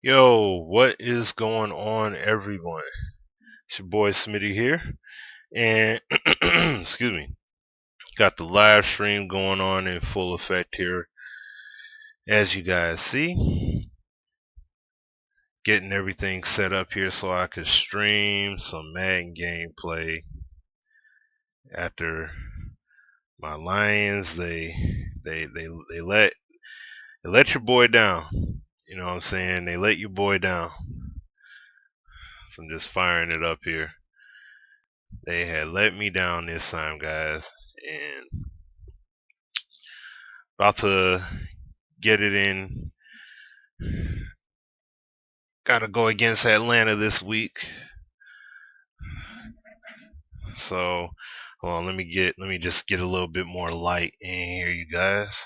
Yo, what is going on, everyone? It's your boy Smitty here, and excuse me, got the live stream going on in full effect here, as you guys see. Getting everything set up here so I could stream some Madden gameplay after my Lions. They let your boy down. You know what I'm saying? They let your boy down. So I'm just firing it up here. They had let me down this time, guys, and about to get it in. Got to go against Atlanta this week. So, hold on, let me just get a little bit more light in here, you guys.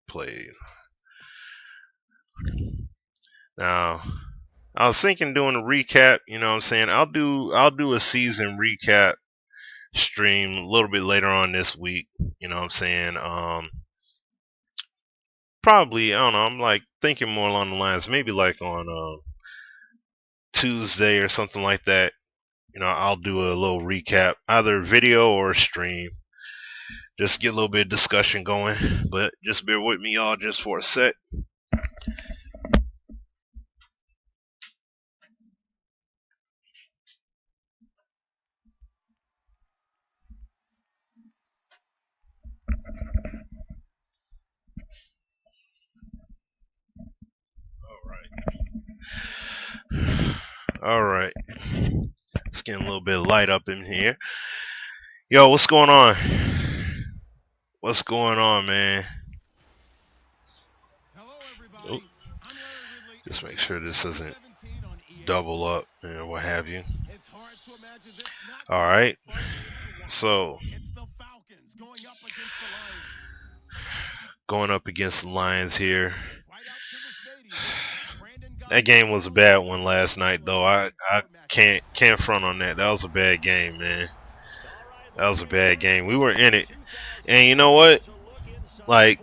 Play. Now, I was thinking doing a recap, you know what I'm saying? I'll do a season recap stream a little bit later on this week, you know what I'm saying? Probably, I don't know, I'm like thinking more along the lines, maybe like on Tuesday or something like that. You know, I'll do a little recap, either video or stream. Just get a little bit of discussion going. But just bear with me, y'all, just for a sec. All right. Let's get a little bit of light up in here. Yo, what's going on? What's going on, man? Oh, just make sure this doesn't double up and what have you. All right. So, going up against the Lions here. That game was a bad one last night, though. I can't front on that. That was a bad game, man. That was a bad game. We were in it, and you know what? Like,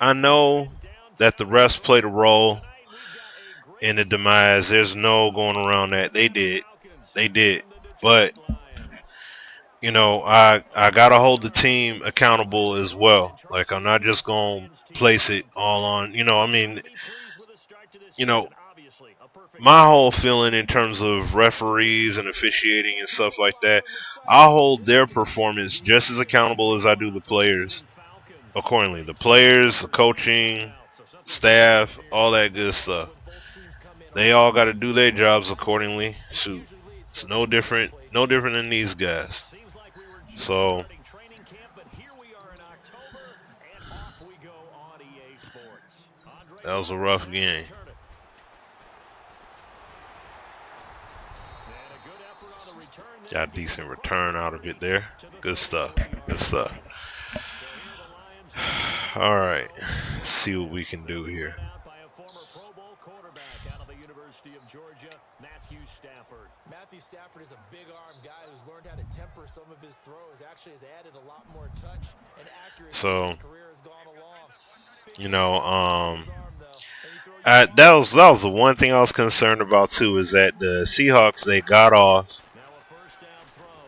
I know that the refs played a role in the demise. There's no going around that. They did. But you know, I gotta hold the team accountable as well. Like, I'm not just gonna place it all on. I mean, you know, my whole feeling in terms of referees and officiating and stuff like that, I hold their performance just as accountable as I do the players accordingly. The players, the coaching, staff, all that good stuff. They all got to do their jobs accordingly. Shoot, it's no different than these guys. So that was a rough game. Got a decent return out of it there. Good stuff. Good stuff. All right. Let's see what we can do here. Matthew Stafford is a big arm guy who's learned how to temper some of his throws. Actually has added a lot more touch and accuracy as his career has gone along. That was the one thing I was concerned about too, is that the Seahawks, they got off.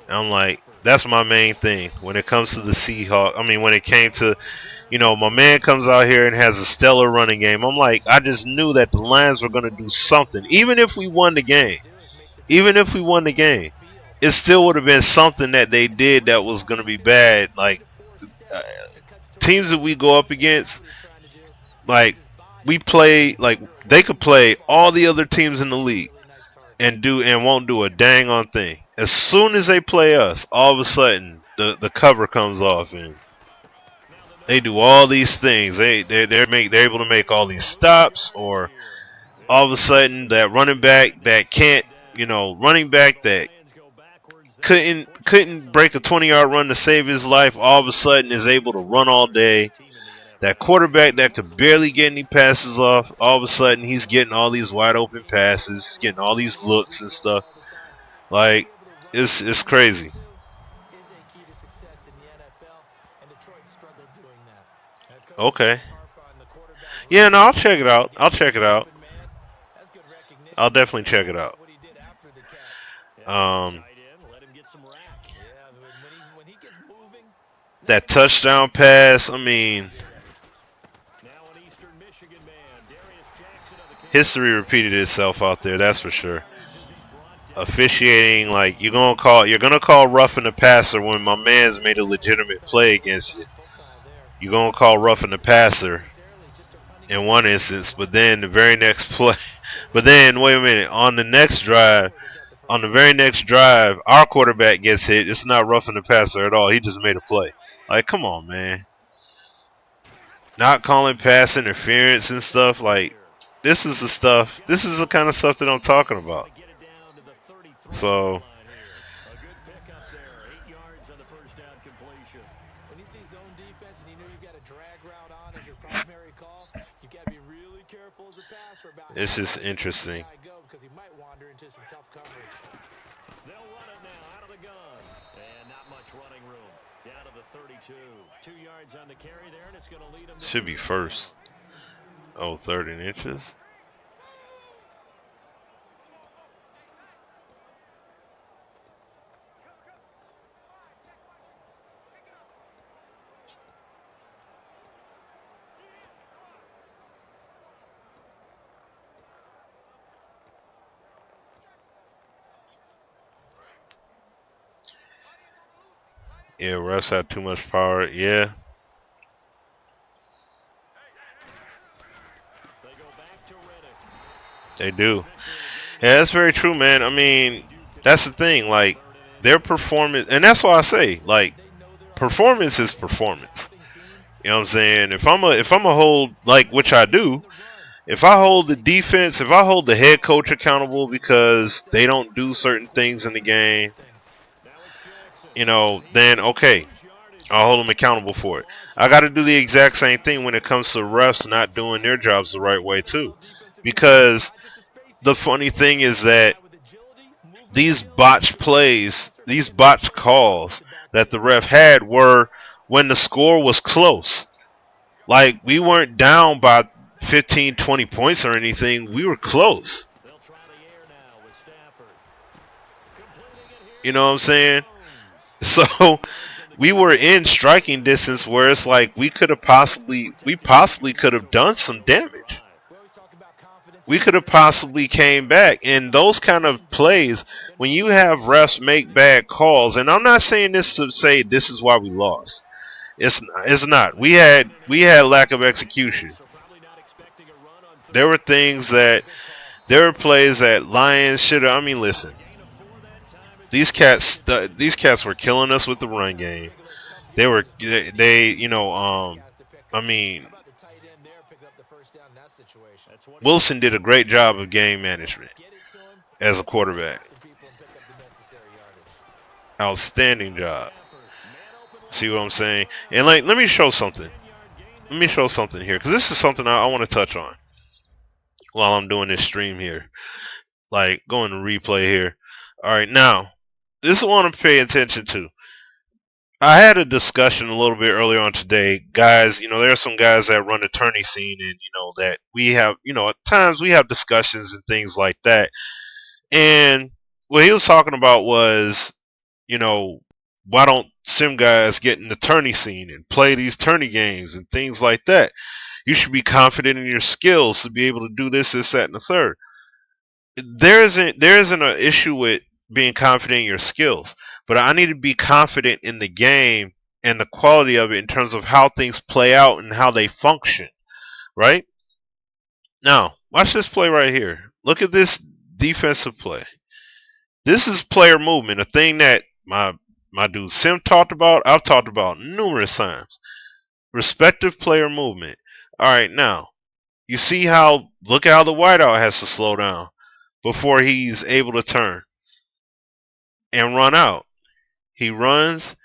I'm like, that's my main thing when it comes to the Seahawks. I mean, when it came to, my man comes out here and has a stellar running game. I'm like, I just knew that the Lions were going to do something. Even if we won the game, it still would have been something that they did that was going to be bad. Like, teams that we go up against, like, we play, like, they could play all the other teams in the league and won't do a dang on thing. As soon as they play us, all of a sudden the cover comes off and they do all these things. They're able to make all these stops, or all of a sudden that running back that can't, running back that couldn't break a 20-yard run to save his life, all of a sudden is able to run all day. That quarterback that could barely get any passes off, all of a sudden he's getting all these wide open passes, he's getting all these looks and stuff. Like, it's crazy. Okay. Yeah, no, I'll check it out. I'll check it out. I'll definitely check it out. Um, that touchdown pass. I mean, history repeated itself out there. That's for sure. Officiating, like you're gonna call roughing the passer when my man's made a legitimate play against you. You're gonna call roughing the passer in one instance, but then the very next play, but then wait a minute, on the very next drive, our quarterback gets hit. It's not roughing the passer at all. He just made a play. Like, come on, man. Not calling pass interference and stuff. Like, this is the stuff. This is the kind of stuff that I'm talking about. So, When you see zone defense and you know you've got a drag route on as your primary call, you've got to be really careful as a passer about it's how just far you let the interesting. guy go because he might wander into some tough coverage. They'll run it now out of the gun. And not much running room. Down to the 32. 2 yards on the carry there, and it's going to lead him to Should be 3rd and first. long. Oh, 30 inches. Yeah, refs have too much power. Yeah, they do. Yeah, that's very true, man. I mean, that's the thing. Like, their performance, and that's why I say, like, performance is performance. You know what I'm saying? If I'm a hold, like, which I do, if I hold the defense, if I hold the head coach accountable because they don't do certain things in the game, then okay, I'll hold them accountable for it. I got to do the exact same thing when it comes to refs not doing their jobs the right way too, because the funny thing is that these botched plays, these botched calls that the ref had were when the score was close. Like, we weren't down by 15, 20 points or anything. We were close. You know what I'm saying? So we were in striking distance where it's like we possibly could have done some damage. We could have possibly came back. And those kind of plays, when you have refs make bad calls, and I'm not saying this to say this is why we lost. It's not. We had lack of execution. There were things that there were plays that Lions should have. I mean, listen, these cats were killing us with the run game. I mean, Wilson did a great job of game management as a quarterback. Outstanding job. See what I'm saying? And like, let me show something. Let me show something here, because this is something I want to touch on while I'm doing this stream here. Like, going to replay here. All right, now this is what I want to pay attention to. I had a discussion a little bit earlier on today, guys. There are some guys that run the tourney scene, and that we have. At times we have discussions and things like that. And what he was talking about was, you know, why don't sim guys get in the tourney scene and play these tourney games and things like that? You should be confident in your skills to be able to do this, that, and the third. There isn't an issue with being confident in your skills, but I need to be confident in the game and the quality of it in terms of how things play out and how they function. Right now, watch this play right here. Look at this defensive play. This is player movement, a thing that my dude Sim talked about. I've talked about numerous times. Respective player movement. All right, now you see how look at how the wideout has to slow down before he's able to turn and run out. He runs.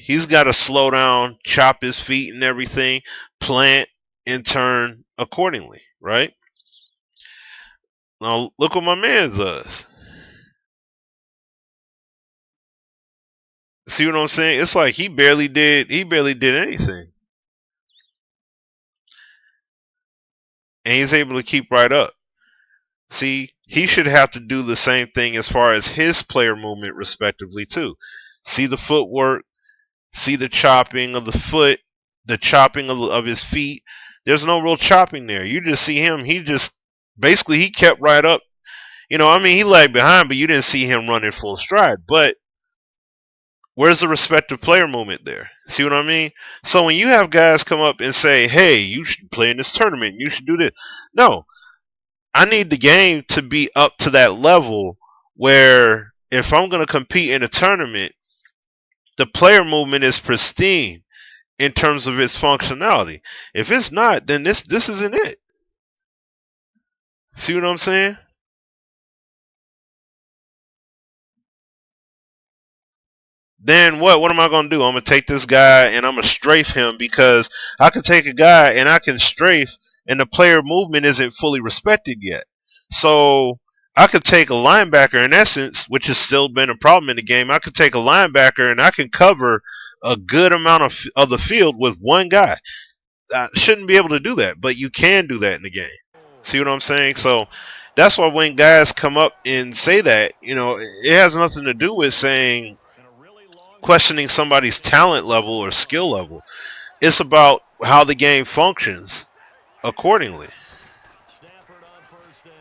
He's got to slow down, chop his feet and everything, plant and turn accordingly, right? Now look what my man does. See what I'm saying? It's like he barely did anything. and he's able to keep right up. See, he should have to do the same thing as far as his player movement, respectively, too. See the footwork, see the chopping of the foot, the chopping of his feet. There's no real chopping there. You just see him. He just basically he kept right up. I mean, he lagged behind, but you didn't see him running full stride. But where's the respective player movement there? See what I mean? So when you have guys come up and say, "Hey, you should play in this tournament. You should do this," no, I need the game to be up to that level where if I'm going to compete in a tournament, the player movement is pristine in terms of its functionality. If it's not, then this isn't it. See what I'm saying? Then what? What am I gonna do? I'm gonna take this guy and I'm gonna strafe him because I can take a guy and I can strafe, and the player movement isn't fully respected yet. So I could take a linebacker in essence, which has still been a problem in the game. I could take a linebacker and I can cover a good amount of the field with one guy. I shouldn't be able to do that, but you can do that in the game. See what I'm saying? So that's why when guys come up and say that, it has nothing to do with saying questioning somebody's talent level or skill level. It's about how the game functions accordingly. Stafford on first down.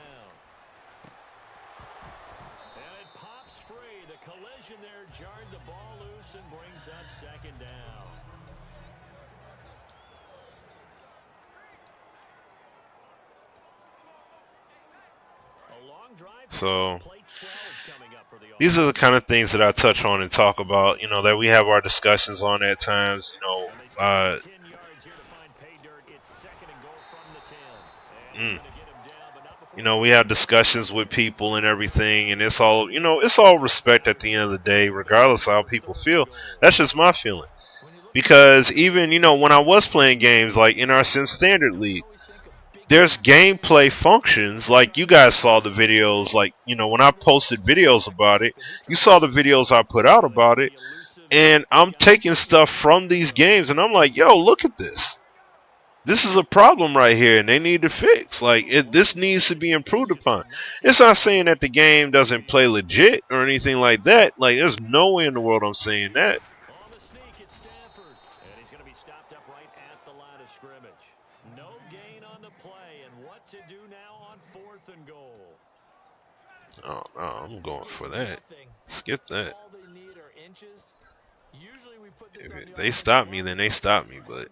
And it pops free. The collision there jarred the ball loose and brings up second down. So these are the kind of things that I touch on and talk about, that we have our discussions on at times, mm, we have discussions with people and everything, and it's all respect at the end of the day, regardless of how people feel. That's just my feeling. Because even, when I was playing games like in our Sim Standard League, there's gameplay functions. Like you guys saw the videos, like, when I posted videos about it, you saw the videos I put out about it, and I'm taking stuff from these games and I'm like, yo, look at this. This is a problem right here, and they need to fix. Like, this needs to be improved upon. It's not saying that the game doesn't play legit or anything like that. Like, there's no way in the world I'm saying that. On the sneak, it's Stafford. And he's going to be stopped up right at the line of scrimmage. No gain on the play, and what to do now on 4th and goal. Oh, no, I'm going for that. Skip that. If they stop me, then they stop me, but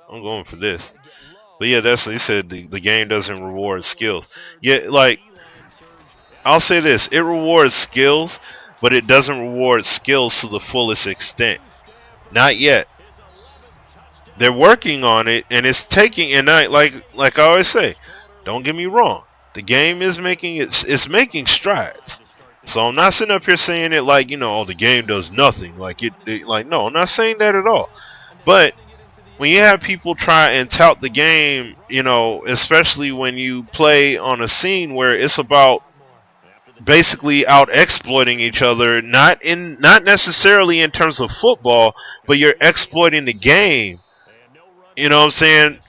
I'm going for this. But yeah, they said the game doesn't reward skills. Yeah, like, I'll say this, it rewards skills, but it doesn't reward skills to the fullest extent. Not yet. They're working on it, and it's taking, and like I always say, don't get me wrong, the game is it's making strides. So I'm not sitting up here saying it like, oh, the game does nothing. Like no, I'm not saying that at all. But when you have people try and tout the game, especially when you play on a scene where it's about basically out exploiting each other, not necessarily in terms of football, but you're exploiting the game. You know what I'm saying?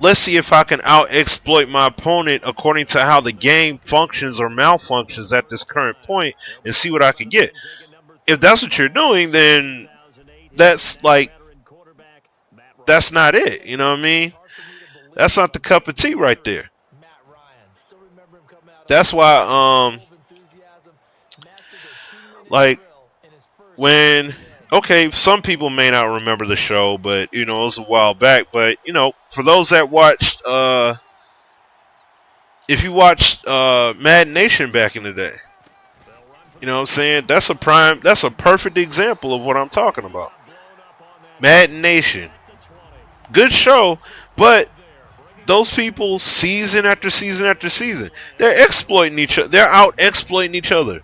Let's see if I can out exploit my opponent according to how the game functions or malfunctions at this current point and see what I can get. If that's what you're doing, then that's not it. You know what I mean? That's not the cup of tea right there. That's why like when some people may not remember the show, but it was a while back. But for those that watched, if you watched Madden Nation back in the day, you know what I'm saying? That's a perfect example of what I'm talking about. Madden Nation, good show, but those people, season after season after season, they're exploiting each other. They're out exploiting each other.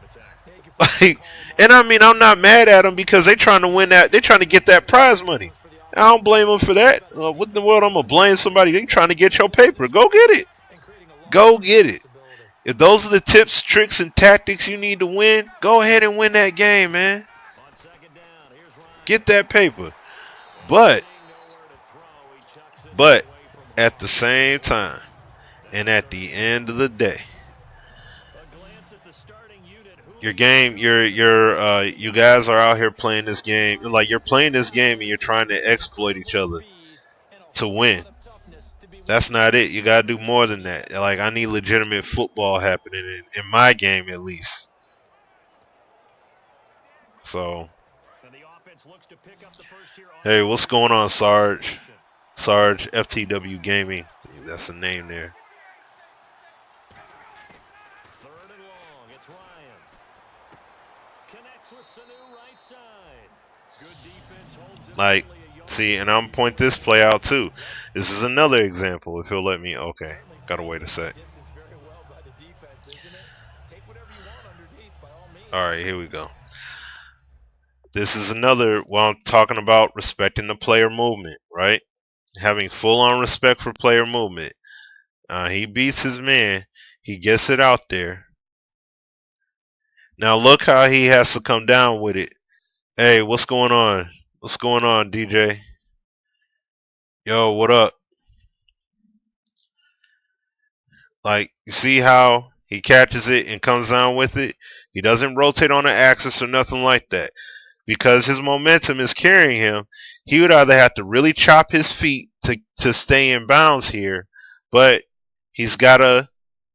Like, and I mean, I'm not mad at them because they're trying to win that. They're trying to get that prize money. I don't blame them for that. What in the world I'm gonna blame somebody? They trying to get your paper. Go get it. Go get it. If those are the tips, tricks, and tactics you need to win, go ahead and win that game, man. Get that paper. But at the same time. And at the end of the day, your game, you guys are out here playing this game. Like you're playing this game and you're trying to exploit each other to win. That's not it. You gotta do more than that. Like I need legitimate football happening in my game at least. So, hey, what's going on, Sarge? Sarge FTW Gaming. That's the name there. Third and long. It's Ryan. Connects with Sanu right side. Good defense holds it Like, see, and I'm gonna point this play out too. This is another example. If he'll let me, okay. Gotta wait a sec. All right, here we go. This is another. Well, I'm talking about respecting the player movement, right? Having full-on respect for player movement. He beats his man. He gets it out there. Now look how he has to come down with it. Hey, what's going on? What's going on, DJ? Yo, what up? Like, you see how he catches it and comes down with it? He doesn't rotate on the axis or nothing like that. Because his momentum is carrying him, he would either have to really chop his feet to stay in bounds here, but he's got to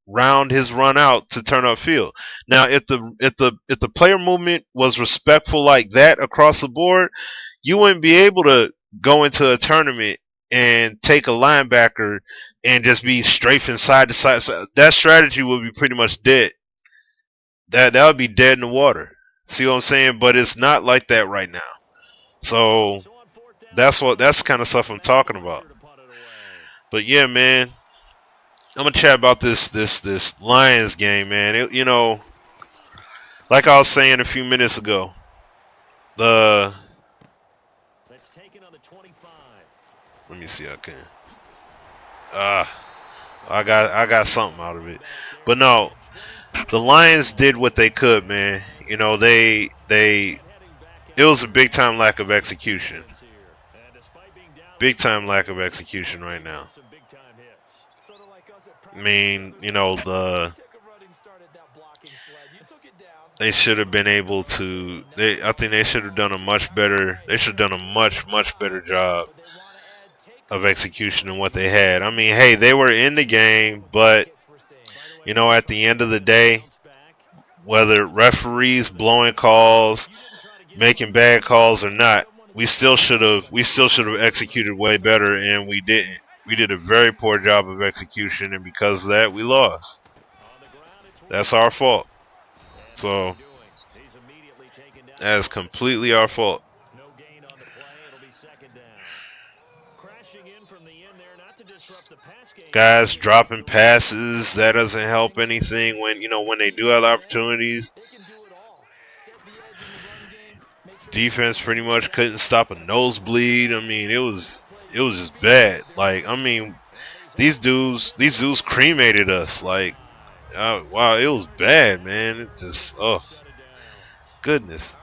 round his run out to turn upfield. Now, if the player movement was respectful like that across the board, you wouldn't be able to go into a tournament and take a linebacker and just be strafing side to side. So that strategy would be pretty much dead. That would be dead in the water. See what I'm saying? But it's not like that right now. So that's kind of stuff I'm talking about. But yeah, man, I'm gonna chat about this Lions game, man. Like I was saying a few minutes ago, the let me see, I can. I got something out of it, but no, the Lions did what they could, man. It was a big time lack of execution. Big time lack of execution right now. I mean, they should have been able to. I think they should have done a much better. They should have done a much better job of execution than what they had. I mean, hey, they were in the game, but at the end of the day, whether referees blowing calls, making bad calls or not, we still should have executed way better, and we didn't. We did a very poor job of execution, and because of that, we lost. That's our fault. So that is completely our fault. Guys dropping passes, that doesn't help anything when they do have opportunities. Defense pretty much couldn't stop a nosebleed. I mean, it was just bad. Like, I mean, these dudes cremated us. Like, wow, it was bad, man. It just, oh, goodness.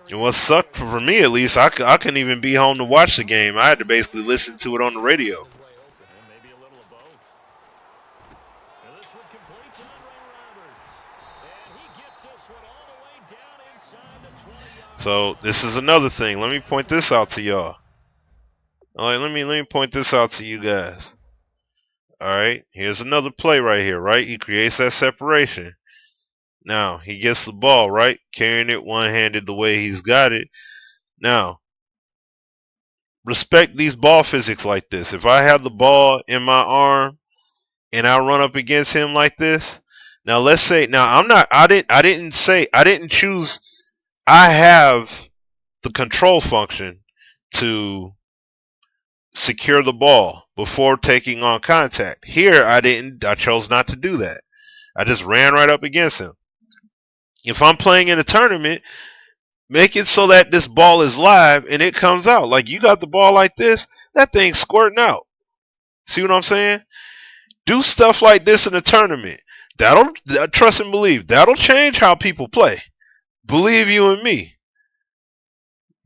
And what sucked for me, at least, I couldn't even be home to watch the game. I had to basically listen to it on the radio. So this is another thing. Let me point this out to y'all. All right, let me point this out to you guys. All right, here's another play right here. Right, he creates that separation. Now he gets the ball, right, carrying it one-handed the way he's got it. Now, respect these ball physics like this. If I have the ball in my arm and I run up against him like this, now let's say, now I didn't choose. I have the control function to secure the ball before taking on contact. Here I chose not to do that. I just ran right up against him. If I'm playing in a tournament, make it so that this ball is live and it comes out. Like, you got the ball like this, that thing's squirting out. See what I'm saying? Do stuff like this in a tournament. That'll, trust and believe, that'll change how people play. Believe you and me.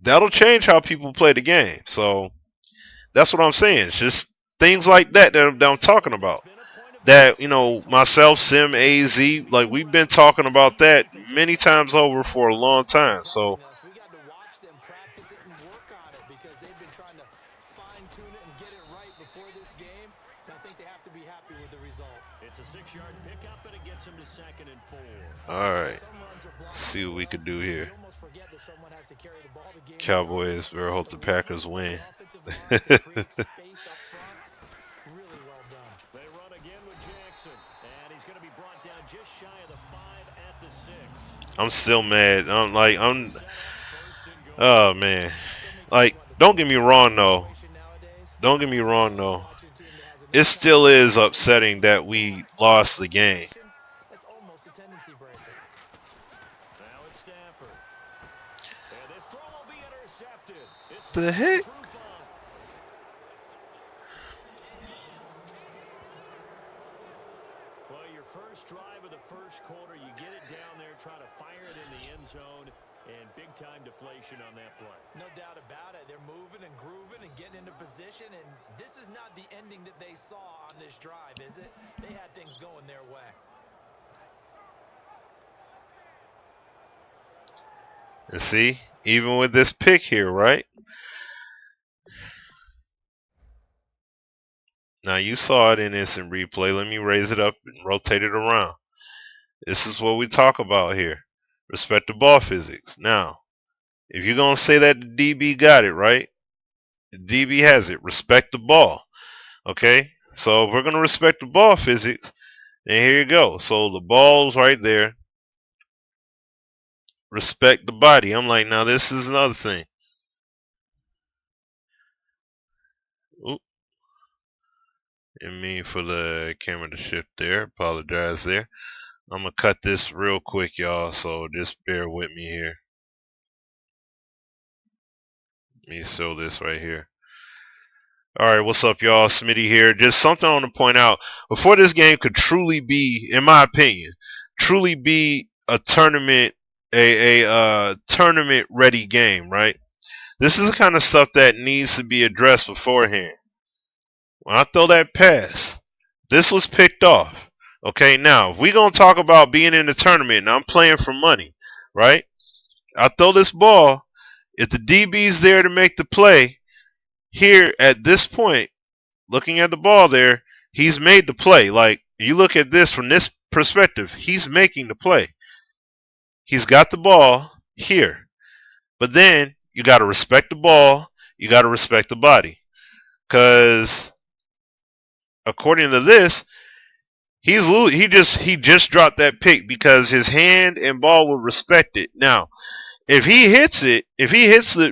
That'll change how people play the game. So that's what I'm saying. It's just things like that I'm talking about. That myself, Sim, AZ, like we've been talking about that many times over for a long time. So We got to watch them practice it and work on it because they've been trying to fine-tune it and get it right before this game. And I think they have to be happy with the result. It's a 6-yard pickup, and it gets them to 2nd and 4. all right, Some runs are blocked see so what we well, could do you here. almost forget that someone has to carry the ball to gain the yardage. Cowboys better But hope the the leverage Packers by the win. offensive line to create space up front, really well done. They run again with Jackson, and he's going to be brought down just shy of the 5 at the 6. I'm still mad. I'm Set up 1st and goal. oh man. So many teams Like, want to don't take get me advantage of the wrong though. situation nowadays. Don't get me If wrong you're though. watching a team that has It enough still talent is to make upsetting plays that like that we in this lost the game. situation, that's almost a tendency breaker. Now it's Stafford. And this throw will be intercepted. It's The Mason heck? Trufant. Well, your first drive of the first quarter, you get it down there, try to fire it in the end zone, and big-time deflation on that play. No doubt about it. They're moving and grooving and getting into position, and this is not the ending that they saw on this drive, is it? They had things going their way. And see, even with this pick here, right? Now you saw it in instant replay. Let me raise it up and rotate it around. This is what we talk about here. Respect the ball physics. Now, if you're gonna say that the DB got it, right? The DB has it. Respect the ball. Okay? So if we're gonna respect the ball physics, then here you go. So the ball's right there. Respect the body. I'm like, now this is another thing. Oop. Didn't mean for the camera to shift there. Apologize there. I'm gonna cut this real quick, y'all. So just bear with me here. Let me show this right here. All right, what's up, y'all? Smitty here. Just something I want to point out. Before this game could truly be, in my opinion, truly be a tournament, a tournament ready game, right? This is the kind of stuff that needs to be addressed beforehand. When I throw that pass, this was picked off. Okay, now if we gonna talk about being in the tournament and I'm playing for money, right? I throw this ball. If the DB's there to make the play, here at this point, looking at the ball there, he's made the play. Like, you look at this from this perspective, he's making the play. He's got the ball here. But then you got to respect the ball, you got to respect the body. Cuz according to this, he just dropped that pick because his hand and ball will respect it. Now, if he hits it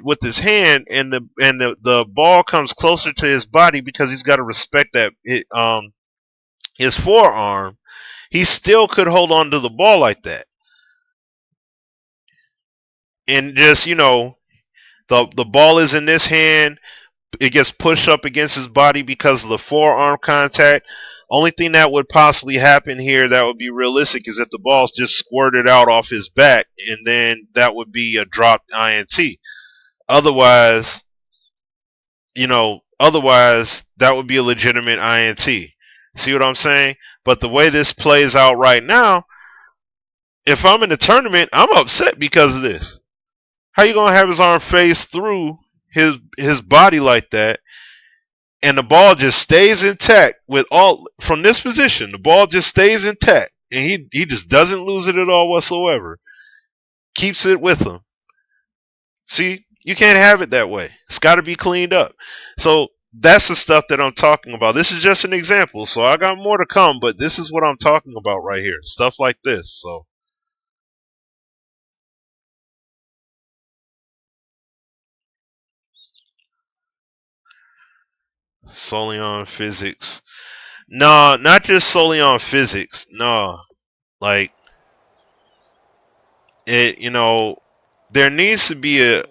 with his hand and the ball comes closer to his body because he's got to respect that his forearm, he still could hold on to the ball like that. And just, the ball is in this hand, it gets pushed up against his body because of the forearm contact. Only thing that would possibly happen here that would be realistic is if the ball's just squirted out off his back, and then that would be a dropped INT. Otherwise, otherwise that would be a legitimate INT. See what I'm saying? But the way this plays out right now, if I'm in the tournament, I'm upset because of this. How you gonna have his arm face through his body like that, and the ball just stays intact with all from this position? The ball just stays intact, and he just doesn't lose it at all whatsoever. Keeps it with him. See, you can't have it that way. It's got to be cleaned up. So that's the stuff that I'm talking about. This is just an example. So I got more to come, but this is what I'm talking about right here. Stuff like this. So solely on physics. No, not just solely on physics. No, like it. There needs to be a.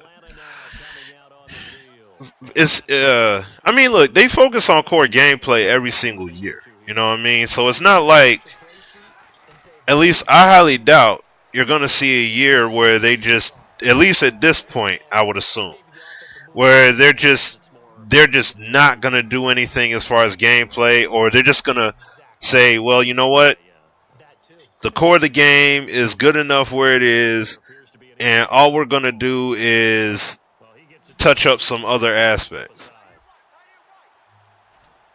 It's. I mean, look, they focus on core gameplay every single year. You know what I mean? So it's not like. At least I highly doubt you're gonna see a year where they just. At least at this point, I would assume where they're just they're just not gonna do anything as far as gameplay, or they're just gonna say, well, you know what, the core of the game is good enough where it is, and all we're gonna do is touch up some other aspects.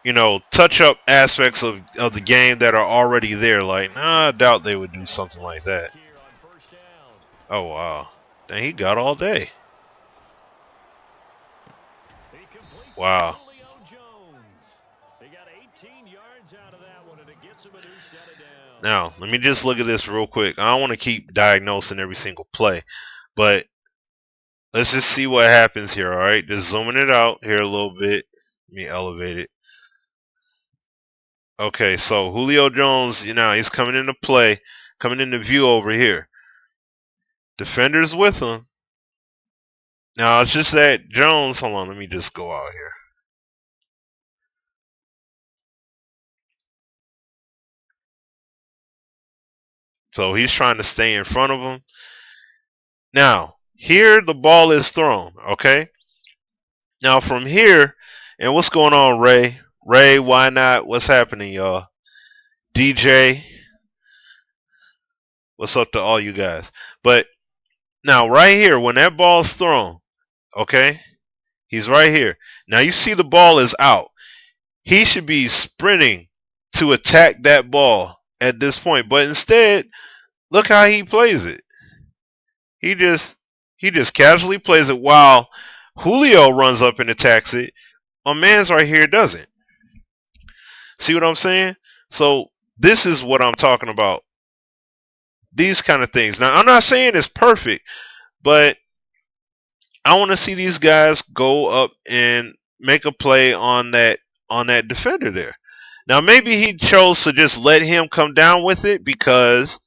You know, touch up aspects of the game that are already there. Like, nah, I doubt they would do something like that. Oh wow, dang, he got all day. Wow. Now, let me just look at this real quick. I don't want to keep diagnosing every single play, but let's just see what happens here, all right? Just zooming it out here a little bit. Let me elevate it. Okay, so Julio Jones, you know, he's coming into play, coming into view over here. Defenders with him. Now, it's just that Jones, hold on, let me just go out here. So he's trying to stay in front of him. Now, here the ball is thrown, okay? Now from here, and what's going on, Ray? Ray, why not? What's happening, y'all? DJ, what's up to all you guys? But now right here, when that ball's thrown, okay? He's right here. Now you see the ball is out. He should be sprinting to attack that ball at this point. But instead, look how he plays it. He just casually plays it while Julio runs up and attacks it. My man's right here doesn't. See what I'm saying? So this is what I'm talking about. These kind of things. Now I'm not saying it's perfect, but I want to see these guys go up and make a play on that defender there. Now maybe he chose to just let him come down with it because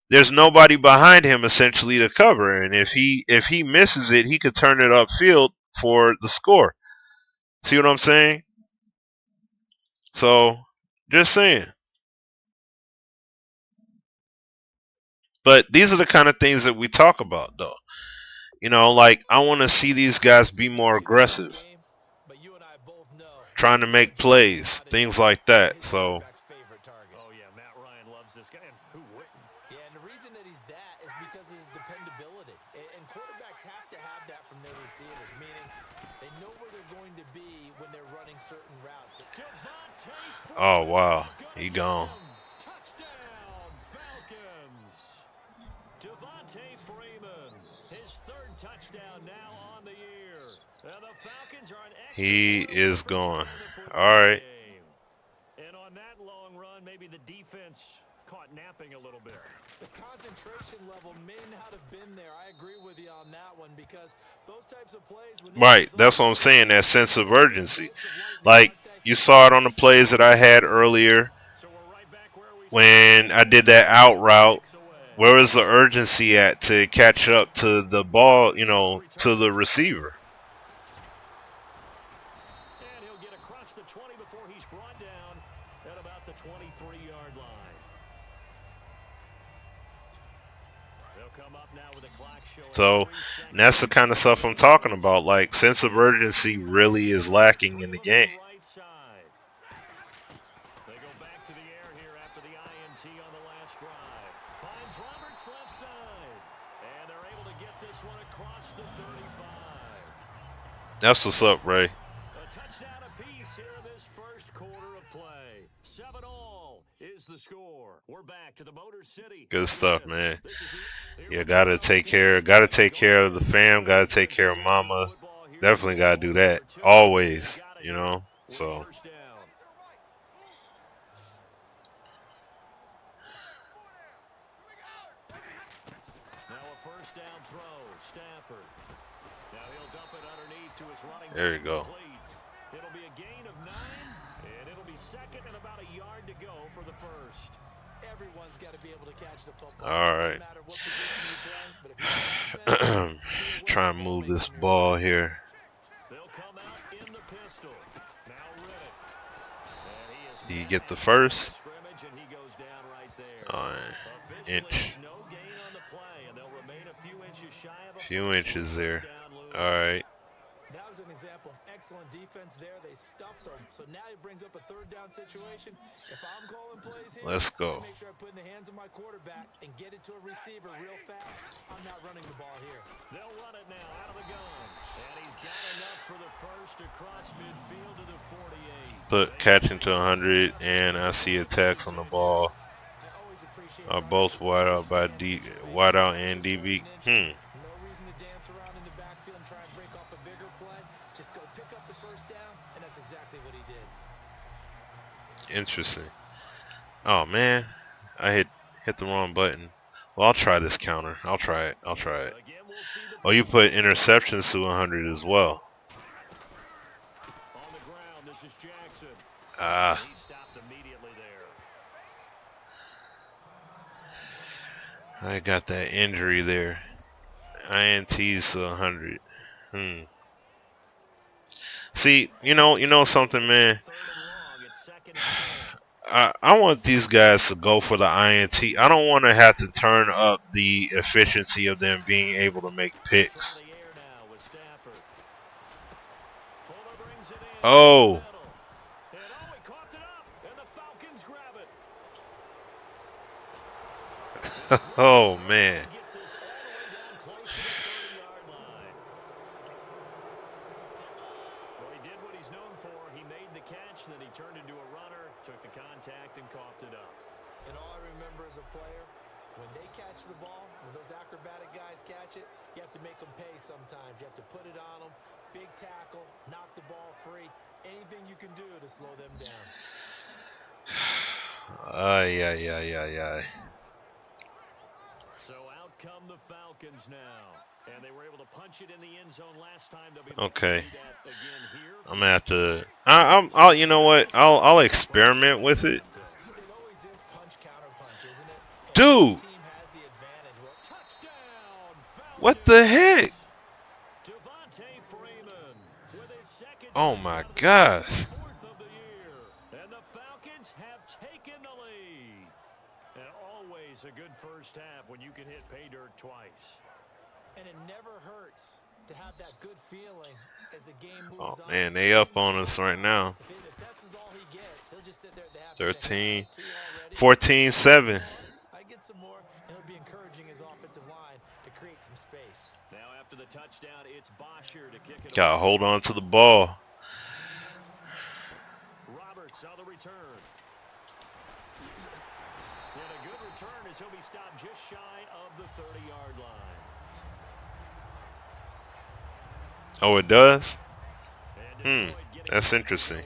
there's nobody behind him essentially to cover, and if he misses it, he could turn it upfield for the score. See what I'm saying? So just saying. But these are the kind of things that we talk about, though. You know, like I want to see these guys be more aggressive, trying to make plays, things like that. So, Oh yeah, Matt Ryan loves this guy, and who wouldn't? Yeah, and the reason that he's that is because of his dependability. And quarterbacks have to have that from their receivers, meaning they know where they're going to be when they're running certain routes. oh wow, he gone. Touchdown, Falcons. Devontae Freeman, his third touchdown now on the year. And the Falcons are an extra He point is away from gone. tying the All football right. game. And on that long run, maybe the defense caught napping a little bit. The concentration level may not have been there. I agree with you on that one because those types of plays. Right, that's what I'm saying. That sense of urgency, like you saw it on the plays that I had earlier when I did that out route. Where is the urgency at to catch up to the ball, you know, to the receiver? And he'll get across the 20 before he's brought down at about the 23-yard line. They'll come up now with a clock showing. So that's the kind of stuff I'm talking about. Like, sense of urgency really is lacking in the game. They go back to the air here after the INT on the last drive. Finds Roberts left side. And they're able to get this one across the 35. That's what's up, Ray. A touchdown apiece here in this first quarter of play. 7-all is the score. We're back to the Motor City. Good stuff, man. Yeah, gotta take care of the fam, gotta take care of mama. Definitely gotta do that. Always, you know. So now a first down throw. Stafford. Now he'll dump it underneath to his running back. there you go. It'll be a gain of 9, and it'll be second and about a yard to go for the first. Everyone's got to be able to catch the football. All right. No matter what position you play, but if you're Try and move this ball here. they'll come out in the pistol. Now Riddick. And he is Do you get the first? scrimmage, and he goes down right there. Inch. No gain on the play, and they'll remain a few inches shy of a Few inches there. down loop. All right. That was an example of excellent defense there. They stuffed him. So now he brings up a third down situation. If I'm calling plays here, Let's I'm going go. to make sure I put in the hands of my quarterback and get it to a receiver real fast. I'm not running the ball here. They'll run it now out of the gun. And he's got enough for the first across midfield to the 48. Put catching to 100, and I see attacks on the ball. Are both wide out by wide out and DB. No reason to dance around in the backfield and try and break off a bigger play. Just go pick up the first down, and that's exactly what he did. Interesting. Oh man, I hit the wrong button. Well, I'll try this counter. I'll try it. Oh, you put interceptions to 100 as well. On the ground, this is Jackson. Ah. He stopped immediately there. I got that injury there. INTs to 100. See, you know something, man. I want these guys to go for the INT. I don't want to have to turn up the efficiency of them being able to make picks. Oh. Oh, man. Well, he did what he's known for. He made the catch, then he turned into a runner, took the contact, and coughed it up. And all I remember as a player, when they catch the ball, when those acrobatic guys catch it, you have to make them pay sometimes. You have to put it on them, big tackle, knock the ball free, anything you can do to slow them down. Ay. So out come the Falcons now. And they were able to punch it in the end zone last time. Okay. I'm gonna have to. I'll. You know what? I'll experiment with it. It always is punch counter punch, isn't it? Dude. Team has the advantage. Well, touchdown, What the heck? with his second Oh my gosh. fourth of the year. And the Falcons have taken the lead. And always a good first half when you can hit pay dirt twice. And it never hurts to have that good feeling as the game moves on. Oh man, they up on us right now. If that's all he gets, he'll just sit there at the half. 13, 14-7. I get some more, and it'll be encouraging his offensive line to create some space. Now after the touchdown, it's Bosher to kick it. Gotta hold on to the ball. Roberts on the return. And a good return as he'll be stopped just shy of the 30-yard line. Oh, it does? That's interesting.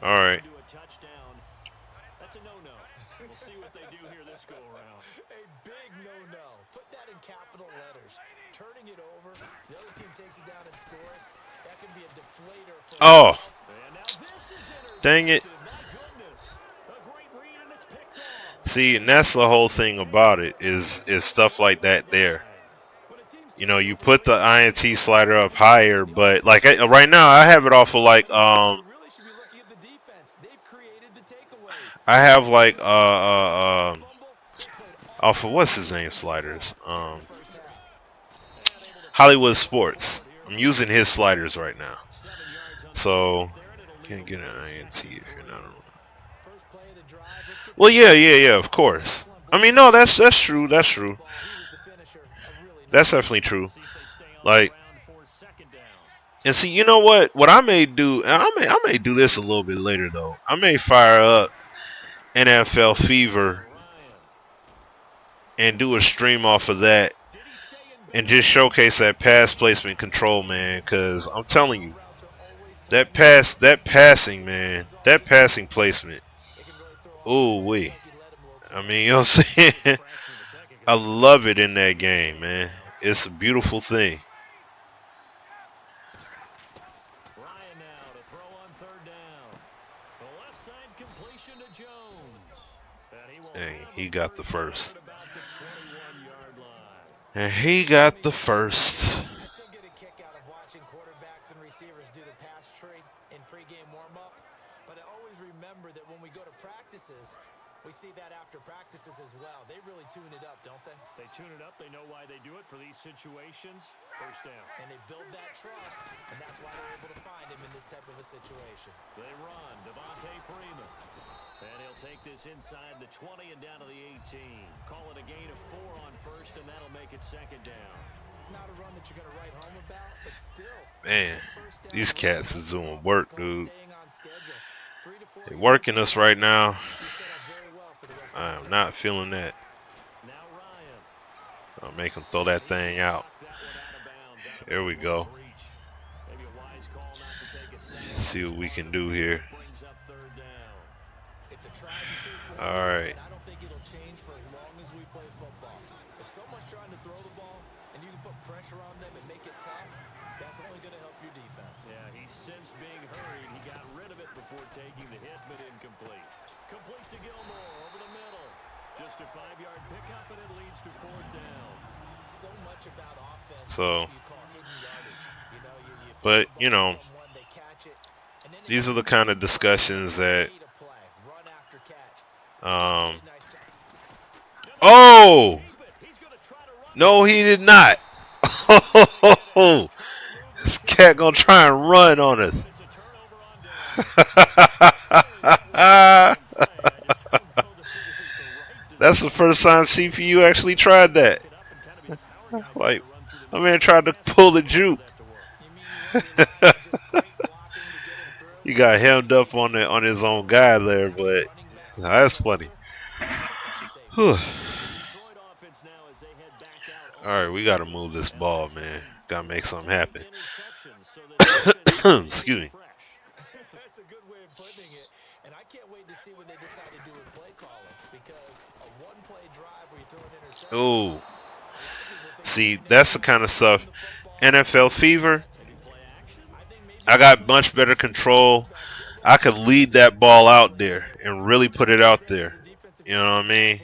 All right. That's a no-no. We'll see what they do here this go around. A big no-no. Put that in capital letters. Turning it over, the other team takes it down and scores. That can be a deflator for Oh. Dang it. See, and that's the whole thing about it is stuff like that there. You know, you put the INT slider up higher, but like right now I have it off of like I have like off of what's his name sliders? Hollywood Sports. I'm using his sliders right now. So can't get an INT if you're not around. Well, yeah, of course. I mean, no, that's true. That's true. That's definitely true. Like, and see, you know what? What I may do, I may do this a little bit later though. I may fire up NFL Fever and do a stream off of that, and just showcase that pass placement control, man. Because I'm telling you, that passing, man, that passing placement. Ooh wee. I mean, you know what I'm saying? I love it in that game, man. It's a beautiful thing. Dang, he got the first. And he got the first. I still get a kick out of watching quarterbacks and receivers do the pass tree in pregame warm-up, but I always remember that when we go to practices, We see that after practices as well. They really tune it up, don't they? They tune it up. They know why they do it for these situations. First down. And they build that trust, and that's why they're able to find him in this type of a situation. They run. Devontae Freeman. And he'll take this inside the 20 and down to the 18. Call it a gain of 4 on first, and that'll make it second down. Not a run that you're going to write home about, but still. Man, these cats is doing work, dude. They're working us right now. I am not feeling that. I'll make them throw that thing out. There we go. See what we can do here. All right. I don't think it'll change for as long as we play football. If someone's trying to throw the ball and you can put pressure on them and make it tough, that's only going to help your defense. Yeah, he's since being hurried. He got rid of it before taking the hit, but incomplete. Complete to Gilmore over the middle. Just a 5-yard pickup, and it leads to 4th down. So much about offense. So, You call hidden yardage. but you know, these are the kind of discussions that. Oh! No, he did not. Oh, this cat gonna try and run on us. That's the first time CPU actually tried that. Like, my man tried to pull the juke. He got hemmed up on his own guy there, but that's funny. All right, we gotta move this ball, man. Gotta make something happen. Excuse me. That's a good way of putting it, and I can't wait to see what they decide to do with play calling, because a one-play drive where you throw an interception. Oh, see, that's the kind of stuff. NFL fever. I got much better control. I could lead that ball out there and really put it out there. You know what I mean?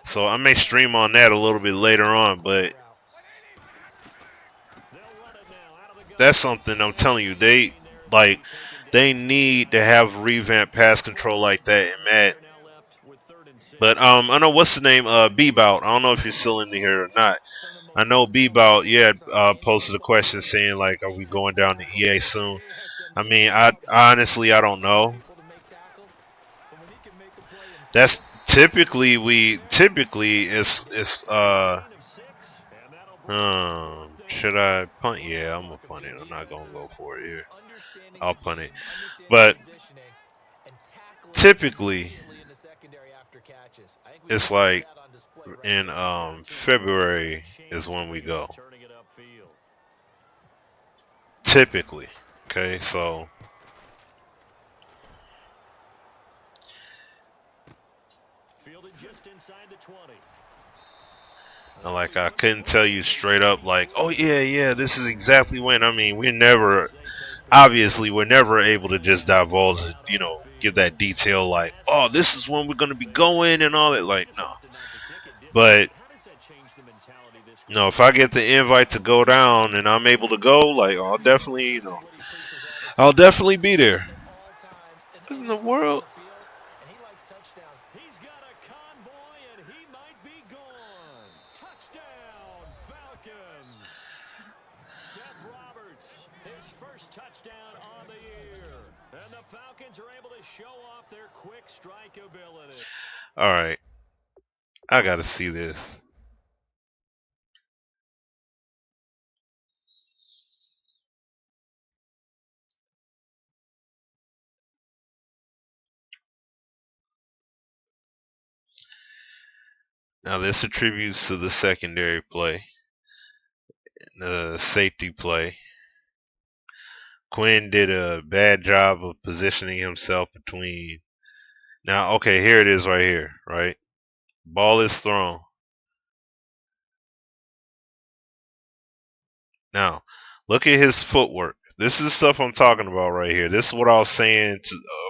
So I may stream on that a little bit later on, but that's something I'm telling you. They need to have revamped pass control like that in Madden. But I know what's the name, Bebout. I don't know if you're still in here or not. I know Bebout, posted a question saying like, are we going down to EA soon? I mean, I honestly I don't know. That's typically should I punt? Yeah, I'm gonna punt it. I'm not gonna go for it here. I'll punt it. But typically it's like in February is when we go. Typically. Okay, so like I couldn't tell you straight up like, oh yeah, this is exactly when. I mean, we're never able to just divulge, give that detail like, oh, this is when we're gonna be going and all that. Like, no. But no, if I get the invite to go down and I'm able to go, like, I'll definitely be there. What in the world? He's got a convoy, and he might be gone. Touchdown, Falcons. Seth Roberts, his first touchdown on the year. And the Falcons are able to show off their quick strike ability. All right. I got to see this. Now, this attributes to the secondary play, the safety play. Quinn did a bad job of positioning himself between. Now, okay, here it is right here, right? Ball is thrown. Now, look at his footwork. This is stuff I'm talking about right here. This is what I was saying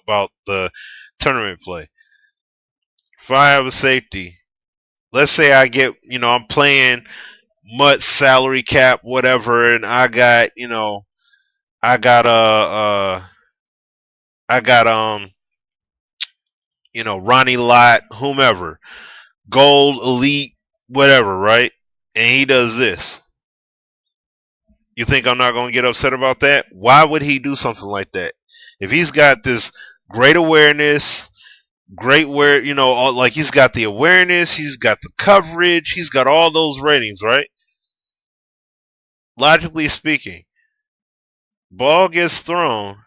about the tournament play. If I have a safety, let's say I get, I'm playing much salary cap, whatever, and I got, I got Ronnie Lott, whomever, gold, elite, whatever, right? And he does this. You think I'm not going to get upset about that? Why would he do something like that? If he's got this great awareness, like he's got the awareness, he's got the coverage, he's got all those ratings, right? Logically speaking, ball gets thrown.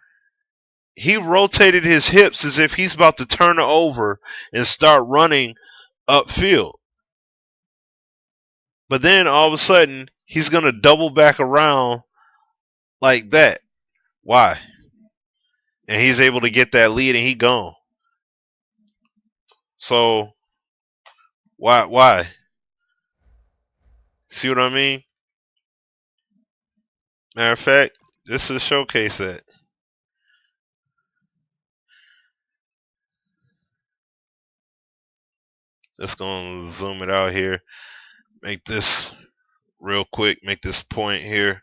He rotated his hips as if he's about to turn over and start running upfield. But then all of a sudden, he's going to double back around like that. Why? And he's able to get that lead and he gone. So, why? See what I mean? Matter of fact, this is showcase that. Just going to zoom it out here. Make this real quick. Make this point here.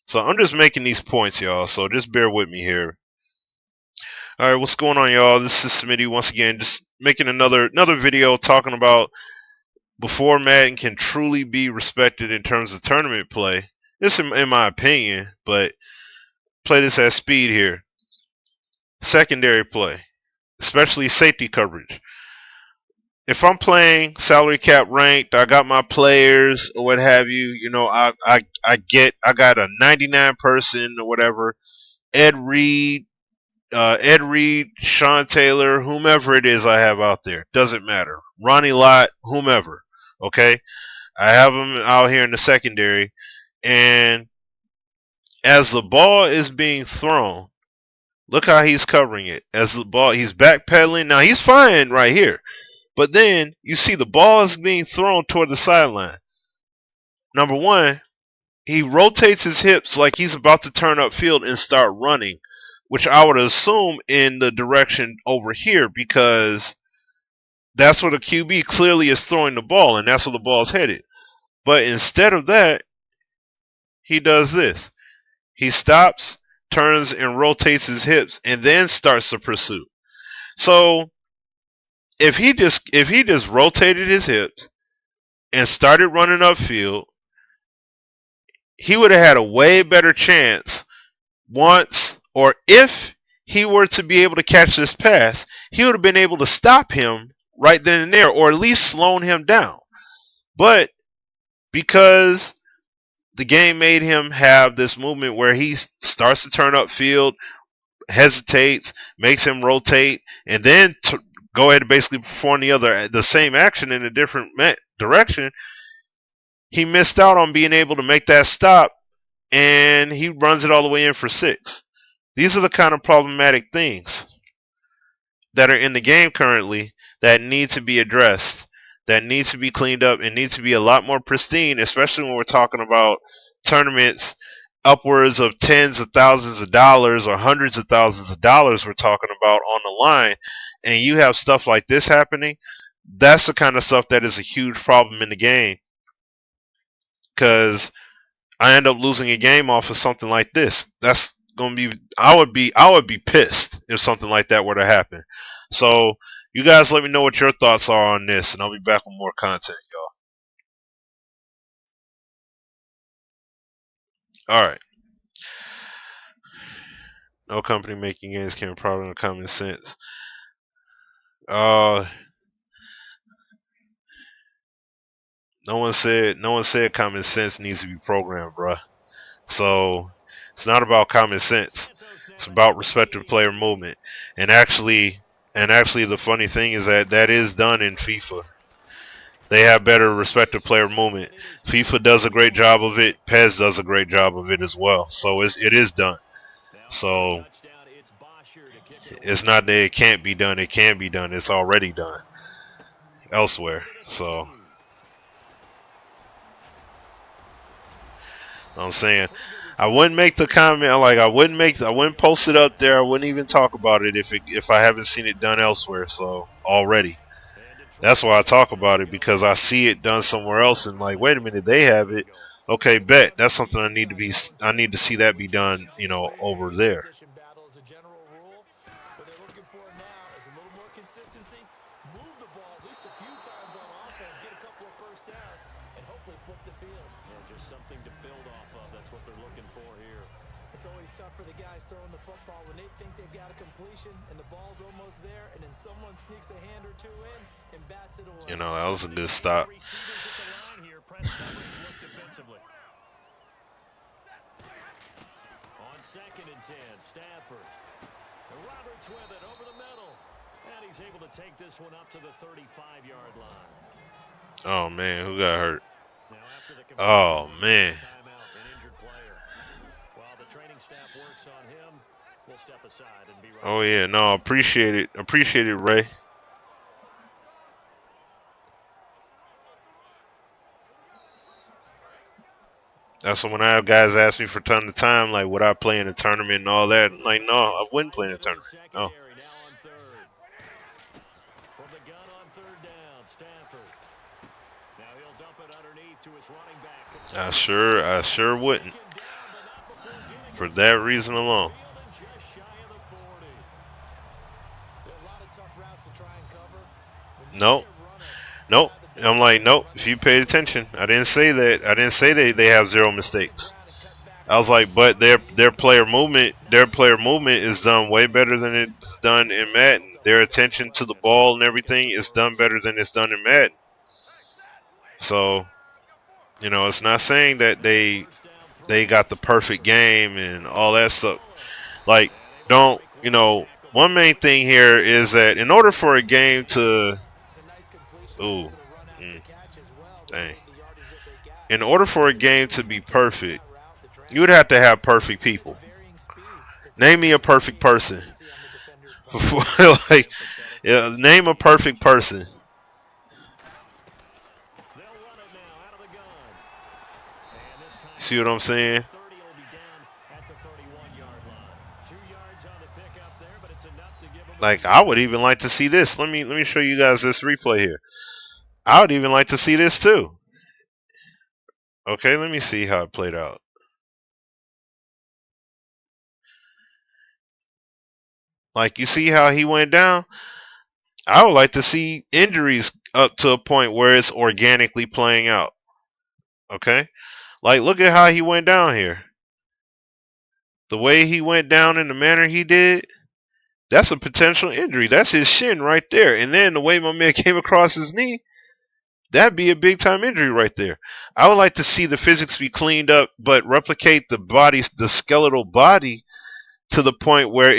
So I'm just making these points, y'all. So just bear with me here. All right, what's going on, y'all? This is Smitty once again, just making another video talking about before Madden can truly be respected in terms of tournament play. This, in my opinion, but play this at speed here. Secondary play, especially safety coverage. If I'm playing salary cap ranked, I got my players or what have you. I got a 99 person or whatever. Ed Reed, Sean Taylor, whomever it is I have out there, doesn't matter. Ronnie Lott, whomever. Okay, I have him out here in the secondary, and as the ball is being thrown, look how he's covering it. As the ball, he's backpedaling. Now he's fine right here, but then you see the ball is being thrown toward the sideline. Number one, he rotates his hips like he's about to turn upfield and start running, which I would assume in the direction over here because that's where the QB clearly is throwing the ball, and that's where the ball is headed. But instead of that, he does this. He stops, turns, and rotates his hips, and then starts the pursuit. So if he just rotated his hips and started running upfield, he would have had a way better chance once, or if he were to be able to catch this pass, he would have been able to stop him right then and there, or at least slowing him down. But because the game made him have this movement where he starts to turn upfield, hesitates, makes him rotate, and then go ahead and basically perform the same action in a different direction, he missed out on being able to make that stop, and he runs it all the way in for 6. These are the kind of problematic things that are in the game currently that need to be addressed, that needs to be cleaned up, and needs to be a lot more pristine, especially when we're talking about tournaments upwards of tens of thousands of dollars or hundreds of thousands of dollars we're talking about on the line, and you have stuff like this happening. That's the kind of stuff that is a huge problem in the game, because I end up losing a game off of something like this. That's gonna be I would be pissed if something like that were to happen. So you guys let me know what your thoughts are on this, and I'll be back with more content, y'all. Alright. No company making games can probably on common sense. Uh no one said common sense needs to be programmed, bruh. So it's not about common sense. It's about respective player movement. And actually the funny thing is that is done in FIFA. They have better respective player movement. FIFA does a great job of it. PES does a great job of it as well. So it is done. So it's not that it can't be done. It can be done. It's already done elsewhere. So I'm saying I wouldn't make the comment like I wouldn't post it up there. I wouldn't even talk about it if I haven't seen it done elsewhere. So already. That's why I talk about it, because I see it done somewhere else and like, wait a minute, they have it. Okay, bet that's something I need to see that be done, over there. consistency, move the ball at least a few times on offense, get a couple of first downs, and hopefully flip the field. Yeah, just something to build off of. That's what they're looking for here. It's always tough for the guys throwing the football when they think they've got a completion and the ball's almost there, and then someone sneaks a hand or two in and bats it away. You know, that was a good stop. Receivers at the line here. Press coverage, look defensively. On 2nd and 10, Stafford. And Roberts with it over the middle. And he's able to take this one up to the 35-yard line. Oh, man, who got hurt? Now after the Oh, man. timeout, an injured player. While the training staff works on him, we'll step aside and be right Oh, yeah, no, appreciate it. Appreciate it, Ray. That's when I have guys ask me from time to time, like, would I play in a tournament and all that? I'm like, no, I wouldn't play in a tournament. No. From the gun on 3rd down, Stafford. Now he'll dump it underneath to his running back. I sure wouldn't. For that reason alone. Nope. Nope. I'm like, nope. If you paid attention, I didn't say that. I didn't say they have 0 mistakes. I was like, but their player movement is done way better than it's done in Madden. Their attention to the ball and everything is done better than it's done in Madden. So, you know, it's not saying that they got the perfect game and all that stuff. Like, don't, you know, one main thing here is that in order for a game to dang. In order for a game to be perfect, you would have to have perfect people. Name me a perfect person. Like, yeah, name a perfect person. See what I'm saying? Like, I would even like to see this. Let me show you guys this replay here. I would even like to see this too. Okay, let me see how it played out. Like, you see how he went down? I would like to see injuries up to a point where it's organically playing out. Okay? Like, look at how he went down here. The way he went down in the manner he did, that's a potential injury. That's his shin right there. And then the way my man came across his knee, that'd be a big time injury right there. I would like to see the physics be cleaned up, but replicate the skeletal body to the point where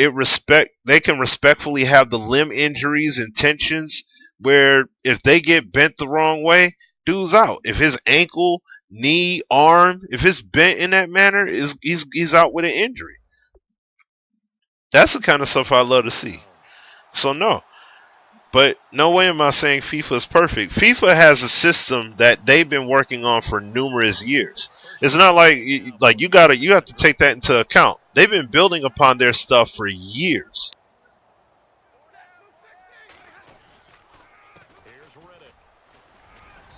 they can respectfully have the limb injuries and tensions where if they get bent the wrong way, dude's out. If his ankle, knee, arm, if it's bent in that manner, he's out with an injury. That's the kind of stuff I love to see. So no. But no way am I saying FIFA is perfect. FIFA has a system that they've been working on for numerous years. It's not like you have to take that into account. They've been building upon their stuff for years. Here's Riddick.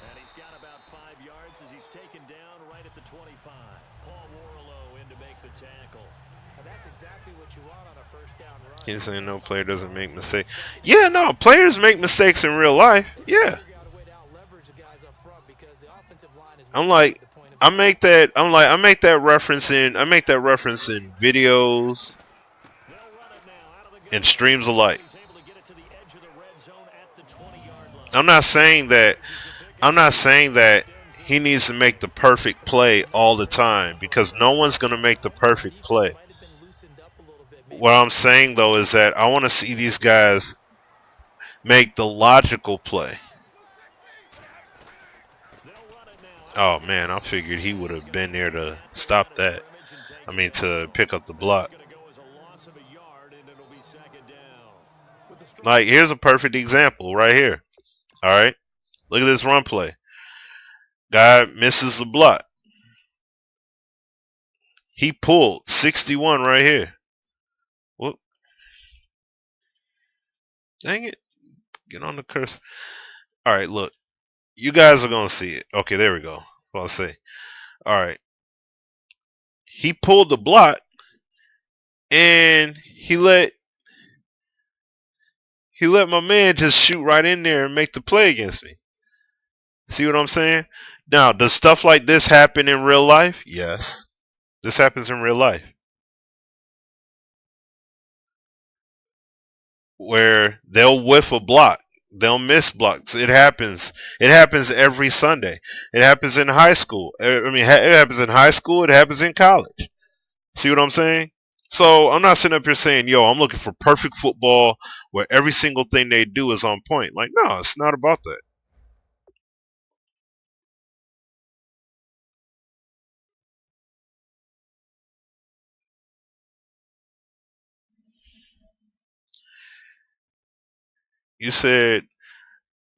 And he's got about 5 yards as he's taken down right at the 25. Paul Warlow in to make the tackle. And that's exactly what you want on a first down run. He's saying no player doesn't make mistakes. Yeah, no, players make mistakes in real life. Yeah. I make that reference in videos and streams alike. I'm not saying that he needs to make the perfect play all the time because no one's going to make the perfect play. What I'm saying though is that I want to see these guys make the logical play. Oh man, I figured he would have been there to stop that. I mean, to pick up the block. Like, here's a perfect example right here. All right, look at this run play. Guy misses the block. He pulled 61 right here. Whoop. Dang it. Get on the cursor. All right, look. You guys are going to see it. Okay, there we go. What I'll say. All right. He pulled the block and he let He let my man just shoot right in there and make the play against me. See what I'm saying? Now, does stuff like this happen in real life? Yes. This happens in real life. Where they'll whiff a block. They'll miss blocks. It happens. It happens every Sunday. It happens in high school. I mean, it happens in high school. It happens in college. See what I'm saying? So I'm not sitting up here saying, yo, I'm looking for perfect football where every single thing they do is on point. Like, no, it's not about that. You said,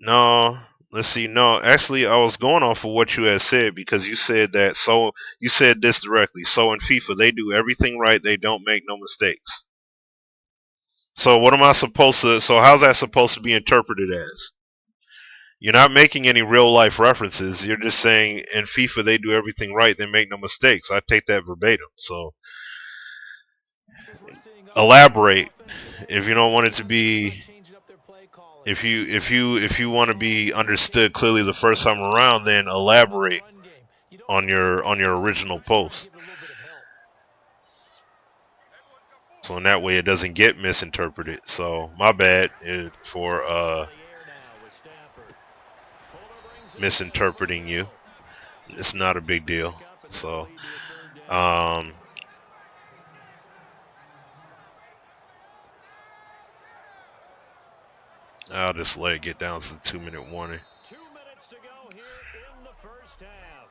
no, let's see. No, actually, I was going off of what you had said because you said that. So you said this directly. So in FIFA, they do everything right. They don't make no mistakes. So what am I supposed to? So how's that supposed to be interpreted as? You're not making any real life references. You're just saying in FIFA they do everything right. They make no mistakes. I take that verbatim. So elaborate if you don't want it to be. If you want to be understood clearly the first time around, then elaborate on your original post. So in that way it doesn't get misinterpreted. So my bad for misinterpreting you. It's not a big deal. So um I'll just let it get down to the 2-minute warning. 2 minutes to go here in the first half.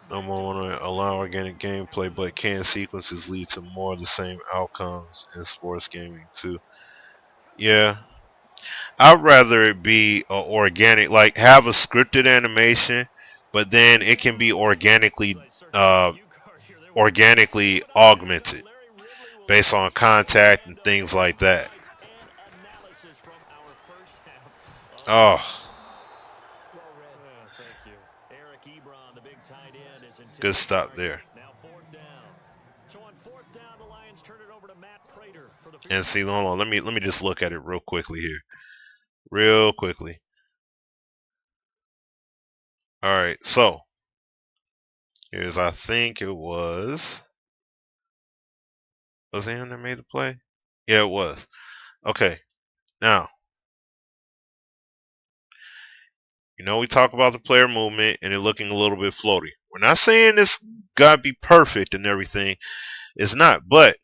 No more want to allow organic gameplay, but can sequences lead to more of the same outcomes in sports gaming too? Yeah, I'd rather it be organic, like have a scripted animation, but then it can be uh, organically augmented based on contact and things like that. Oh, good stop there. And see, hold on, let me just look at it real quickly here, real quickly. All right, so here's I think it was it him that made the play? Yeah, it was. Okay, now we talk about the player movement and it looking a little bit floaty. We're not saying it's gotta be perfect and everything. It's not, but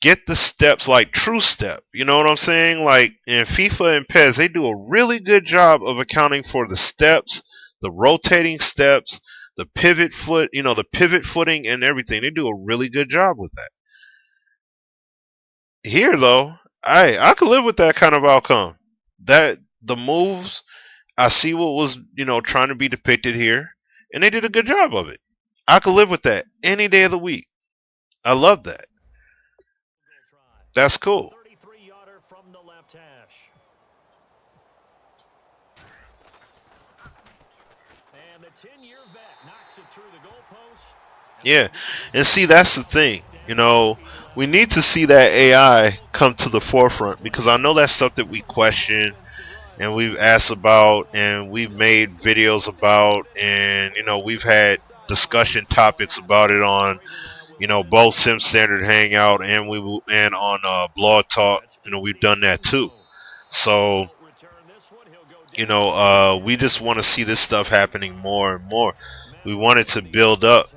get the steps like true step. You know what I'm saying? Like in FIFA and PES, they do a really good job of accounting for the steps, the rotating steps, the pivot foot, the pivot footing and everything. They do a really good job with that. Here though, I could live with that kind of outcome. That the moves, I see what was, trying to be depicted here, and they did a good job of it. I could live with that any day of the week. I love that. That's cool. Yeah, and see, that's the thing. We need to see that AI come to the forefront because I know that's stuff that we question and we've asked about and we've made videos about and we've had discussion topics about it on both Sim Standard Hangout and on Blog Talk. We've done that too. So we just want to see this stuff happening more and more. We want it to build up.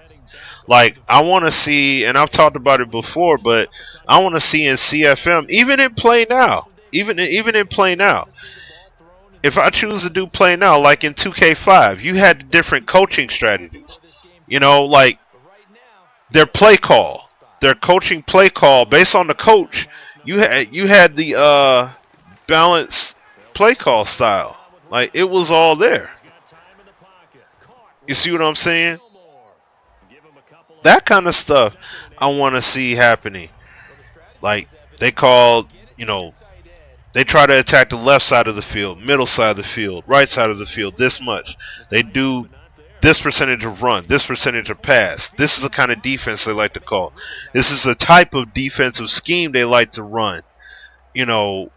Like I want to see, and I've talked about it before, but I want to see in CFM, even in Play Now, even in Play Now. If I choose to do Play Now, like in 2K5, you had different coaching strategies. Like their play call, their coaching play call based on the coach. You had the balanced play call style. Like it was all there. You see what I'm saying? That kind of stuff I want to see happening. Like they called, they try to attack the left side of the field, middle side of the field, right side of the field this much. They do this percentage of run, this percentage of pass. This is the kind of defense they like to call. This is the type of defensive scheme they like to run.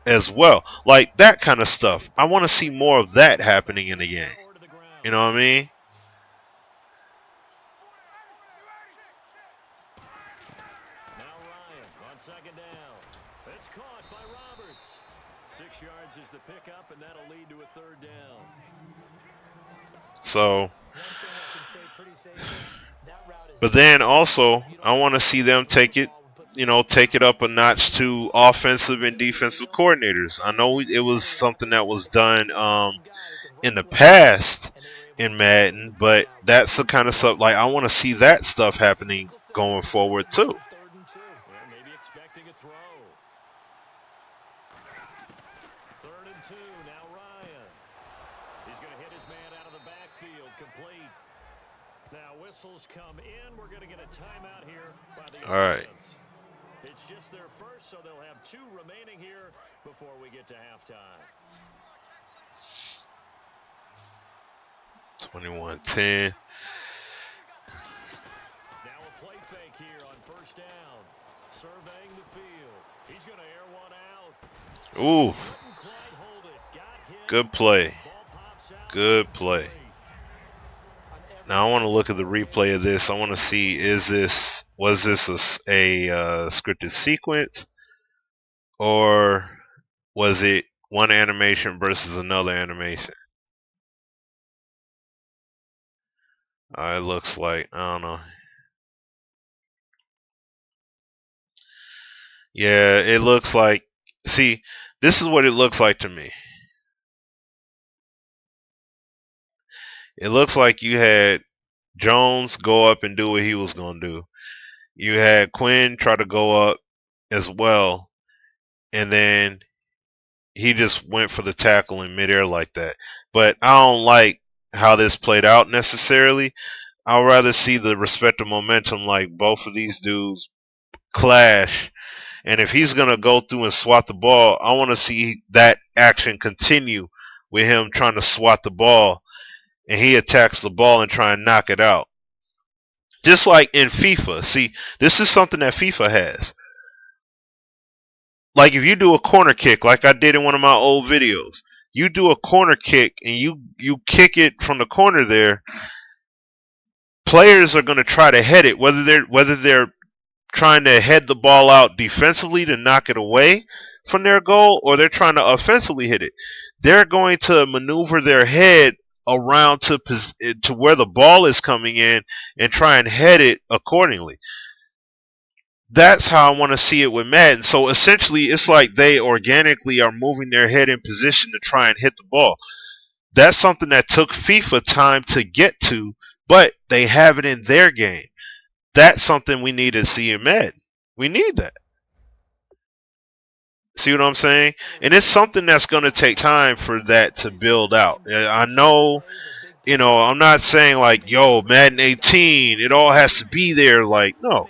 as well. Like that kind of stuff. I want to see more of that happening in the game. You know what I mean? Now Ryan on second down. It's caught by Roberts. 6 yards is the pickup, and that'll lead to a third down. So, but then also, I want to see them take it up a notch to offensive and defensive coordinators. I know it was something that was done in the past in Madden, but that's the kind of stuff like I want to see that stuff happening going forward too. Maybe expecting a throw. 3rd and 2. Now Ryan. He's going to hit his man out of the backfield. Complete. Now whistles come in. We're going to get a timeout here by the All right. offense. It's just their first, so they'll have 2 remaining here before we get to halftime. 21-10. Now a play fake here on 1st down. Surveying the field. He's going to air one out. Ooh. Couldn't quite hold it. Got hit. Good play. Ball pops out. Good play. Now I want to look at the replay of this. I want to see was this a scripted sequence, or was it one animation versus another animation? It looks like, I don't know. Yeah, it looks like, see, this is what it looks like to me. It looks like you had Jones go up and do what he was going to do. You had Quinn try to go up as well, and then he just went for the tackle in midair like that. But I don't like how this played out necessarily. I'd rather see the respective momentum, like both of these dudes clash. And if he's going to go through and swat the ball, I want to see that action continue with him trying to swat the ball, and he attacks the ball and try and knock it out. Just like in FIFA. See, this is something that FIFA has. Like if you do a corner kick, like I did in one of my old videos, you do a corner kick and you kick it from the corner there, players are going to try to head it, whether they're trying to head the ball out defensively to knock it away from their goal, or they're trying to offensively hit it. They're going to maneuver their head around to where the ball is coming in and try and head it accordingly. That's how I want to see it with Madden. So essentially, it's like they organically are moving their head in position to try and hit the ball. That's something that took FIFA time to get to, but they have it in their game. That's something we need to see in Madden. We need that. See what I'm saying? And it's something that's going to take time for that to build out. I know, I'm not saying like, yo, Madden 18, it all has to be there. Like, no.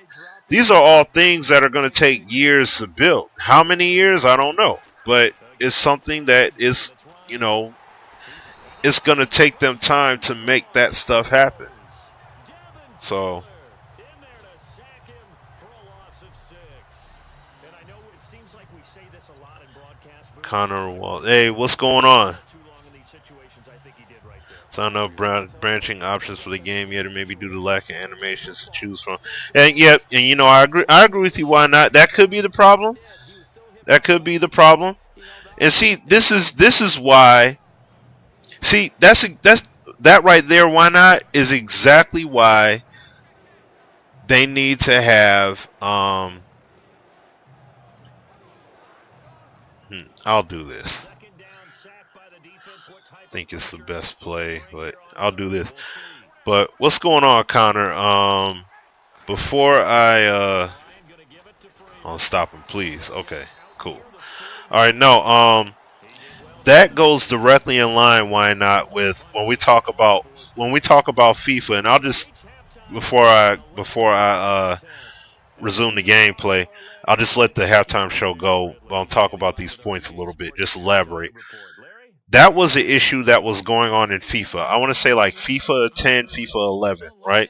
These are all things that are going to take years to build. How many years? I don't know. But it's something that is, it's going to take them time to make that stuff happen. So Connor Wall. Hey, what's going on? Sign up branching options for the game yet, or maybe due to lack of animations to choose from. And yep, and I agree with you. Why not? That could be the problem. That could be the problem. And see, this is why. See, that's that right there. Why not is exactly why they need to have. I'll do this. I think it's the best play, but I'll do this. But what's going on, Connor? Before I I'll stop him, please. Okay, cool. All right, no, that goes directly in line. Why not with when we talk about FIFA, and I'll just before I resume the gameplay, I'll just let the halftime show go. I'll talk about these points a little bit, just elaborate. That was an issue that was going on in FIFA. I want to say like FIFA 10, FIFA 11, right?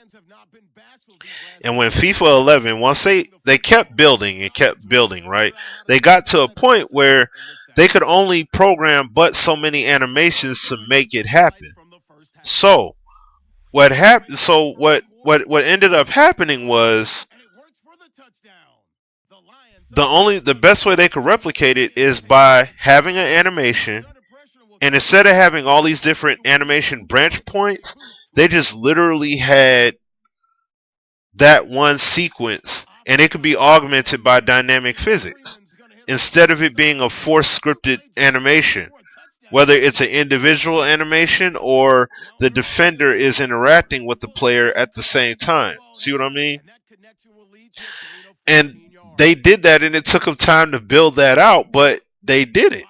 And when FIFA 11, once they kept building and kept building, right? They got to a point where they could only program but so many animations to make it happen. So what happened? So what ended up happening was the best way they could replicate it is by having an animation, and instead of having all these different animation branch points, they just literally had that one sequence, and it could be augmented by dynamic physics instead of it being a force scripted animation, whether it's an individual animation or the defender is interacting with the player at the same time. See what I mean? And they did that, and it took them time to build that out, but they did it.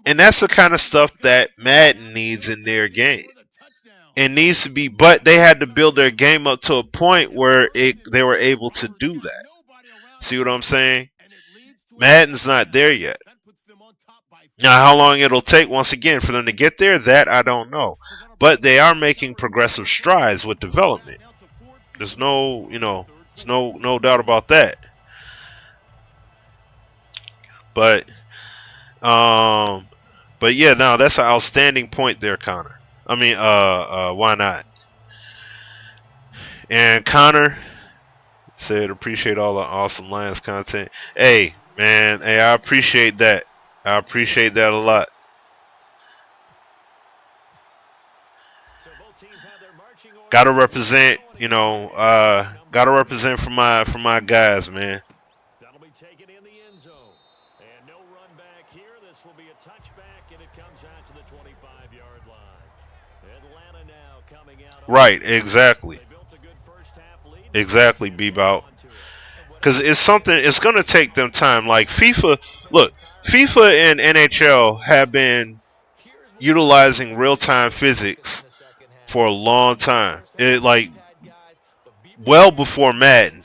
And that's the kind of stuff that Madden needs in their game. It needs to be, but they had to build their game up to a point where they were able to do that. See what I'm saying? Madden's not there yet. Now, how long it'll take, once again, for them to get there, that I don't know. But they are making progressive strides with development. There's there's no doubt about that. But, um, but yeah, no, that's an outstanding point there, Connor. I mean, why not? And Connor said, appreciate all the awesome Lions content. Hey, man, hey, I appreciate that. I appreciate that a lot. Gotta represent, gotta represent for my guys, man. That'll be taken in the end zone. And no run back here. This will be a touchback, and it comes out to the 25-yard line. Atlanta now coming out. Right, exactly. They built a good first half lead. Exactly, Bebout. Because it's going to take them time. Like FIFA, look, FIFA and NHL have been utilizing real-time physics for a long time. Well before Madden.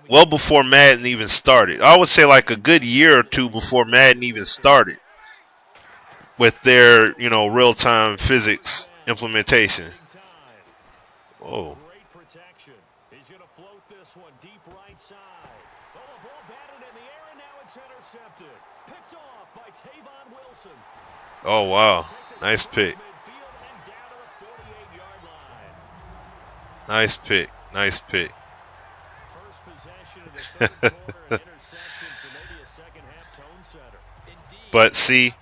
Well before Madden even started. I would say like a good year or two before Madden even started with their, real-time physics implementation. Oh. Great protection. He's going to float this one deep right side. Oh, a ball batted in the air, and now it's intercepted. Picked off by Tavon Wilson. Oh, wow. Nice pick. Nice pick. Nice pick. First possession of the third quarter, interception, so maybe a second half tone setter. But see,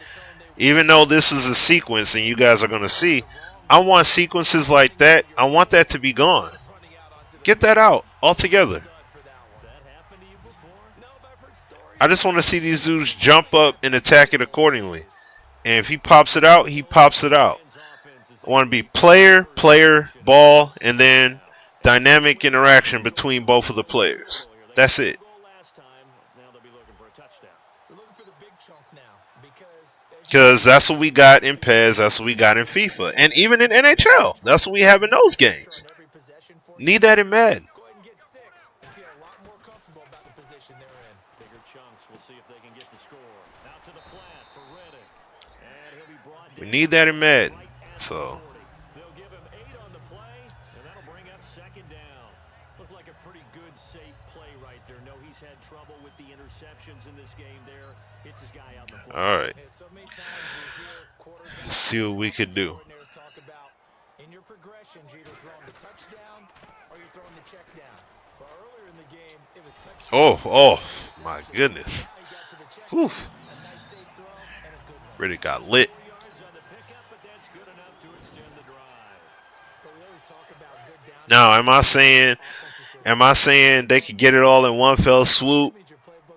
even though this is a sequence and you guys are going to see, I want sequences like that. I want that to be gone. Get that out altogether. I just want to see these dudes jump up and attack it accordingly. And if he pops it out, he pops it out. I want to be player, ball, and then dynamic interaction between both of the players. That's it. Because that's what we got in PES, that's what we got in FIFA, and even in NHL. That's what we have in those games. Need that in Madden. We need that in Madden. So. They'll give him 8 on the play, and that'll bring up second down. Looked like a pretty good, safe play right there. No, he's had trouble with the interceptions in this game there. Hits his guy out the floor. All right. Let's see what we could do. In your progressions, you're either throwing the touchdown or you're throwing the check down. But earlier in the game, it was touchdown. Oh, my goodness. Whew. Really got lit. Now, am I saying they could get it all in one fell swoop?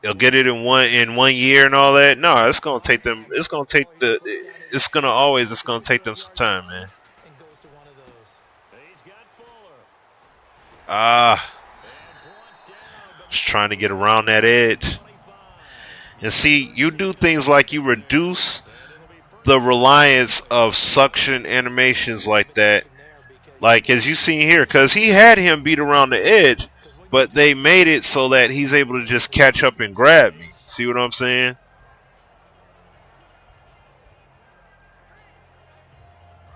They'll get it in one year and all that? No, it's gonna take them. It's gonna take them some time, man. Just trying to get around that edge. And see, you do things like you reduce the reliance of suction animations like that. Like as you see here, because he had him beat around the edge, but they made it so that he's able to just catch up and grab me. See what I'm saying?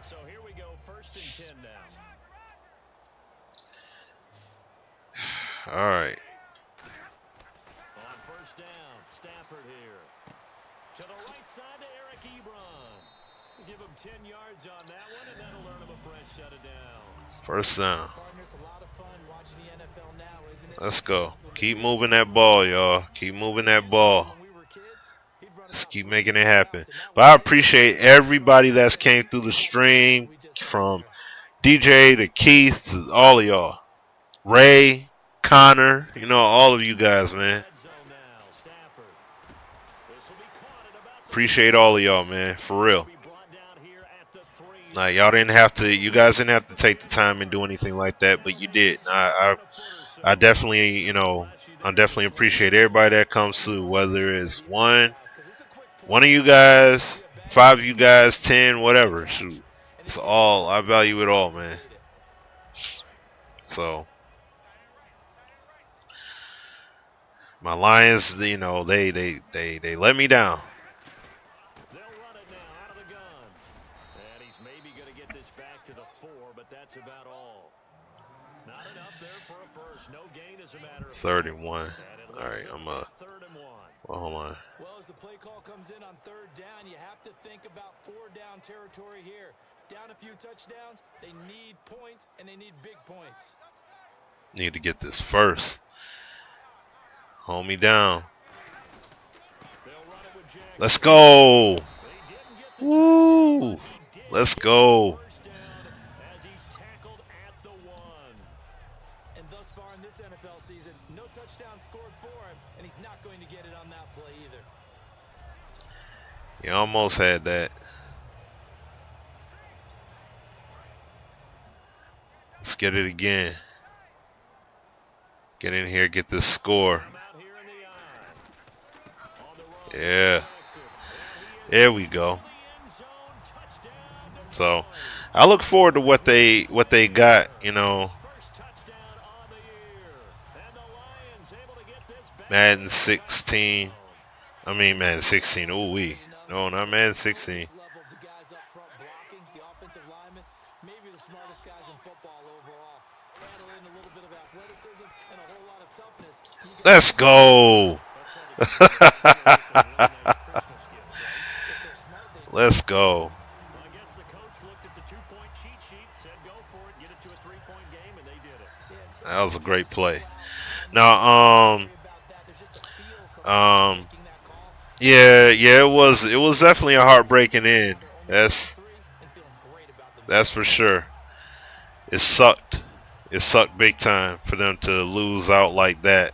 So here we go, 1st and 10 now. All right. On first down, Stafford here. To the right side to Eric Ebron. Give him 10 yards on that one, and that'll earn him a fresh set of downs. First down. Partners, a lot of fun watching the NFL now, isn't it? Let's go. Keep moving that ball, y'all. Keep moving that ball. Let's keep making it happen. But I appreciate everybody that's came through the stream, from DJ to Keith to all of y'all. Ray, Connor, all of you guys, man. Appreciate all of y'all, man. For real. Like, you guys didn't have to take the time and do anything like that, but you did. I definitely, I definitely appreciate everybody that comes through, whether it's one of you guys, five of you guys, 10, whatever. Shoot, it's all. I value it all, man. So my Lions, they let me down. They'll run it now out of the gun. And he's maybe going to get this back to the 4, but that's about all. Not enough there for a first. No gain as a matter of 31. All right, I'm third and 1. Well, hold on. Well, as the play call comes in on third down, you have to think about 4-down territory here. Down a few touchdowns, they need points, and they need big points. Need to get this first. Hold me down. Let's go. Woo. Let's go. And thus far in this NFL season, no touchdown scored for him, and he's not going to get it on that play either. You almost had that. Let's get it again. Get in here, get this score. Yeah. There we go. So, I look forward to what they got, Madden 16. I mean Madden 16. Ooh wee. No, not Madden 16. Let's go. Let's go. That was a great play. Now, yeah, it was definitely a heartbreaking end. That's for sure. It sucked. It sucked big time for them to lose out like that.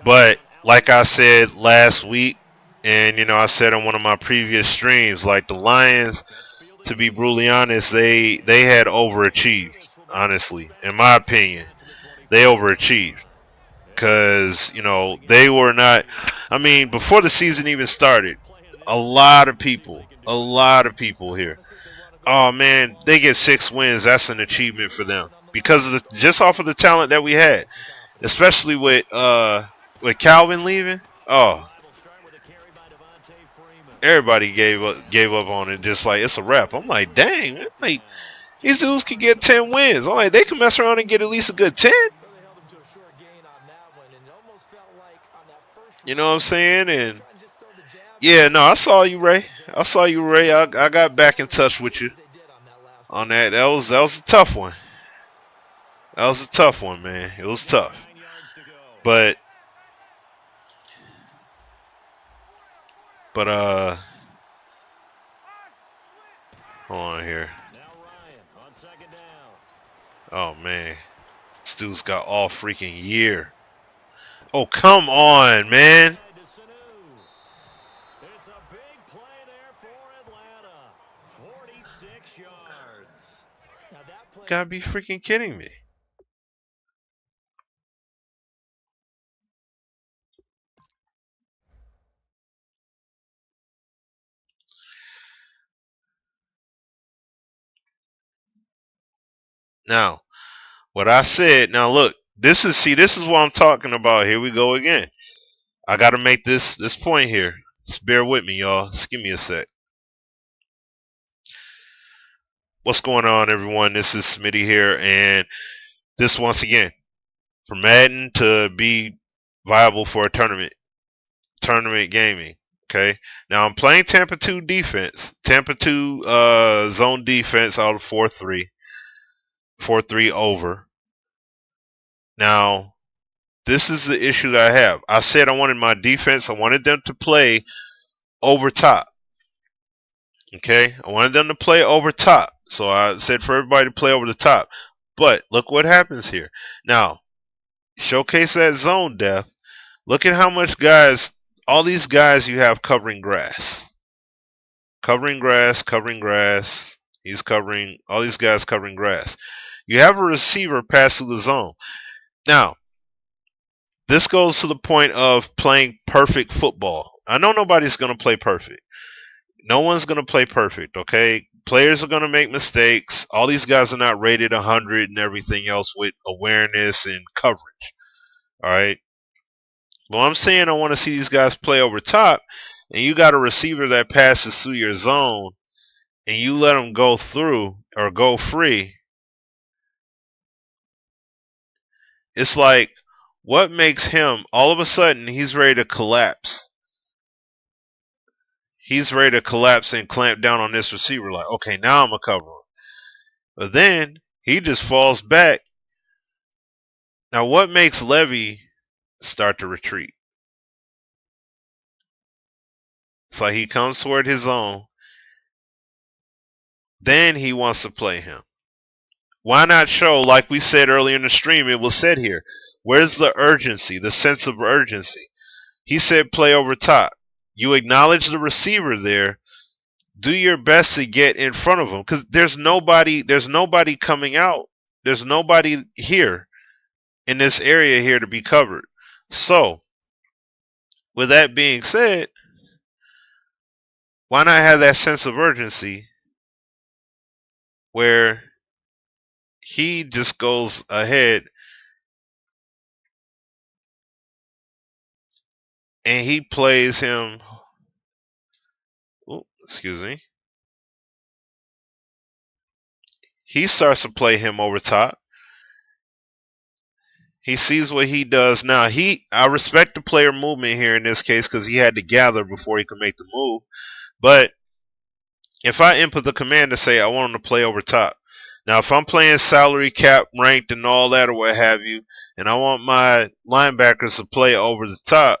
But like I said last week, and I said on one of my previous streams, like the Lions, to be brutally honest, they had overachieved. Honestly, in my opinion, they overachieved because they were not. I mean, before the season even started, a lot of people here. Oh man, they get 6 wins. That's an achievement for them because of just off of the talent that we had, especially with Calvin leaving. Oh, everybody gave up on it. Just like it's a wrap. I'm like, dang, man, like these dudes could get 10 wins. I'm like, they can mess around and get at least a good 10. You know what I'm saying? And yeah, no, I saw you, Ray. I got back in touch with you on that. That was a tough one. That was a tough one, man. It was tough. But hold on here. Oh man. This dude's got all freaking year. Oh, come on, man. It's a big play there for Atlanta. 46 yards. Now that play, Gotta be freaking kidding me. Now, what I said, now look, this is what I'm talking about. Here we go again. I got to make this point here. Just bear with me, y'all. Just give me a sec. What's going on, everyone? This is Smitty here, and this once again for Madden to be viable for a tournament gaming. Okay, now I'm playing Tampa 2 defense, Tampa 2 zone defense out of 4-3, 4-3 over. Now this is the issue that I have. I said I wanted my defense. I wanted them to play over top. Okay, I wanted them to play over top. So I said for everybody to play over the top. But look what happens here. Now, showcase that zone depth. Look at how much guys, all these guys you have covering grass. Covering grass, covering grass. He's covering, all these guys covering grass. You have a receiver pass through the zone. Now, this goes to the point of playing perfect football. I know nobody's going to play perfect. No one's going to play perfect, okay? Players are going to make mistakes. All these guys are not rated 100 and everything else with awareness and coverage, all right? Well, I'm saying I want to see these guys play over top, and you got a receiver that passes through your zone, and you let him go through or go free. It's like, what makes him, all of a sudden, he's ready to collapse. He's ready to collapse and clamp down on this receiver like, okay, now I'm a cover. But then he just falls back. Now, what makes Levy start to retreat? It's like he comes toward his own. Then he wants to play him. Why not show, like we said earlier in the stream, it was said here, where's the urgency, the sense of urgency? He said play over top. You acknowledge the receiver there. Do your best to get in front of him because there's nobody coming out. There's nobody here in this area here to be covered. So, with that being said, why not have that sense of urgency where he just goes ahead and he plays him. Oh, excuse me. He starts to play him over top. He sees what he does now. I respect the player movement here in this case because he had to gather before he could make the move. But if I input the command to say I want him to play over top, now if I'm playing salary cap ranked and all that or what have you, and I want my linebackers to play over the top,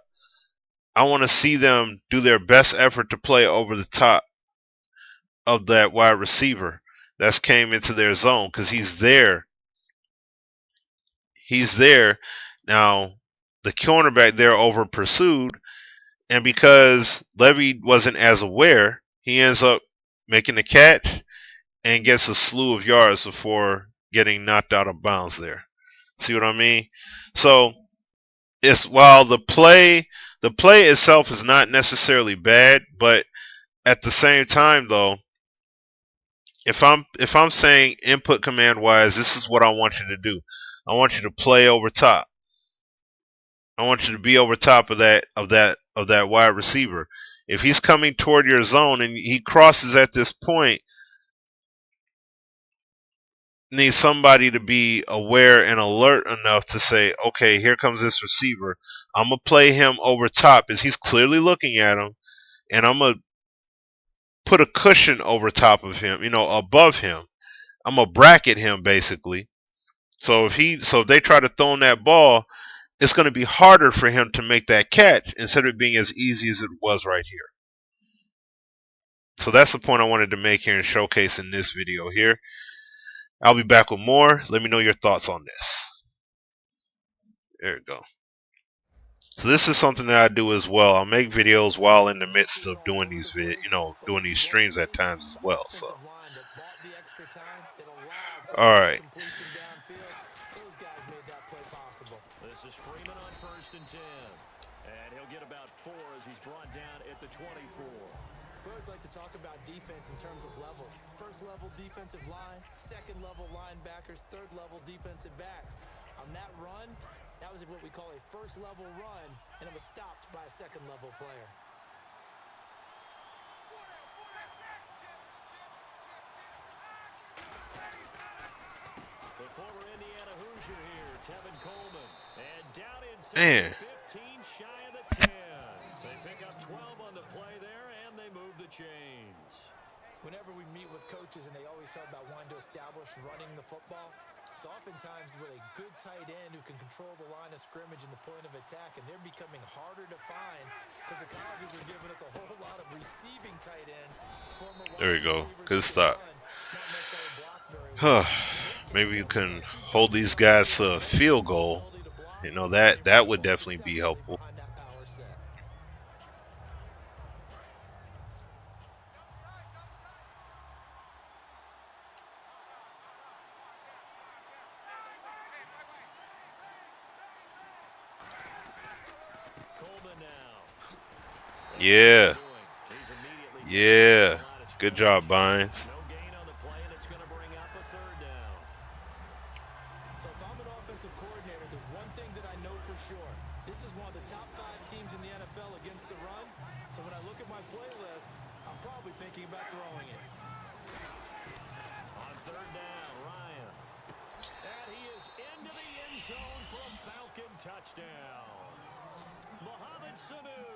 I want to see them do their best effort to play over the top of that wide receiver that's came into their zone because he's there. He's there. Now, the cornerback there over pursued, and because Levy wasn't as aware, he ends up making the catch and gets a slew of yards before getting knocked out of bounds there. See what I mean? So it's while the play itself is not necessarily bad, but at the same time though, if I'm saying input command wise, this is what I want you to do. I want you to play over top. I want you to be over top of that wide receiver. If he's coming toward your zone and he crosses at this point, need somebody to be aware and alert enough to say, okay, here comes this receiver. I'm gonna play him over top as he's clearly looking at him, and I'm gonna put a cushion over top of him, above him. I'm gonna bracket him basically. So if they try to throw him that ball, it's going to be harder for him to make that catch instead of it being as easy as it was right here. So that's the point I wanted to make here and showcase in this video here. I'll be back with more. Let me know your thoughts on this. There we go. So this is something that I do as well. I'll make videos while in the midst of doing these doing these streams at times as well. So all right. This is Freeman on 1st and 10. And he'll get about 4 as he's brought down at the 24. We always like to talk about defense in terms of levels. First level defensive line, second level linebackers, third level defensive backs. On that run, that was what we call a first level run, and it was stopped by a second level player. Indiana Hoosier here, Tevin Coleman. And down inside Man. 15, shy of the 10. They pick up 12 on the play there, and they move the chains. Whenever we meet with coaches and they always talk about wanting to establish running the football, it's oftentimes with a good tight end who can control the line of scrimmage and the point of attack, and they're becoming harder to find because the colleges are giving us a whole lot of receiving tight ends. There we go. Good stop. Maybe you can hold these guys to a field goal. You know, that would definitely be helpful. Yeah. Yeah. Good job, Bynes. No gain on the play, and it's going to bring up a third down. So if I'm an offensive coordinator, there's one thing that I know for sure. This is one of the top 5 teams in the NFL against the run. So when I look at my playlist, I'm probably thinking about throwing it. On third down, Ryan. And he is into the end zone for a Falcon touchdown. Mohamed Sanu,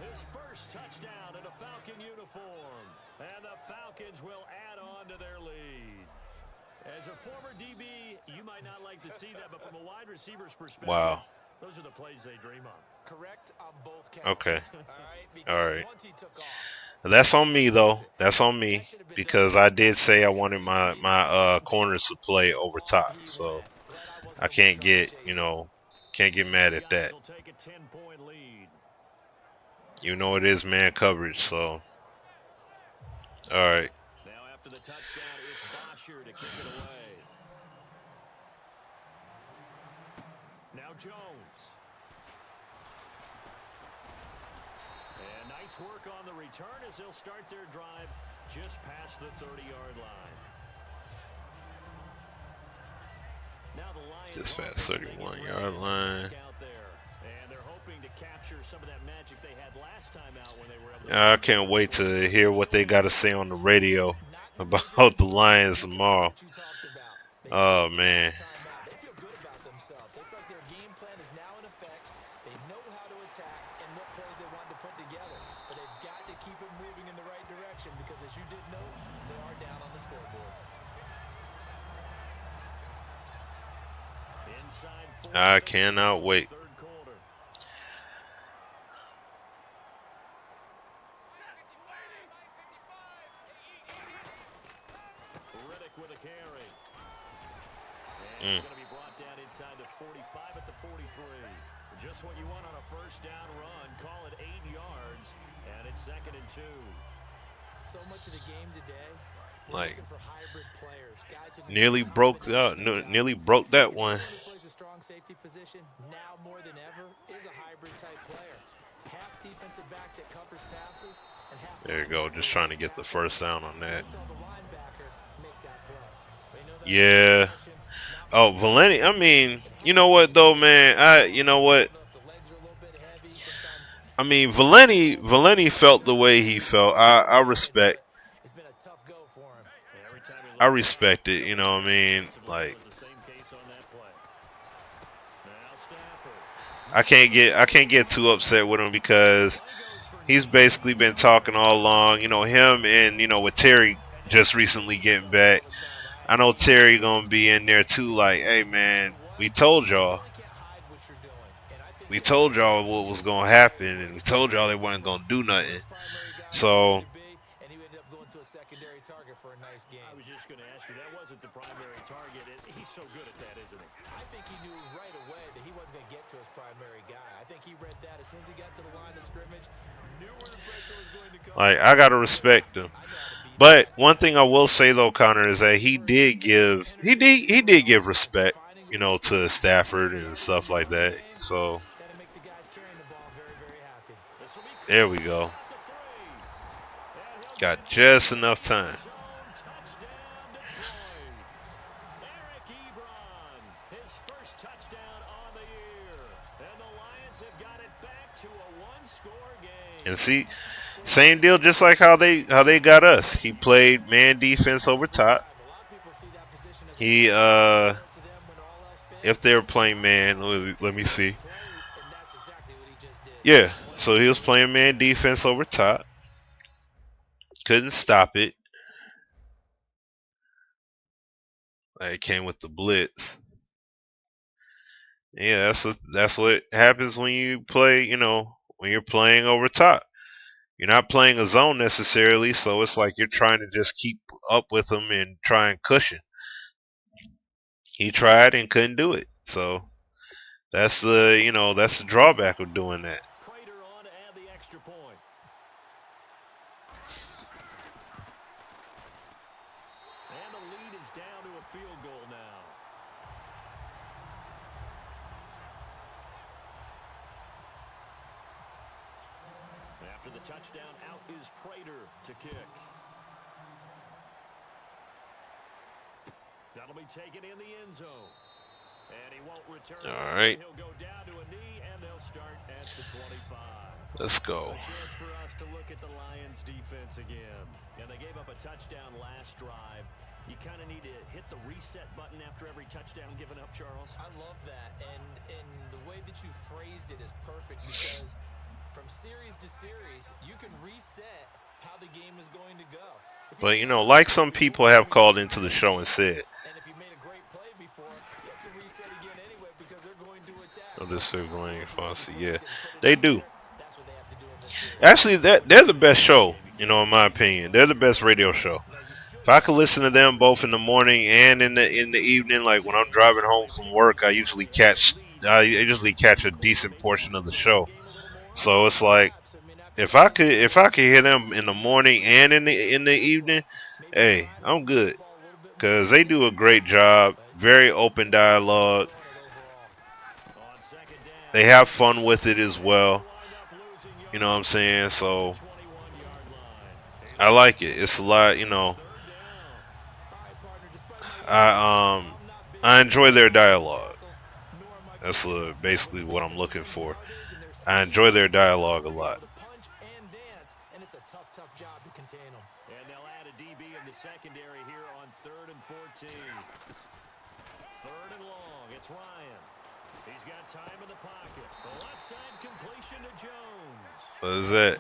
his first touchdown in a Falcon uniform. And the Falcons will add on to their lead. As a former DB, you might not like to see that, but from a wide receiver's perspective, Wow. those are the plays they dream of. Correct on both counts. Okay. All Alright. once he took off, That's on me though. That's on me because I did say I wanted my corners to play over top, so I can't get mad at that. Will take a 10-point lead. You know it is man coverage, so all right. Now after the touchdown, it's Bosher to kick it away. Now Jones. And nice work on the return as they'll start their drive just past the 30-yard line. Now the Lions Just past 31-yard line. out there, and they're hoping to capture some of that magic they had last time out when they were able to. I can't wait to hear what they got to say on the radio about the Lions tomorrow. Oh man. they feel good about themselves. They feel like their game plan is now in effect. They know how to attack and what plays they want to put together. But they've got to keep it moving in the right direction because, as you did note, they are down on the scoreboard. I cannot wait. With a carry. And it's going to be brought down inside the 45 at the 43. Just what you want on a first down run. Call it 8 yards, and it's 2nd and 2. So much of the game today, like for hybrid players, guys who nearly broke that one. Who plays a strong safety position now more than ever is a hybrid type player. Half defensive back that covers passes, and half. There you go. Just trying to get the first down on that. Yeah. Oh, Valenti. I mean, you know what though, man? You know what? I mean, Valenti felt the way he felt. I respect. I respect it. You know what I mean? Like, I can't get too upset with him because he's basically been talking all along. You know, him and with Terry just recently getting back. I know Terry gonna be in there too. Like, hey man, we told y'all what was gonna happen, and we told y'all they weren't gonna do nothing. So. I was just going to ask you, that wasn't the primary target. He's so good at that, isn't he? I think he knew right away that he wasn't going to get to his primary guy. I think he read that as soon as he got to the line of scrimmage, knew where the pressure was going to come. Like, I gotta respect him. But one thing I will say though, Connor, is that he did give respect, to Stafford and stuff like that. So there we go. Got just enough time. And see, same deal, just like how they got us. He played man defense over top. He if they were playing man. Let me see. Yeah, so he was playing man defense over top. Couldn't stop it. It came with the blitz. Yeah, that's what happens when you play. When you're playing over top. You're not playing a zone necessarily, so it's like you're trying to just keep up with them and try and cushion. He tried and couldn't do it. So that's the drawback of doing that. And the lead is down to a field goal now. After the touchdown, out is Prater to kick. That'll be taken in the end zone. And he won't return. All right. He'll go down to a knee, and they'll start at the 25. Let's go. A chance for us to look at the Lions defense again. And they gave up a touchdown last drive. You kind of need to hit the reset button after every touchdown given up, Charles. I love that. And the way that you phrased it is perfect because from series to series, you can reset how the game is going to go. But, like some people have called into the show and said. And if you made a great play before, you have to reset again anyway because they're going to attack. Oh, this is going Fosse. Yeah, they do. Actually, they're the best show, in my opinion. They're the best radio show. If I could listen to them both in the morning and in the evening, like when I'm driving home from work, I usually catch a decent portion of the show. So it's like if I could hear them in the morning and in the evening, hey, I'm good because they do a great job. Very open dialogue. They have fun with it as well. You know what I'm saying? So I like it. It's a lot, I enjoy their dialogue. That's basically what I'm looking for. I enjoy their dialogue a lot. And it's a tough job to contain them. And they'll add a DB in the secondary here on 3rd and 14. 3rd and long. It's Ryan. He's got time in the pocket. The left side completion to Jones. What is that?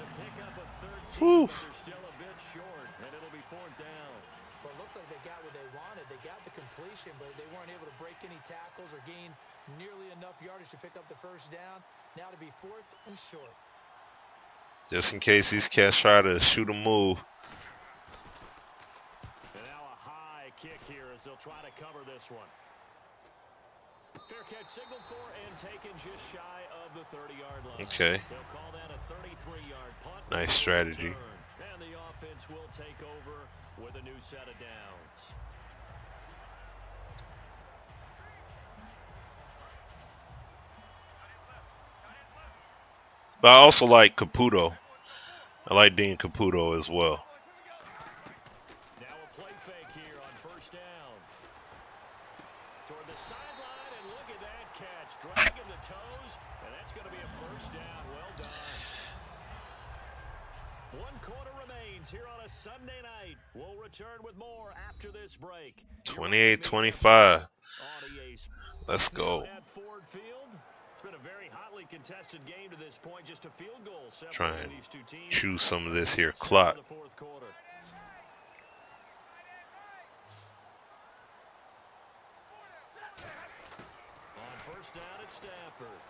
Whew. They're still a bit short, and it'll be 4th down. Well, it looks like they got what they wanted. They got the completion, but they weren't able to break any tackles or gain nearly enough yardage to pick up the first down. Now to be 4th and short. Just in case these cats try to shoot a move. And now a high kick here as they'll try to cover this one. Fair catch signaled for and taken just shy of the 30-yard line. Okay. They'll call that a 33-yard punt. Nice strategy. And the offense will take over with a new set of downs. But I also like Caputo. I like Dean Caputo as well. Now a play fake here on 1st down. Toward the sideline, and look at that catch. Dragging the toes, and that's going to be a 1st down. Well done. 1 quarter remains here on a Sunday night. We'll return with more after this break. 28-25. Let's go. At Ford Field, it's been a very hotly contested game to this point. Just a field goal Try separating and these two teams. choose some of this here clock. The 4th quarter. On 1st down at Stafford.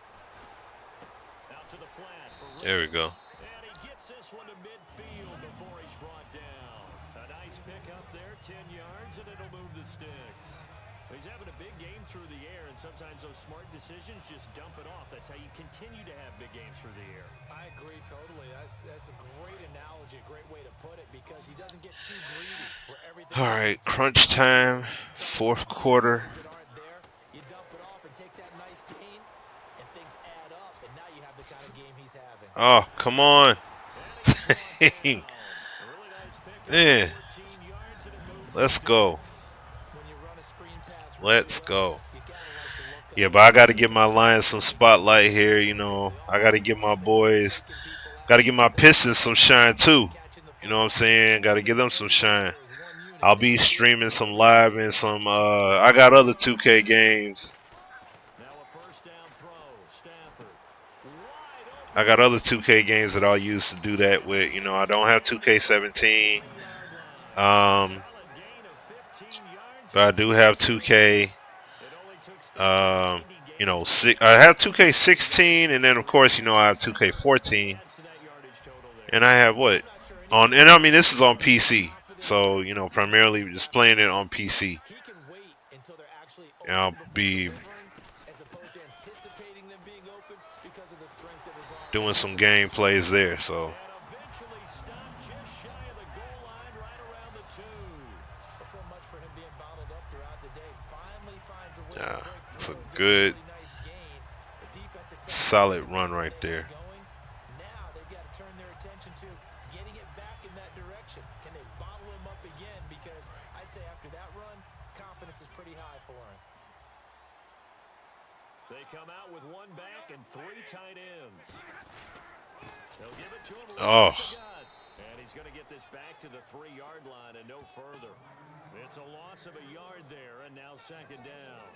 Out to the flat for There we go. And he gets this one to midfield before he's brought down. A nice pickup there, 10 yards, and it'll move the sticks. He's having a big game through the air, and sometimes those smart decisions just dump it off. That's how you continue to have big games through the air. I agree totally. That's a great analogy, a great way to put it, because he doesn't get too greedy. Where everything All right, crunch time, 4th quarter. You dump it off and take that nice gain, and things add up, and now you have the kind of game he's having. Oh, come on. Man. Let's go. Let's go. Yeah, but I got to give my Lions some spotlight here, I got to give my boys, got to give my Pistons some shine too. You know what I'm saying? Got to give them some shine. I'll be streaming some live and some, I got other 2K games I got other 2K games that I'll use to do that with. You know, I don't have 2K17. Um, but I do have 2K. You know, I have 2K16, and then of course, you know, I have 2K14, and I have what on, and I mean this is on PC, so you know, primarily just playing it on PC. And I'll be doing some gameplays there, so. Yeah, it's a good, solid run right there. Now they've got to turn their attention to getting it back in that direction. Can they bottle him up again? Because I'd say after that run, confidence is pretty high for him. They come out with one back and 3 tight ends. They'll give it to him. Oh. And he's going to get this back to the 3-yard line and no further. It's a loss of a yard there, and now 2nd down.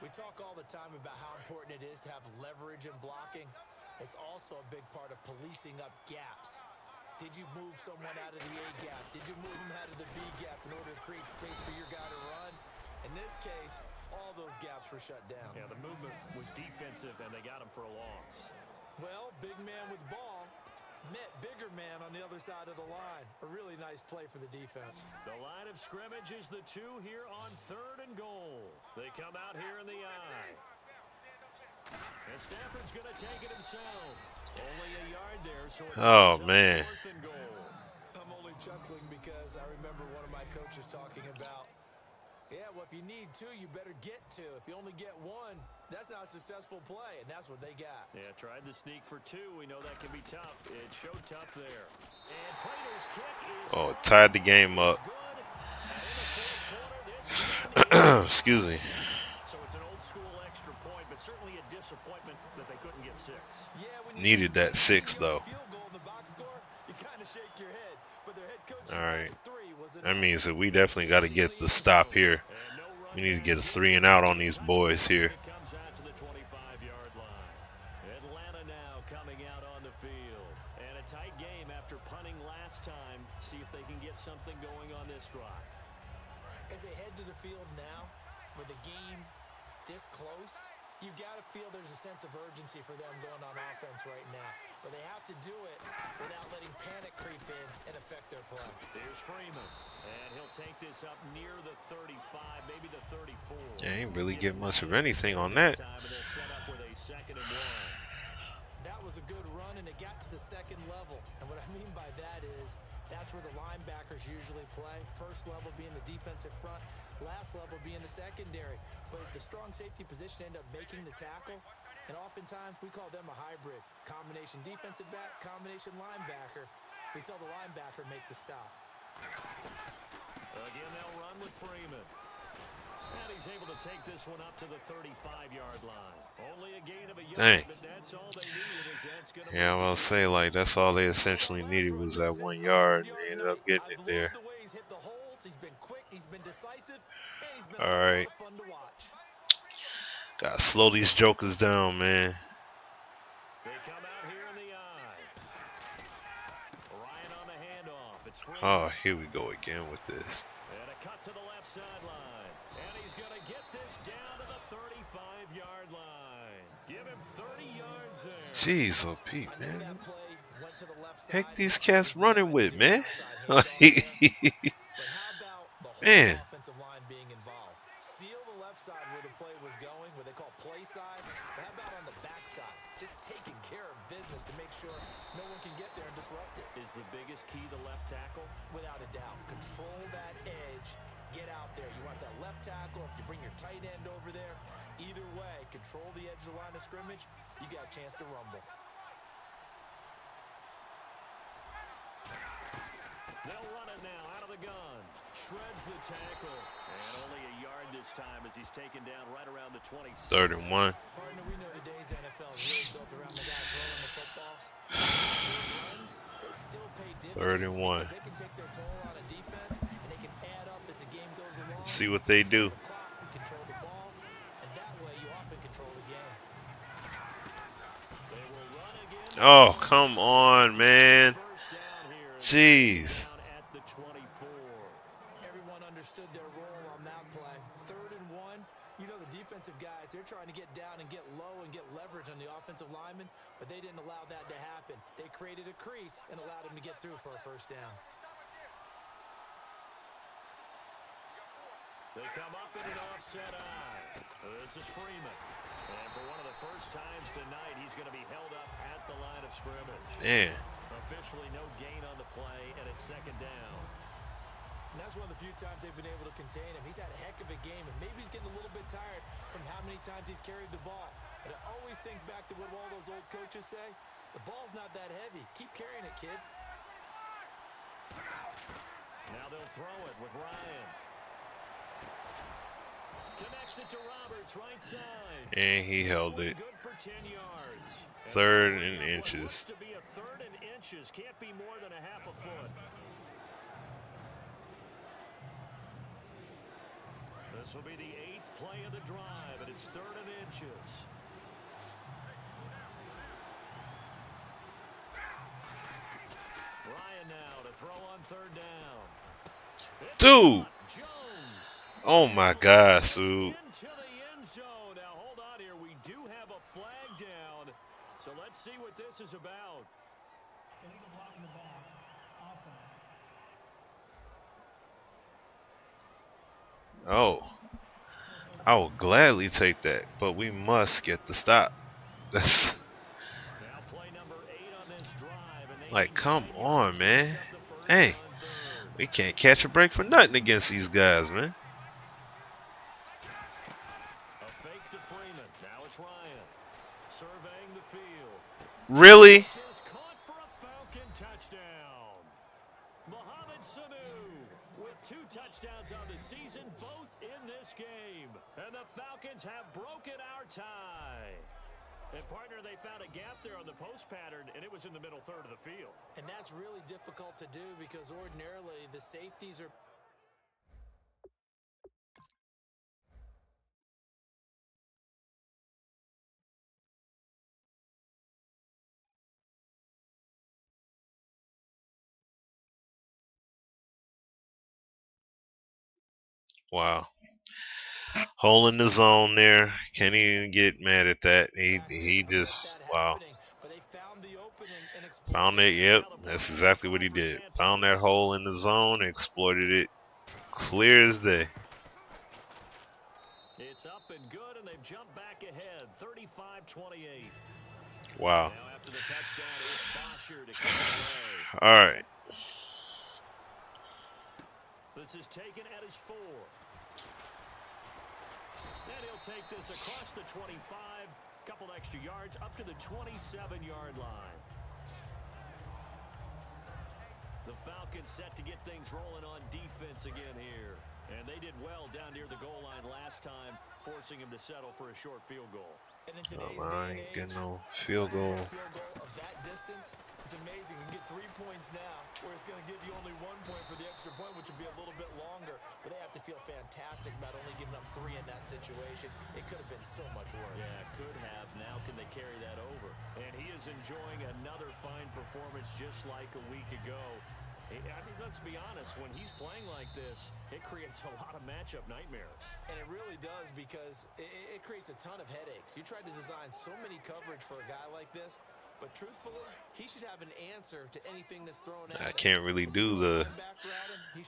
We talk all the time about how important it is to have leverage in blocking. It's also a big part of policing up gaps. Did you move someone out of the A gap? Did you move him out of the B gap in order to create space for your guy to run? In this case, all those gaps were shut down. Yeah, the movement was defensive, and they got him for a loss. Well, big man with ball met bigger man on the other side of the line. A really nice play for the defense. The line of scrimmage is the 2 here on 3rd and goal. They come out here in the I. And Stafford's going to take it himself. Only a yard there, so oh man. 4th and goal. I'm only chuckling because I remember one of my coaches talking about, yeah, well, if you need 2, you better get 2. If you only get 1, that's not a successful play, and that's what they got. Yeah, tried the sneak for 2. We know that can be tough. It showed tough there. And Plato's kick is Tied the game up. Excuse me. So it's an old school extra point, but certainly a disappointment that they couldn't get 6. Yeah, when Needed that 6 though. All right. That means that we definitely got to get the stop here. We need to get a 3 and out on these boys here. Atlanta now coming out on the field. And a tight game after punting last time. See if they can get something going on this drive. As they head to the field now, with the game this close, you've got to feel there's a sense of urgency for them going on offense right now. But they have to do it without letting panic creep in and affect their play. There's Freeman. And he'll take this up near the 35, maybe the 34. Yeah, ain't really get much of anything on that. That was a good run, and it got to the 2nd level. And what I mean by that is that's where the linebackers usually play. First level being the defensive front, last level being the secondary. But the strong safety position ended up making the tackle. And oftentimes we call them a hybrid. Combination defensive back, combination linebacker. We saw the linebacker make the stop. Again, they'll run with Freeman. And he's able to take this one up to the 35-yard line. Only a gain of a yard, dang. but that's all they needed. That's gonna Yeah, I'm gonna say, like, that's all they essentially needed was that 1 yard. They ended up getting it there. All right. Gotta slow these jokers down, man. They come out here in the I. Ryan on the handoff. It's free. Oh, here we go again with this. And a cut to the left sideline. And he's going to get this down to the 35-yard line. Give him 30 yards there. Jeez, oh Pete, man. Heck, these cats running with, man. Man. Seal the left side where the play was going, what they call play side. But how about on the back side? Just taking care of business to make sure no one can get there and disrupt it. Is the biggest key the left tackle? Without a doubt. Control that edge. Get out there. You want that left tackle. If you bring your tight end over there, either way, control the edge of the line of scrimmage. You got a chance to rumble. They'll run it now out of the gun. Shreds the tackle. And only a yard this time as he's taken down right around the 26. 3rd and 1. Partner, we know today's NFL is really built around the guy throwing the football. Runs, they still pay dividends 3rd and 1. they can take their toll on a defense, and they can add up as the game goes along. See what they do. Control the ball, and that way you often control the game. Oh, come on, man. Jeez. Everyone understood their role on that play. 3rd and 1. You know the defensive guys, they're trying to get down and get low and get leverage on the offensive lineman, but they didn't allow that to happen. They created a crease and allowed him to get through for a first down. They come up in an offset eye. This is Freeman. And for one of the first times tonight, he's going to be held up at the line of scrimmage. Yeah. Officially no gain on the play, and it's 2nd down. And that's one of the few times they've been able to contain him. He's had a heck of a game, and maybe he's getting a little bit tired from how many times he's carried the ball. But I always think back to what all those old coaches say. The ball's not that heavy. Keep carrying it, kid. Now they'll throw it with Ryan. Connects it to Roberts, right side. And he held it. Good for 10 yards. 3rd and inches. To be a 3rd and inches. Can't be more than a half a foot. This will be the 8th play of the drive, and it's 3rd and inches. Ryan now to throw on 3rd down. Dude. Jones. Oh my gosh, dude. Into the end zone. Now hold on here. We do have a flag down. So let's see what this is about. Illegal blocking the back. Offense. Oh. I will gladly take that, but we must get the stop. That's Now play number 8 on this drive, and like, come on, man. Hey, we can't catch a break for nothing against these guys, man. A fake to Freeman. Now it's Ryan surveying the field. Really? This is caught for a Falcon touchdown. Mohamed Sanu with 2 touchdowns on the season, both in this game. And the Falcons have broken our tie. And partner, they found a gap there on the post pattern, and it was in the middle 3rd of the field. And that's really difficult to do because ordinarily the safeties are... Wow. Hole in the zone there. Can't even get mad at that. He just, wow. Found it, yep. That's exactly what he did. Found that hole in the zone, exploited it clear as day. It's up and good, and they've jumped back ahead, 35-28. Wow. Now after the touchdown, it's Bosher to kick it away. All right. This is taken at his 4. And he'll take this across the 25, couple extra yards, up to the 27-yard line. The Falcons set to get things rolling on defense again here. And they did well down near the goal line last time, forcing him to settle for a short field goal. And in today's I ain't getting no field goal. Of that distance is amazing. You can get 3 points now, where it's going to give you only 1 point for the extra point, which would be a little bit longer. But they have to feel fantastic about only giving up 3 in that situation. It could have been so much worse. Yeah, could have. Now can they carry that over? And he is enjoying another fine performance just like a week ago. I mean, let's be honest, when he's playing like this, it creates a lot of matchup nightmares. And it really does, because it creates a ton of headaches. You try to design so many coverage for a guy like this, but truthfully, he should have an answer to anything that's thrown at him. I can't really do the,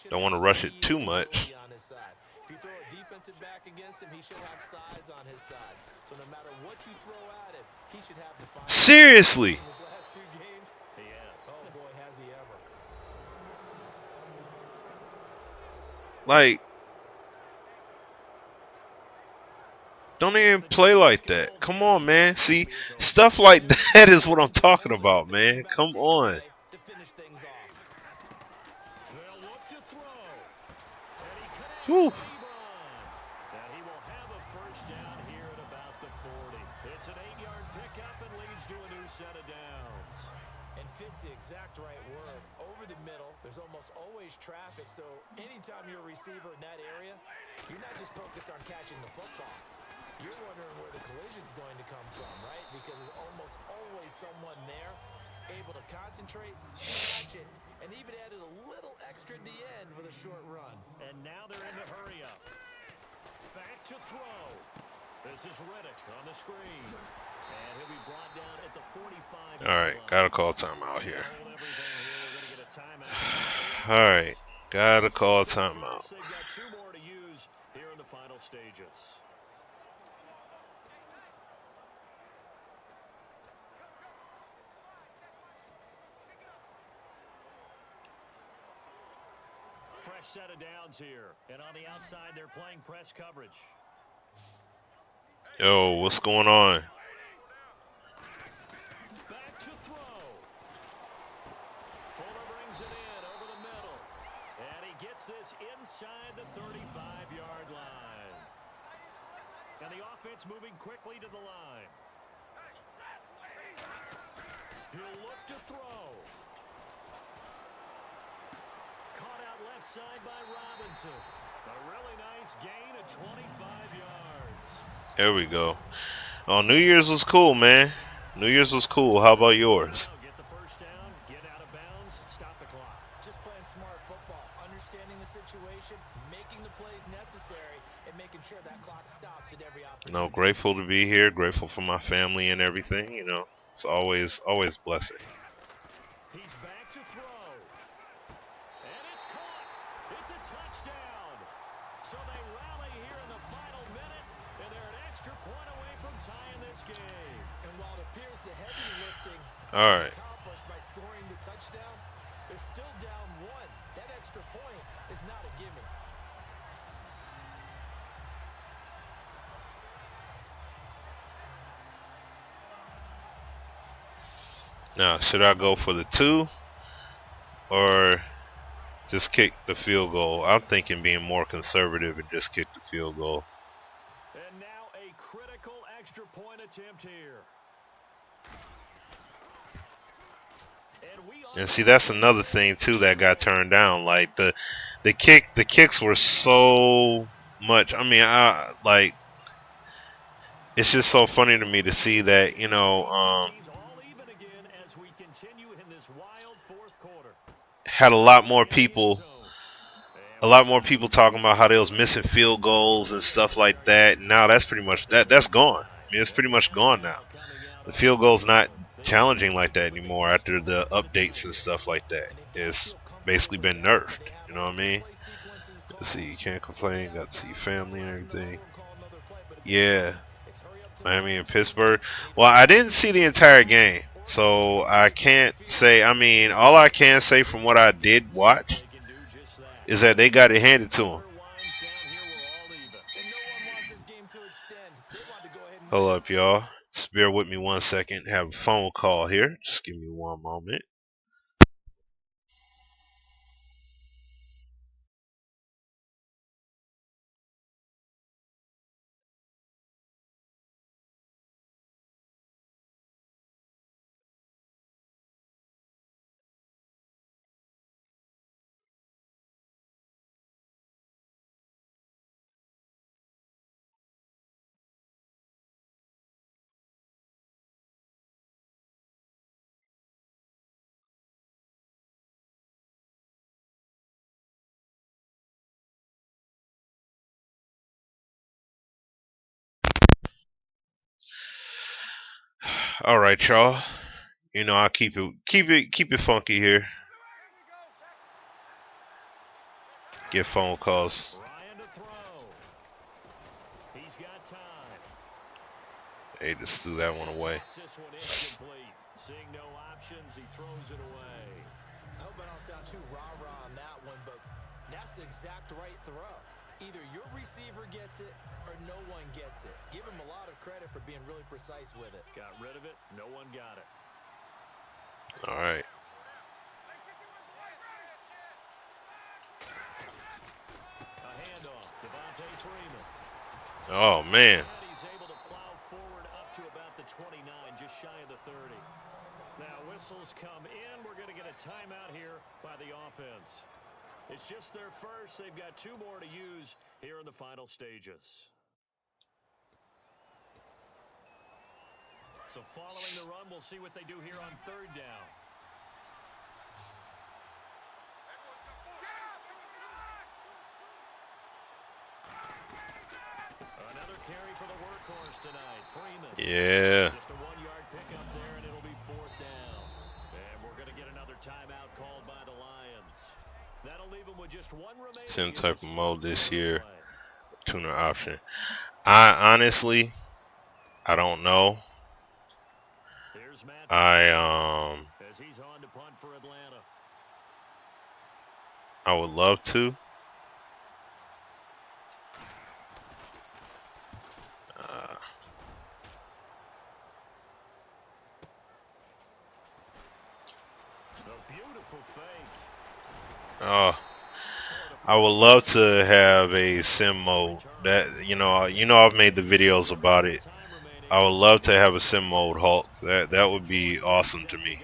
don't want to rush it too much. If you throw a defensive back against him, he should have size on his side. So no matter what you throw at him, he should have the final. Seriously? In his last 2 games, he has. Oh boy, has he ever. Like, don't even play like that. Come on, man. See, stuff like that is what I'm talking about, man. Come on. To finish things off. They'll look to throw. And he connects. Whew. And he will have a first down here at about the 40. It's an 8-yard pickup and leads to a new set of downs. And fits the exact right word. Over the middle, there's almost always traffic, so anytime you're a receiver in that area, you're not just focused on catching the football. You're wondering where the collision's going to come from, right? Because there's almost always someone there able to concentrate, catch it, and even added a little extra at the end with a short run. And now they're in the hurry up. Back to throw. This is Riddick on the screen. And he'll be brought down at the 45. All right, gotta call timeout here. Hold everything here. We're going to get a timeout. All right, gotta call timeout. They've got 2 more to use here in the final stages. Fresh set of downs here. And on the outside, they're playing press coverage. Yo, what's going on? Back to throw. Fuller brings it in over the middle. And he gets this inside the 35-yard line. And the offense moving quickly to the line. He'll look to throw. Caught out left side by Robinson. A really nice gain of 25 yards. There we go. Oh, New Year's was cool, man. New Year's was cool. How about yours? Get the first down, get out of bounds, stop the clock. Just playing smart football, understanding the situation, making the plays necessary, and making sure that clock stops at every opportunity. No, grateful to be here. Grateful for my family and everything. You know, it's always a blessing. He's back to throw. And it's caught. It's a touchdown. So they rally here in the final minute, and they're an extra point away from tying this game. And while it appears the heavy lifting All right. was accomplished by scoring the touchdown, they're still down 1. That extra point is not a gimme. Now, should I go for the 2 or just kick the field goal? I'm thinking being more conservative and just kick the field goal. And now a critical extra point attempt here. And see, that's another thing too that got turned down. Like the kicks were so much. I mean, it's just so funny to me to see that, you know, had a lot more people talking about how they was missing field goals and stuff like that. Now that's pretty much that's gone. I mean, it's pretty much gone now. The field goal's not challenging like that anymore after the updates and stuff like that. It's basically been nerfed. You know what I mean? Let's see, you can't complain. Got to see family and everything. Yeah. Miami and Pittsburgh. Well, I didn't see the entire game, so I can't say. I mean, all I can say from what I did watch is that they got it handed to them. Hold up, y'all. Just bear with me 1 second. Have a phone call here. Just give me 1 moment. All right, y'all. You know, I'll keep it funky here. Get phone calls. They just threw that one away. Seeing no options, he throws it away. I hope I don't sound too rah-rah on that one, but that's the exact right throw. Either your receiver gets it or no one gets it. Give him a lot of credit for being really precise with it. Got rid of it. No one got it. All right. A handoff. Devontae Freeman. Oh, man. He's able to plow forward up to about the 29, just shy of the 30. Now whistles come in. We're going to get a timeout here by the offense. It's just their first. They've got 2 more to use here in the final stages. So following the run, we'll see what they do here on third down. Another carry for the workhorse tonight, Freeman. Yeah. Just a 1-yard pickup there, and it'll be fourth down. And we're going to get another timeout called by the Lions. That'll leave them with just one remaining. Same type of mode this year. Tuner option. I honestly, I don't know. As he's on to punt for Atlanta. I would love to. A beautiful fake. I would love to have a sim mode. That you know I've made the videos about it. I would love to have a sim mode Hulk. That would be awesome to me.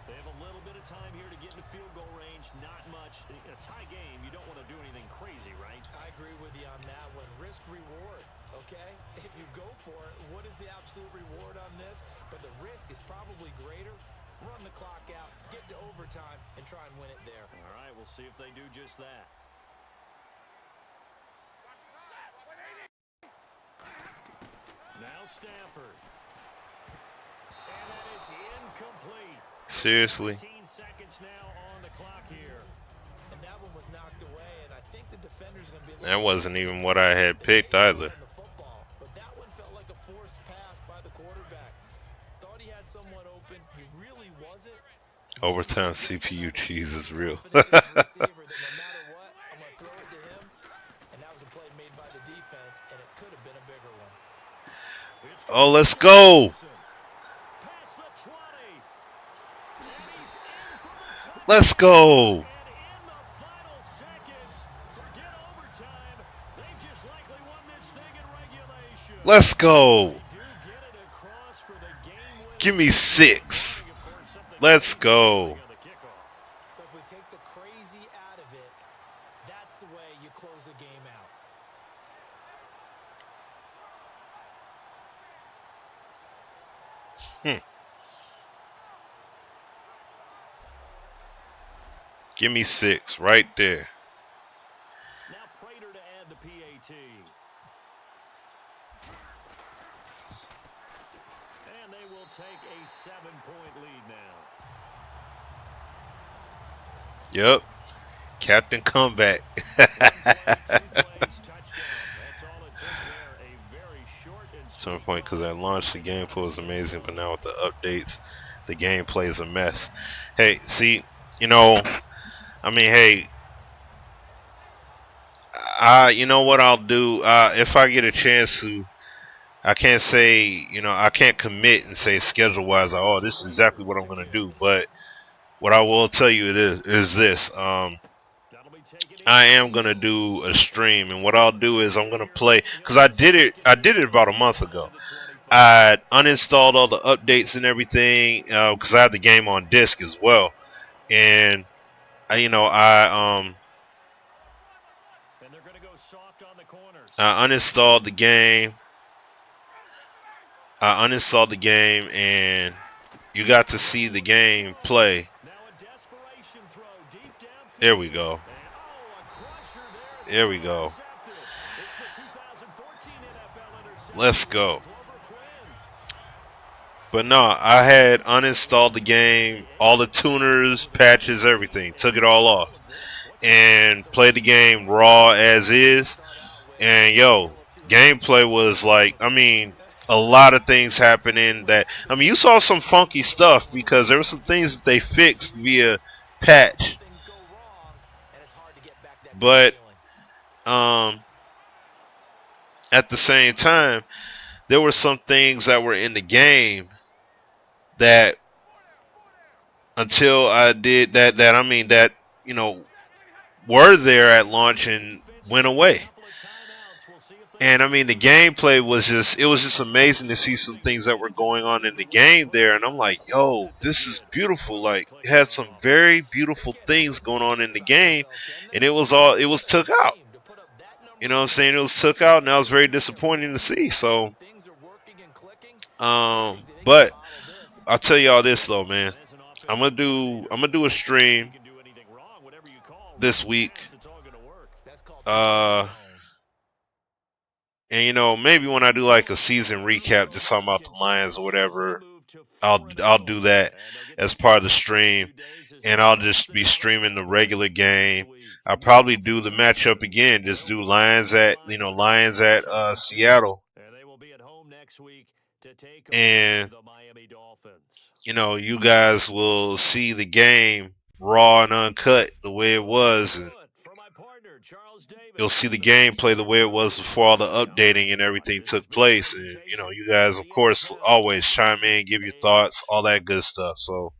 They have a little bit of time here to get into field goal range. Not much. In a tie game, you don't want to do anything crazy, right? I agree with you on that one. Risk reward, okay? If you go for it, what is the absolute reward on this? But the risk is probably greater. Run the clock out, get to overtime, and try and win it there. All right, we'll see if they do just that. Now Stafford. And that is incomplete. Seriously. 15 seconds now on the clock here. And that one was knocked away, and I think the defender's going to be... That wasn't even what I had picked either. But that one felt like a forced pass by the quarterback. Thought he had someone open. He really wasn't. Overtime CPU cheese is real. No matter what, I'm going to throw it to him. And that was a play made by the defense, and it could have been a bigger one. Oh, let's go. Let's go. Let's go. Give me 6. Let's go. So if we take the crazy out of it, that's the way you close the game out. Give me 6 right there. Now Prater to add the PAT. And they will take a 7-point lead now. Yep. Captain Comeback. Some point because I launched the gameplay was amazing, but now with the updates, the gameplay is a mess. Hey, see, you know, I mean, hey, you know what I'll do? If I get a chance to, I can't say, you know, I can't commit and say schedule-wise, oh, this is exactly what I'm going to do. But what I will tell you is this. I am going to do a stream, and what I'll do is I'm going to play, because I did it about a month ago. I uninstalled all the updates and everything, because I had the game on disc as well. And, I uninstalled the game. And you got to see the game play. There we go. There we go. Let's go. But no, I had uninstalled the game, all the tuners, patches, everything. Took it all off. And played the game raw as is. And yo, gameplay was like, I mean, a lot of things happening that, I mean, you saw some funky stuff because there were some things that they fixed via patch. But at the same time, there were some things that were in the game that until I did that you know, were there at launch and went away. And I mean, the gameplay was just amazing to see some things that were going on in the game there. And I'm like, yo, this is beautiful. Like, it had some very beautiful things going on in the game, and it was took out. You know what I'm saying? It was took out, and that was very disappointing to see. So, But I'll tell y'all this though, man. I'm gonna do a stream this week. And maybe when I do like a season recap, just talking about the Lions or whatever, I'll do that as part of the stream, and I'll just be streaming the regular game. I'll probably do the matchup again. Just do Lions at Seattle, and you guys will see the game raw and uncut the way it was, and you'll see the gameplay the way it was before all the updating and everything took place. And you guys, of course, always chime in, give your thoughts, all that good stuff. So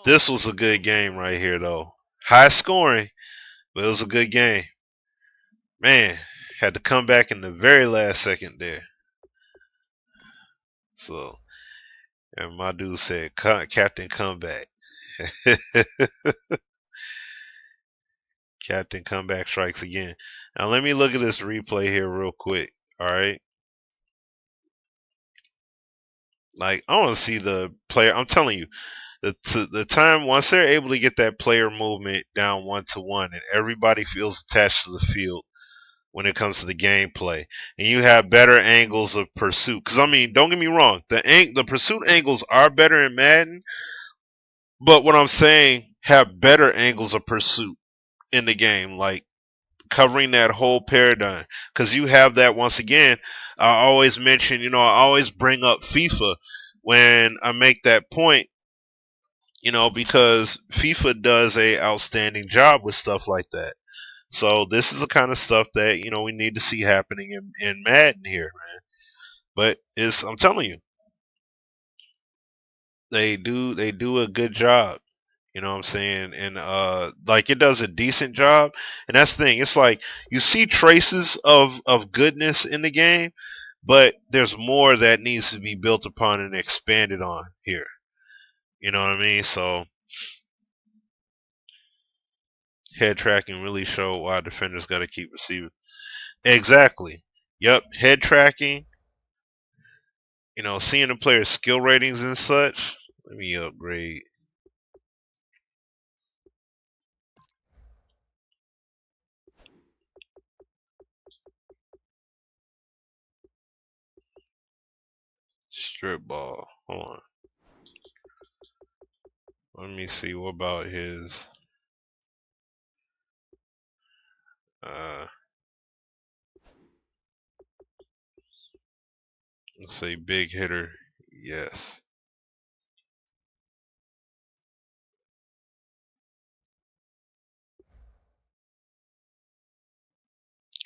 this was a good game right here, though. High scoring, but it was a good game. Man, had to come back in the very last second there. So, and my dude said, "Captain, come back." Captain Comeback strikes again. Now let me look at this replay here real quick. All right. Like I want to see the player. I'm telling you, the time once they're able to get that player movement down 1-to-1, and everybody feels attached to the field when it comes to the gameplay, and you have better angles of pursuit. Because I mean, don't get me wrong, the pursuit angles are better in Madden, but what I'm saying have better angles of pursuit in the game, like covering that whole paradigm. Because you have that once again. I always mention, I always bring up FIFA when I make that point, because FIFA does a outstanding job with stuff like that. So this is the kind of stuff that we need to see happening in Madden here, man. But I'm telling you, they do a good job. You know what I'm saying? And like it does a decent job. And that's the thing. It's like you see traces of goodness in the game, but there's more that needs to be built upon and expanded on here. You know what I mean? So head tracking really showed why defenders got to keep receiving. Exactly. Yep. Head tracking. Seeing the player's skill ratings and such. Let me upgrade. Strip ball. Hold on. Let me see. What about his? Uh, let's say big hitter. Yes.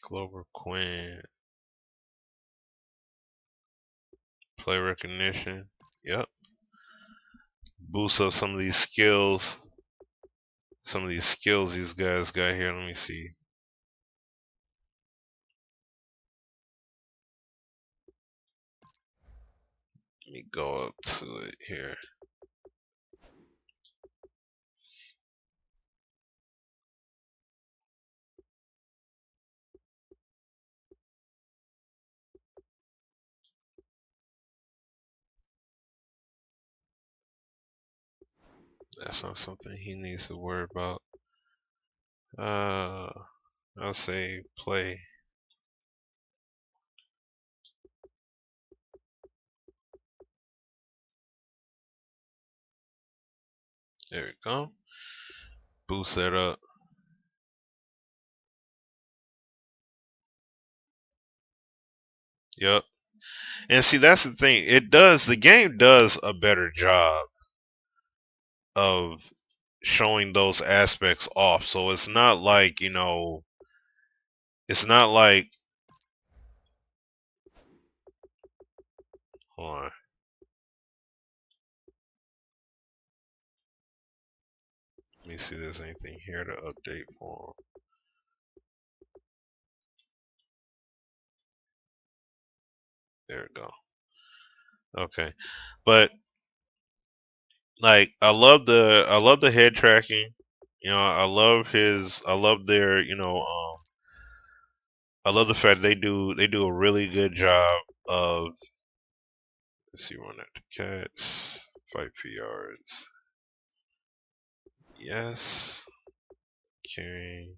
Clover Quinn. Play recognition. Yep. Boost up some of these skills. Some of these skills these guys got here. Let me see. Let me go up to it here. That's not something he needs to worry about. I'll say play. There we go. Boost that up. Yep. And see, that's the thing. The game does a better job of showing those aspects off. So it's not like, it's not like, hold on. Let me see if there's anything here to update for him. There we go. Okay. But like I love the head tracking. I love their, I love the fact they do a really good job of. Let's see, run at the catch, fight for yards. Yes, carrying.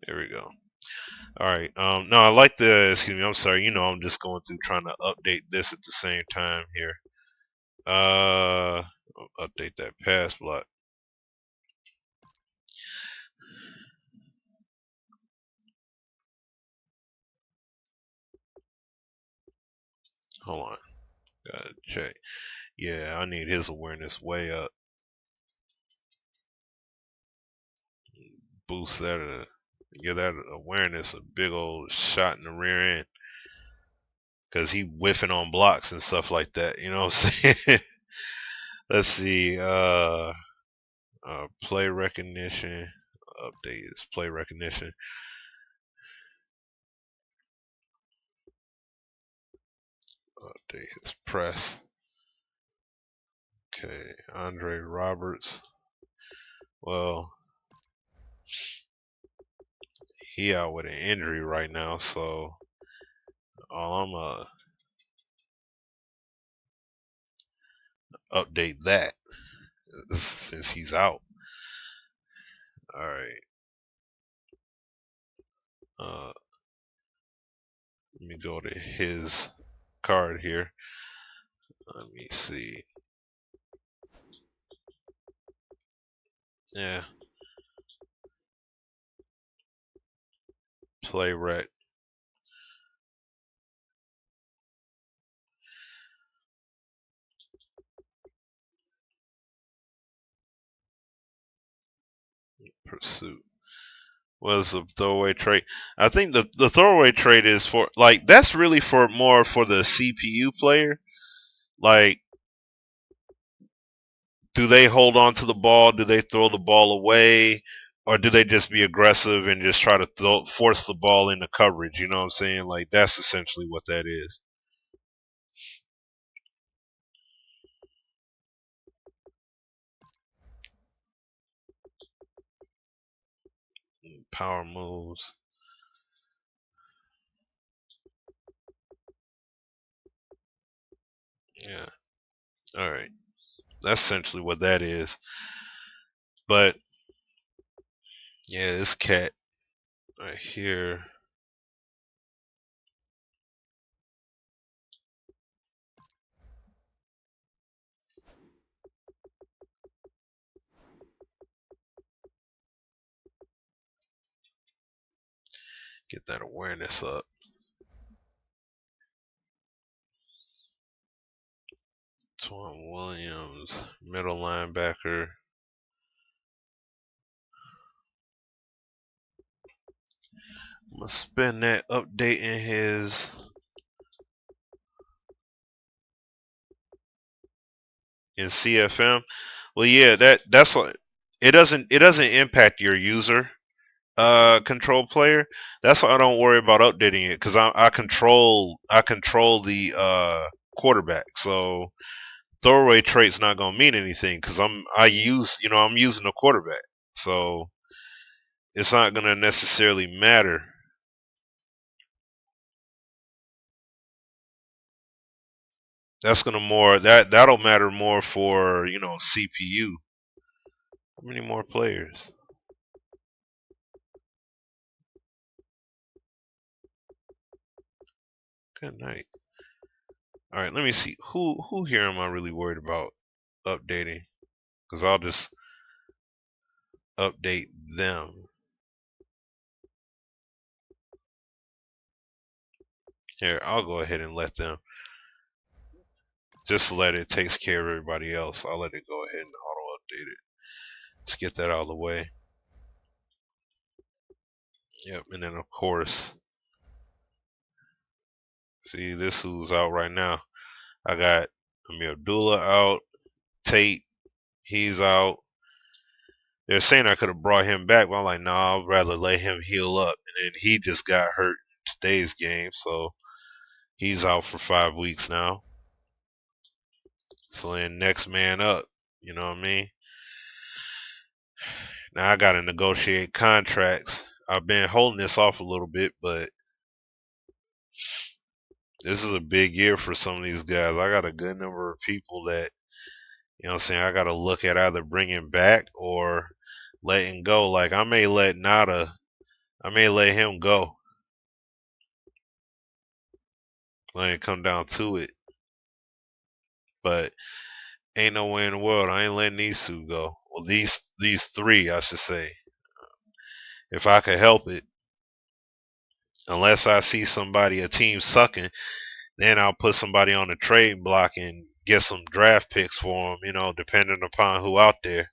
There we go. All right. No, I like the. Excuse me. I'm sorry. I'm just going through trying to update this at the same time here. Update that pass block. Hold on. Gotta check. Yeah, I need his awareness way up. Boost that. Give that awareness a big old shot in the rear end. Cause he whiffing on blocks and stuff like that. You know what I'm saying? Let's see. Play recognition. Update is play recognition. Update his press. Okay, Andre Roberts. Well, he out with an injury right now, so I'm update that since he's out. All right. Let me go to his card here. Let me see. Yeah. Play rec. Pursuit. Was a throwaway trait. I think the throwaway trait is for that's really for more for the CPU player. Like, do they hold on to the ball? Do they throw the ball away? Or do they just be aggressive and just try to force the ball into coverage? You know what I'm saying? Like, that's essentially what that is. Power moves. Yeah. All right. That's essentially what that is. But yeah, this cat right here. Get that awareness up. Twan Williams, middle linebacker. I'm gonna spend that updating his in CFM. Well, yeah, that's like it doesn't impact your user control player. That's why I don't worry about updating it because I control the quarterback. So throwaway trait's not gonna mean anything because I'm using the quarterback. So it's not gonna necessarily matter. That's gonna more that'll matter more for CPU. How many more players? Good night. All right, let me see who here am I really worried about updating because I'll just update them. Here, I'll go ahead and let them. Just let it takes care of everybody else. I'll let it go ahead and auto update it. Let's get that out of the way. Yep, and then of course, see this who's out right now. I got Amir Abdullah out, Tate, he's out. They're saying I could have brought him back, but I'm like, nah, I'd rather let him heal up. And then he just got hurt in today's game, so he's out for 5 weeks now. So then next man up, you know what I mean? Now I gotta negotiate contracts I've been holding this off a little bit, but this is a big year for some of these guys. I got a good number of people that, you know what I'm saying, I got to look at either bringing back or letting go. Like I may let him go. Let it come down to it. But ain't no way in the world I ain't letting these two go. Well, these three, I should say, if I could help it. Unless I see a team sucking, then I'll put somebody on the trade block and get some draft picks for them. You know, depending upon who out there.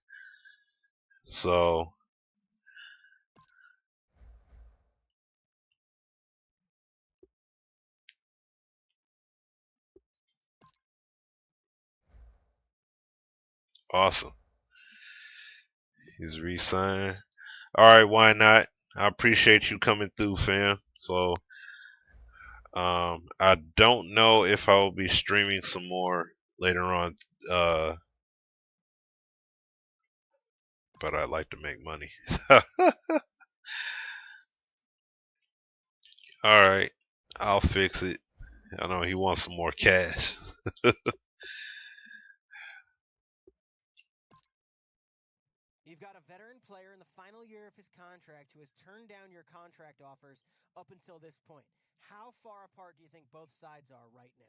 So awesome. He's re-signed. All right, why not? I appreciate you coming through, fam. So I don't know if I will be streaming some more later on, but I'd like to make money. All right, I'll fix it. I know he wants some more cash. You've got a veteran player in the final year of his contract who has turned down your contract offers up until this point. How far apart do you think both sides are right now?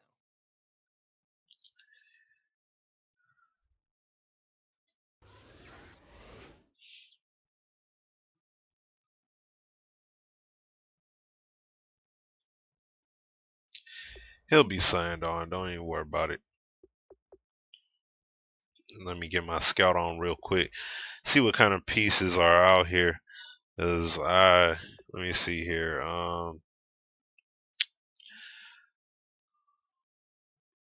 He'll be signed on. Don't even worry about it. Let me get my scout on real quick. See what kind of pieces are out here. Let me see here.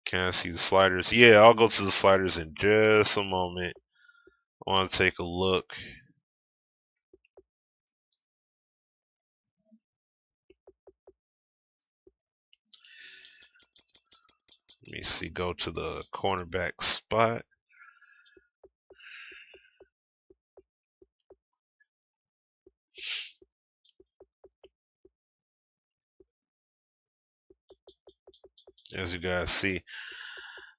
Can I see the sliders? Yeah, I'll go to the sliders in just a moment. I want to take a look. Let me see. Go to the cornerback spot. As you guys see,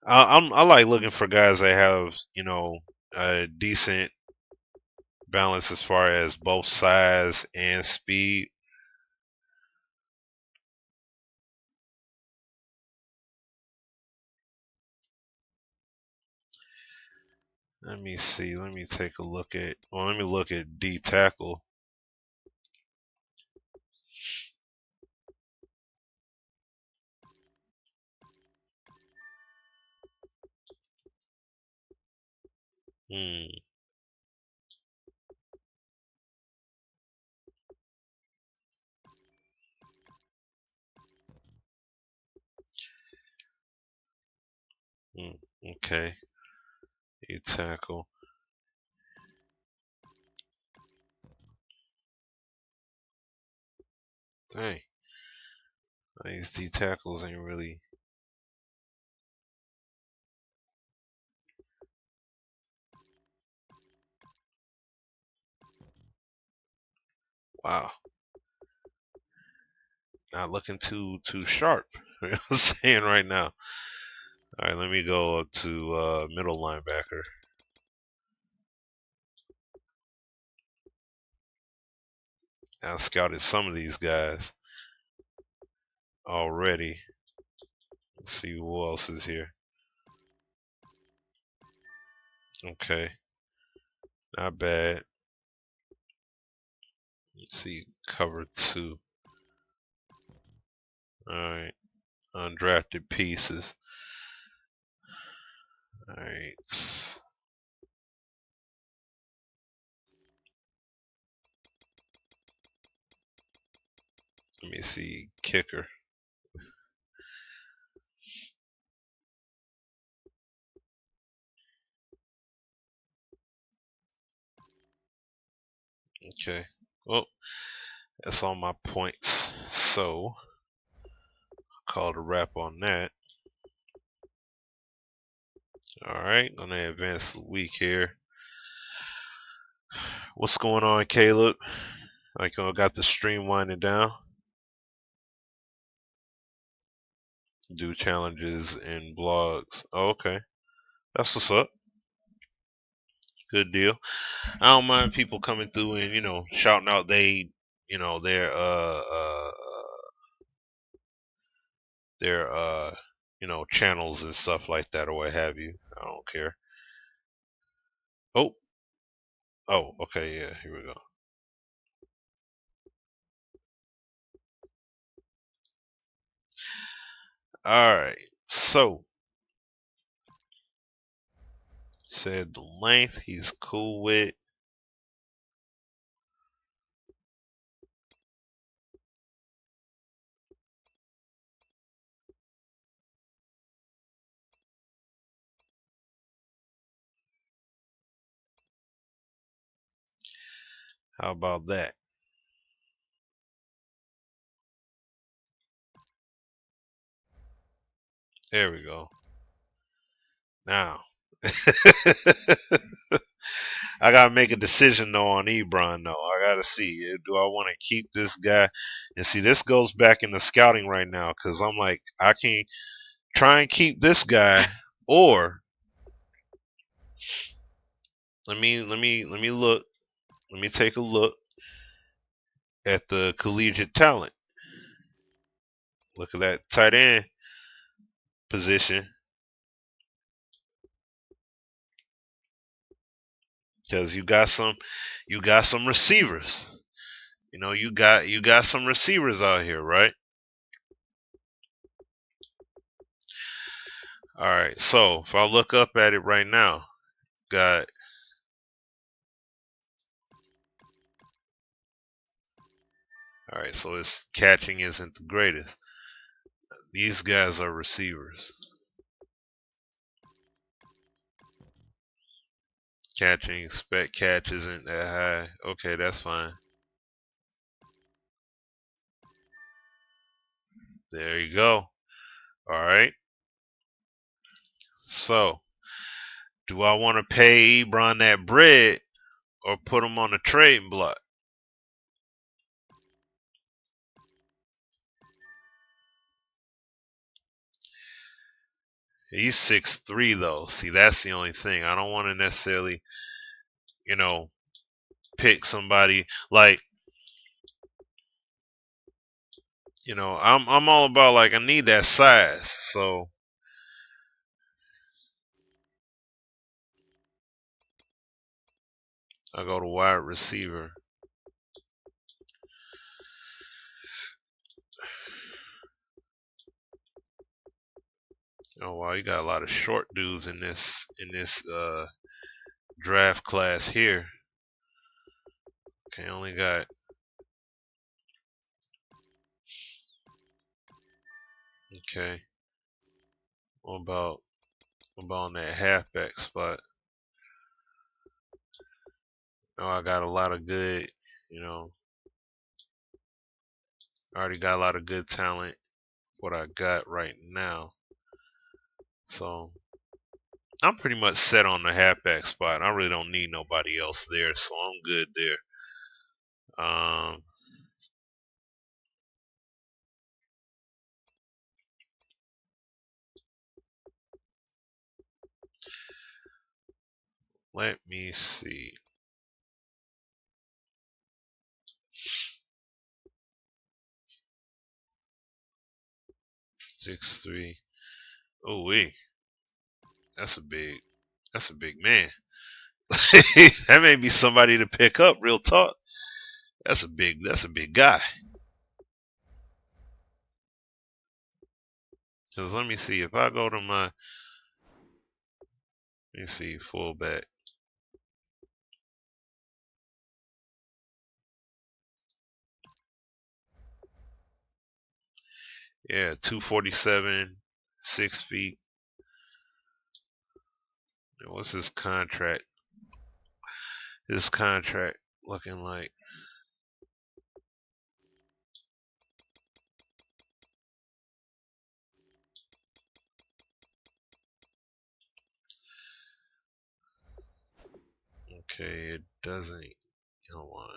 I like looking for guys that have, you know, a decent balance as far as both size and speed. Let me see. Let me take a look at. Well, let me look at D tackle. Hmm. Okay. D tackle. Dang. These D tackles ain't really. Wow. Not looking too sharp. You know what I'm saying right now. All right, let me go up to middle linebacker. I scouted some of these guys already. Let's see who else is here. Okay, not bad. Let's see, cover 2. All right, undrafted pieces. All right. Let me see, kicker. Okay. Well, that's all my points. So, call it a wrap on that. All right, gonna advance the week here. What's going on, Caleb? Like I got the stream winding down. Do challenges and blogs. Oh, okay, that's what's up. Good deal. I don't mind people coming through and shouting out their channels and stuff like that or what have you. I don't care. Oh, oh, okay, yeah, here we go. All right, so said the length he's cool with. How about that? There we go. Now, I gotta make a decision though on Ebron though. I gotta see, do I want to keep this guy? And see, this goes back into scouting right now because I'm like, I can try and keep this guy, or let me look. Let me take a look at the collegiate talent. Look at that tight end position because you got some receivers. You got some receivers out here, right? All right. So if I look up at it right now, got all right. So its catching isn't the greatest. These guys are receivers. Catching expect catch isn't that high. Okay, that's fine. There you go. All right. So do I want to pay Ebron that bread or put him on the trading block? He's 6'3" though. See, that's the only thing. I don't want to necessarily, you know, pick somebody like, I'm all about like I need that size. So I go to wide receiver. Oh wow, you got a lot of short dudes in this draft class here. Okay, only got okay. What about on that halfback spot? Oh, I got a lot of good, you know, I already got a lot of good talent. What I got right now, so I'm pretty much set on the halfback spot. I really don't need nobody else there, so I'm good there. Um, let me see. 6'3". Oh wait, that's a big, that's a big man. That may be somebody to pick up. Real talk. That's a big guy. Cause let me see if I go to let me see fullback. Yeah, 247, 6 feet. What's his contract? His contract looking like. Okay, it doesn't. Hold on.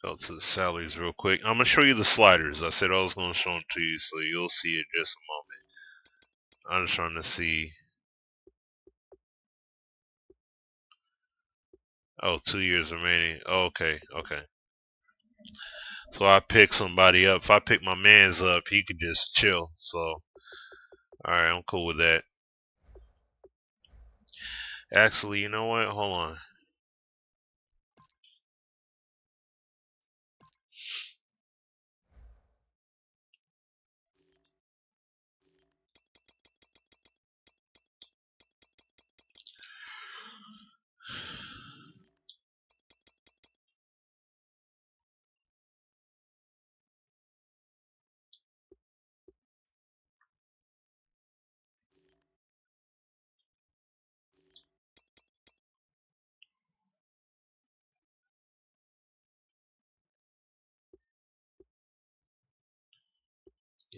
Go to the salaries real quick. I'm gonna show you the sliders. I said I was gonna show them to you, so you'll see it in just a moment. I'm just trying to see. Oh, 2 years remaining. Oh, okay, okay. So I pick somebody up. If I pick my man's up, he could just chill. So, alright, I'm cool with that. Actually, you know what? Hold on.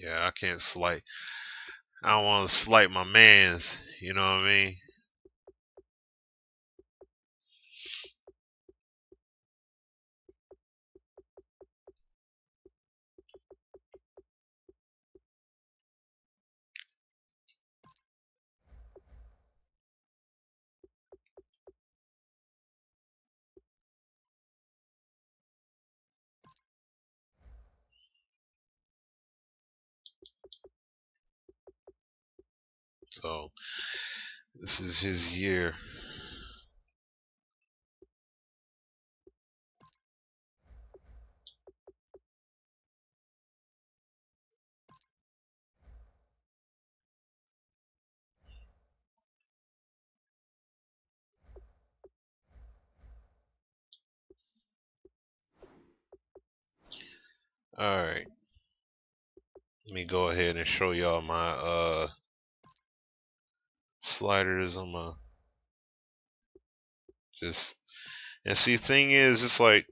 Yeah, I can't slight. I don't want to slight my man's. You know what I mean? So, this is his year. Alright. Let me go ahead and show y'all my sliders. I'm gonna just and see thing is it's like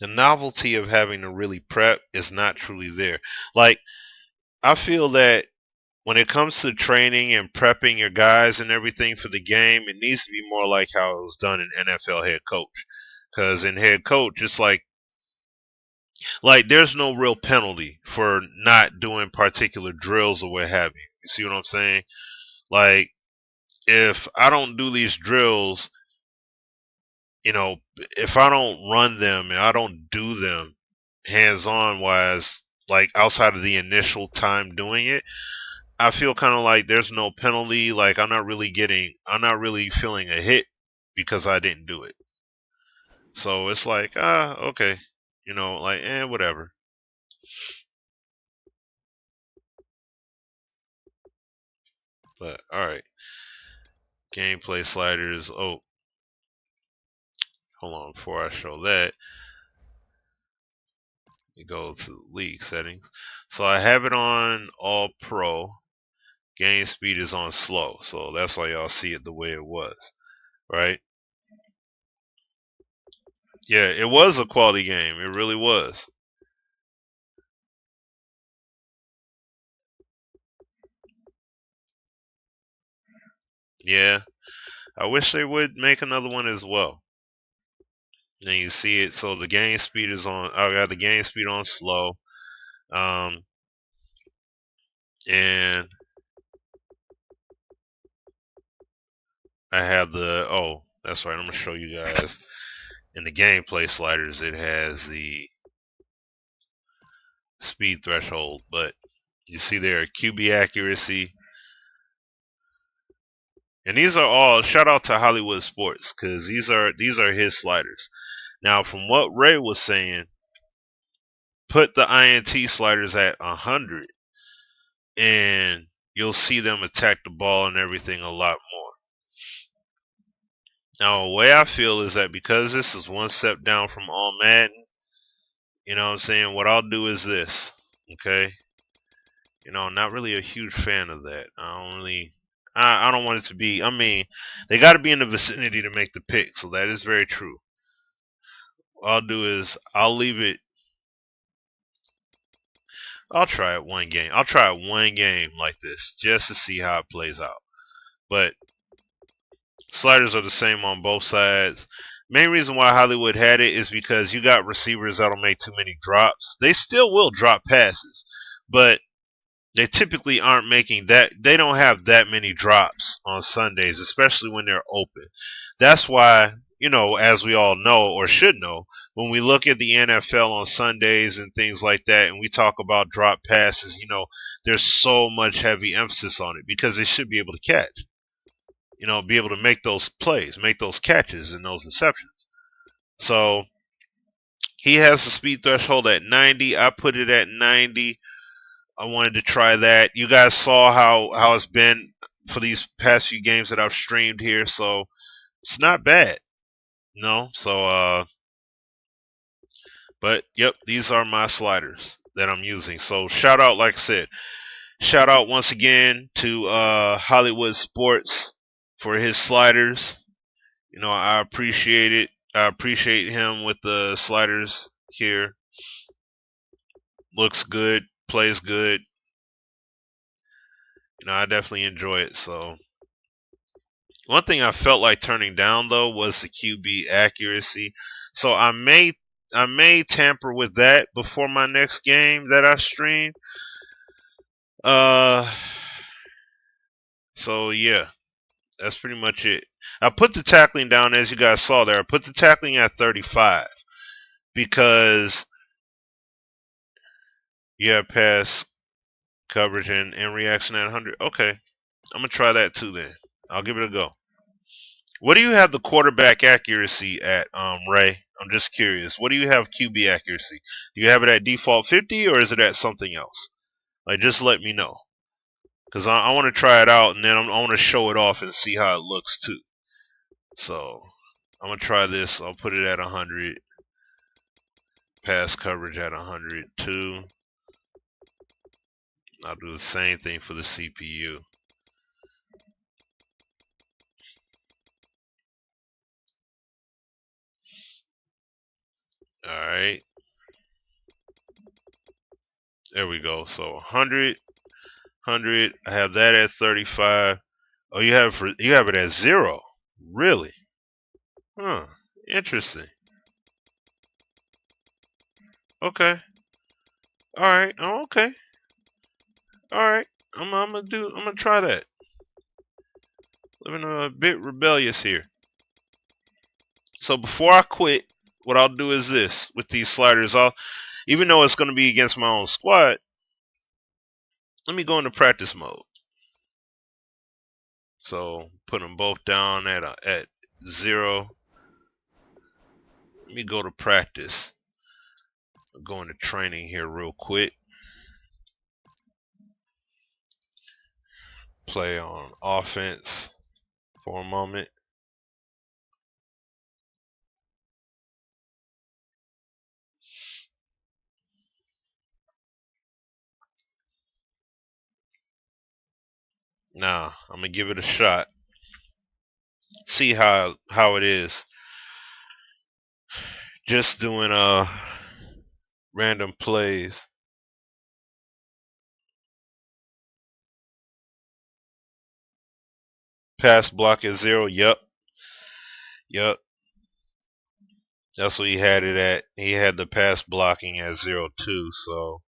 the novelty of having to really prep is not truly there. Like I feel that when it comes to training and prepping your guys and everything for the game, it needs to be more like how it was done in NFL head coach. Because in head coach, it's like there's no real penalty for not doing particular drills or what have you. You see what I'm saying? Like if I don't do these drills, you know, if I don't run them and I don't do them hands on wise, like outside of the initial time doing it, I feel kind of like there's no penalty. Like I'm not really feeling a hit because I didn't do it. So it's like, okay, like, whatever. But all right, gameplay sliders. Oh, hold on, before I show that, you go to league settings. So I have it on all pro. Game speed is on slow, so that's why y'all see it the way it was, right? Yeah, it was a quality game. It really was. Yeah, I wish they would make another one as well. And you see it. So the game speed is on. I got the game speed on slow. Um, and I have the. Oh, that's right. I'm gonna show you guys in the gameplay sliders. It has the speed threshold, but you see there QB accuracy. And these are all shout out to Hollywood Sports because these are his sliders. Now, from what Ray was saying, put the INT sliders at 100, and you'll see them attack the ball and everything a lot more. Now, the way I feel is that because this is one step down from all Madden, you know what I'm saying? What I'll do is this, okay? I'm not really a huge fan of that. I don't want it to be. I mean, they got to be in the vicinity to make the pick, so that is very true. What I'll do is I'll leave it. I'll try it one game. I'll try it one game like this just to see how it plays out. But sliders are the same on both sides. Main reason why Hollywood had it is because you got receivers that'll make too many drops. They still will drop passes, but they typically aren't making that. They don't have that many drops on Sundays, especially when they're open. That's why, as we all know or should know, when we look at the NFL on Sundays and things like that, and we talk about drop passes, there's so much heavy emphasis on it because they should be able to catch, be able to make those plays, make those catches and those receptions. So he has the speed threshold at 90. I put it at 90. I wanted to try that. You guys saw how it's been for these past few games that I've streamed here, so it's not bad. No, so but yep, these are my sliders that I'm using. So shout out, like I said, shout out once again to Hollywood Sports for his sliders. I appreciate it. I appreciate him with the sliders here. Looks good, plays good. I definitely enjoy it. So one thing I felt like turning down though was the QB accuracy. So I may tamper with that before my next game that I stream. Uh so yeah, that's pretty much it. I put the tackling down as you guys saw there. I put the tackling at 35 because you have pass coverage and reaction at 100. Okay, I'm gonna try that too then. I'll give it a go. What do you have the quarterback accuracy at, Ray? I'm just curious. What do you have QB accuracy? Do you have it at default 50 or is it at something else? Like, just let me know. Because I want to try it out and then I want to show it off and see how it looks too. So, I'm going to try this. I'll put it at 100. Pass coverage at 100 too. I'll do the same thing for the CPU. Alright. There we go. So 100. I have that at 35. Oh, you have it at 0. Really? Huh. Interesting. Okay. All right. Oh, okay. All right. I'm gonna try that. Living a bit rebellious here. So before I quit, what I'll do is this with these sliders. Even though it's gonna be against my own squad, let me go into practice mode. So put them both down at 0. Let me go to practice. I'll go into training here real quick. Play on offense for a moment. Now I'm gonna give it a shot. See how it is. Just doing random plays. Pass block at 0. Yep. That's what he had it at. He had the pass blocking at 0 too. So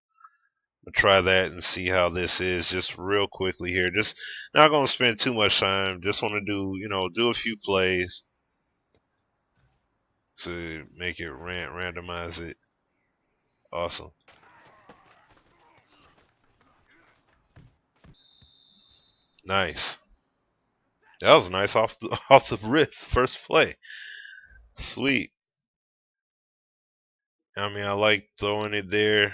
I'll try that and see how this is just real quickly here. Just not gonna spend too much time. Just want to do a few plays to make it randomize it. Awesome. Nice. That was nice off the off the rip, first play. Sweet. I mean, I like throwing it there.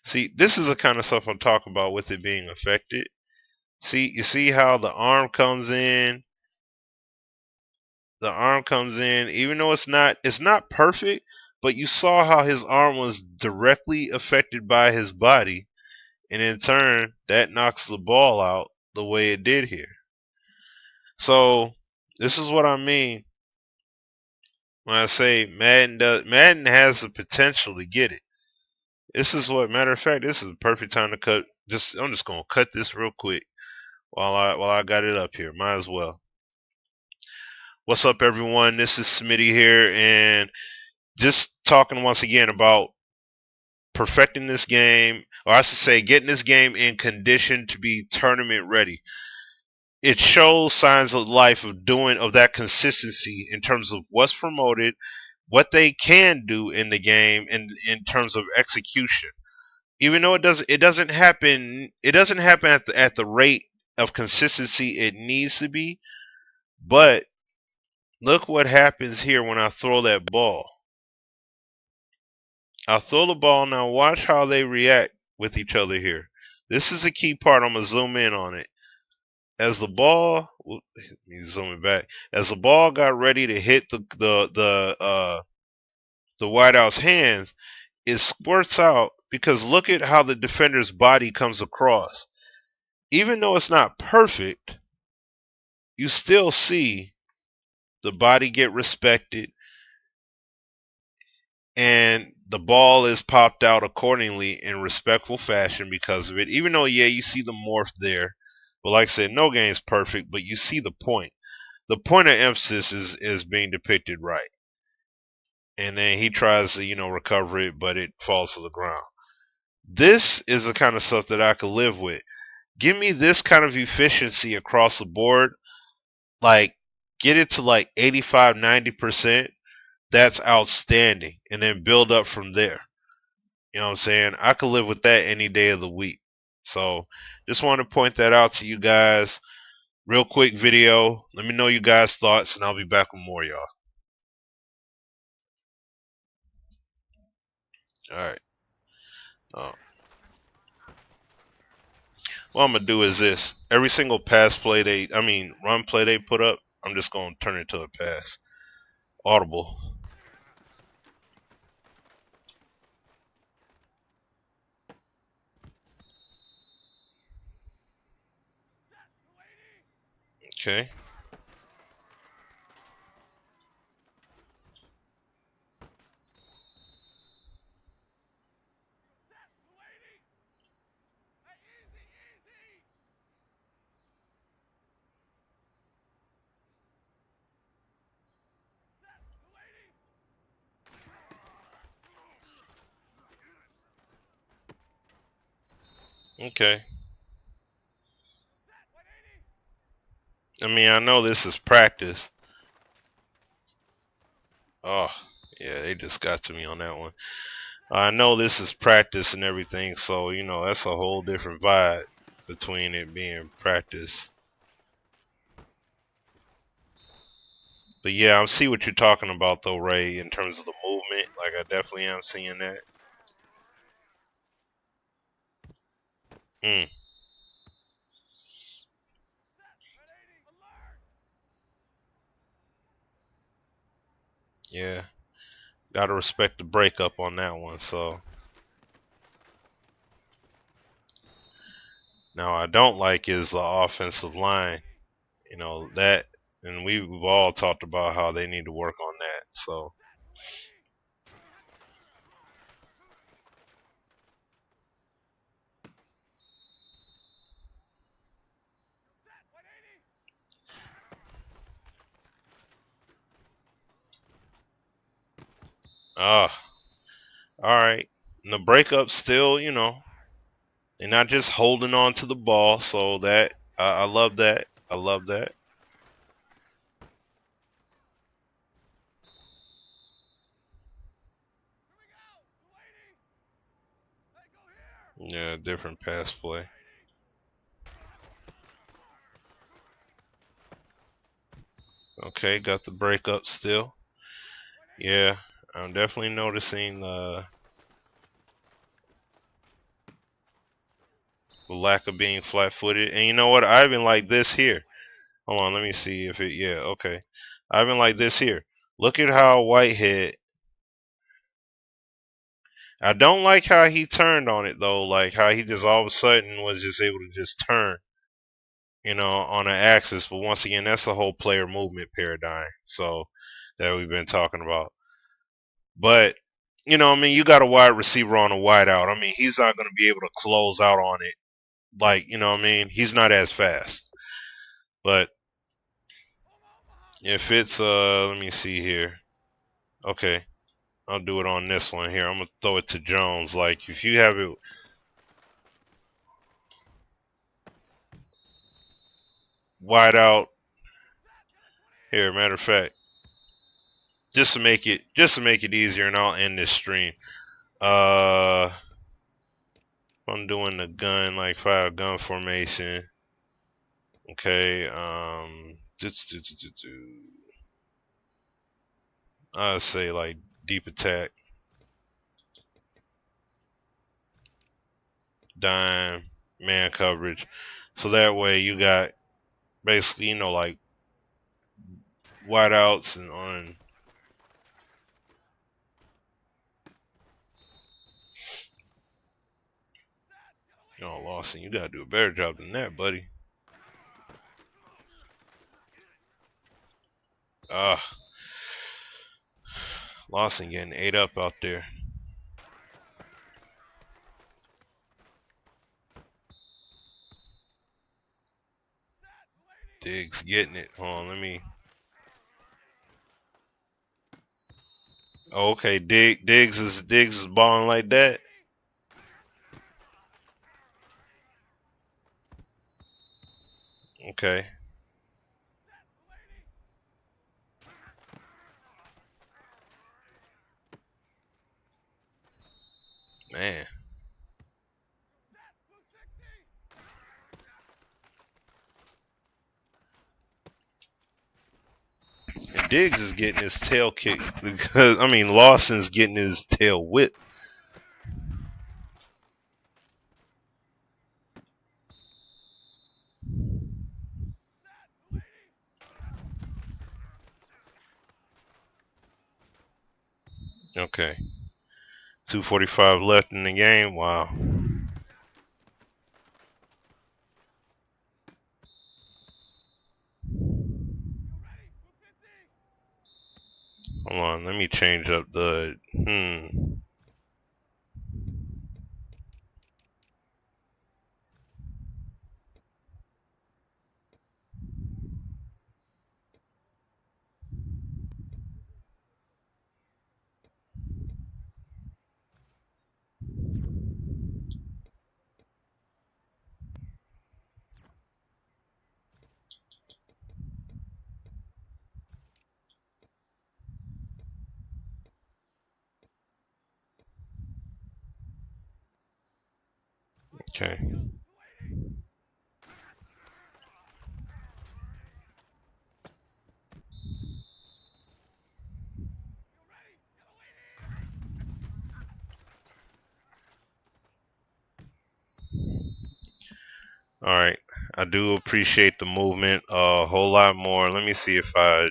See, this is the kind of stuff I'm talking about with it being affected. See, you see how the arm comes in. The arm comes in, even though it's not perfect, but you saw how his arm was directly affected by his body, and in turn, that knocks the ball out the way it did here. So, this is what I mean when I say Madden has the potential to get it. Matter of fact, this is the perfect time to cut. I'm just gonna cut this real quick while I got it up here. Might as well. What's up, everyone? This is Smitty here, and just talking once again about perfecting this game, or I should say, getting this game in condition to be tournament ready. It shows signs of life of that consistency in terms of what's promoted, what they can do in the game, and in terms of execution. Even though it doesn't happen at the rate of consistency it needs to be. But look what happens here when I throw that ball. I'll throw the ball now. Watch how they react with each other here. This is a key part. I'm gonna zoom in on it. As the ball, let me zoom it back. As the ball got ready to hit the wideout's hands, it squirts out because look at how the defender's body comes across. Even though it's not perfect, you still see the body get respected, and the ball is popped out accordingly in respectful fashion because of it. Even though, yeah, you see the morph there, but like I said, no game's perfect, but you see the point. The point of emphasis is being depicted right, and then he tries to recover it, but it falls to the ground. This is the kind of stuff that I could live with. Give me this kind of efficiency across the board, like get it to like 85, 90%. That's outstanding, and then build up from there. You know what I'm saying? I could live with that any day of the week. So just want to point that out to you guys. Real quick video. Let me know you guys' thoughts, and I'll be back with more, y'all. All right. What I'm gonna do is this: every single run play they put up, I'm just gonna turn it to a pass. Audible. Okay. Okay. I know this is practice. Oh, yeah, they just got to me on that one. I know this is practice and everything, so that's a whole different vibe between it being practice. But yeah, I see what you're talking about though, Ray, in terms of the movement. Like I definitely am seeing that. Mm, yeah, gotta respect the breakup on that one. So now I don't like is the offensive line. That, and we've all talked about how they need to work on that. So ah, all right. And the breakup still, they're not just holding on to the ball. So that I love that. I love that. Yeah, different pass play. Okay, got the breakup still. Yeah, I'm definitely noticing the lack of being flat-footed. And you know what? I even like this here. Hold on, let me see if it. Yeah, okay. I even like this here. Look at how Whitehead. I don't like how he turned on it though. Like how he just all of a sudden was just able to just turn, on an axis. But once again, that's the whole player movement paradigm. So that we've been talking about. But you got a wide receiver on a wide out. He's not going to be able to close out on it. Like, he's not as fast. But If it's let me see here. Okay, I'll do it on this one here. I'm gonna throw it to Jones. Like if you have it wide out here, matter of fact, just to make it easier, and I'll end this stream. I'm doing the gun, like fire gun formation. Okay, I'd say like deep attack, dime, man coverage. So that way you got basically, like wideouts and on. Lawson, you gotta do a better job than that, buddy. Lawson getting ate up out there. Diggs getting it. Hold on, let me. Oh, okay, Diggs is balling like that. Okay. Man. And Diggs is getting his tail kicked because Lawson's getting his tail whipped. Okay. 2:45 left in the game. Wow. Hold on, let me change up the Okay. All right. I do appreciate the movement a whole lot more. Let me see if I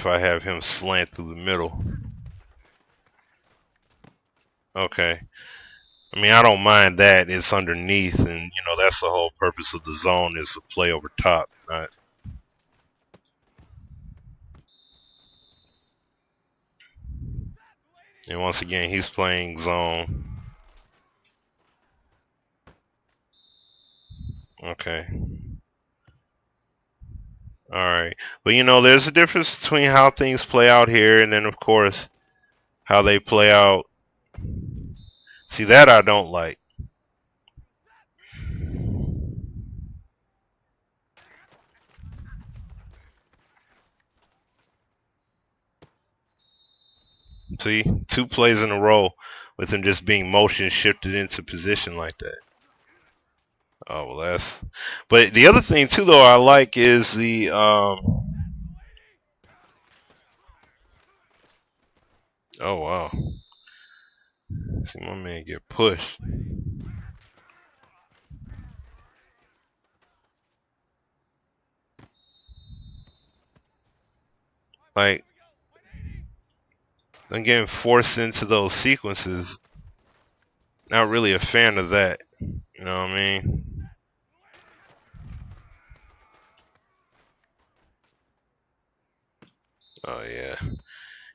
have him slant through the middle. Okay. I don't mind that. It's underneath, and that's the whole purpose of the zone is to play over top. Not. And once again, he's playing zone. Okay. All right. But there's a difference between how things play out here, and then of course how they play out. See, that I don't like. See, 2 plays in a row with him just being motion shifted into position like that. Oh well, that's. But the other thing too, though, I like is the. Oh wow. See my man get pushed. Like I'm getting forced into those sequences. Not really a fan of that. You know what I mean? Oh yeah.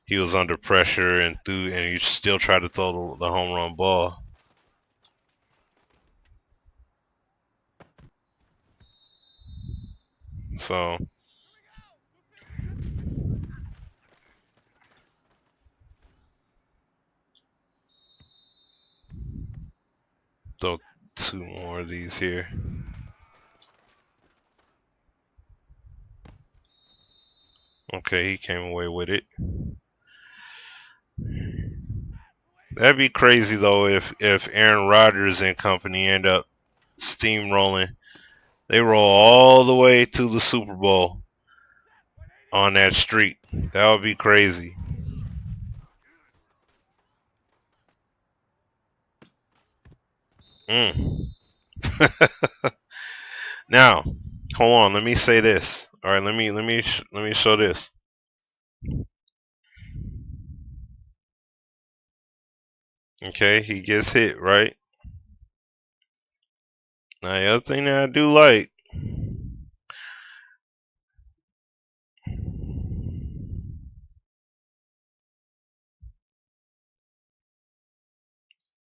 He was under pressure and you still try to throw the home run ball. So throw 2 more of these here. Okay, he came away with it. That'd be crazy though if Aaron Rodgers and company end up steamrolling. They roll all the way to the Super Bowl on that streak. That would be crazy. Mm. Now, hold on. Let me say this. All right, let me show this. Okay, he gets hit, right? Now, the other thing that I do like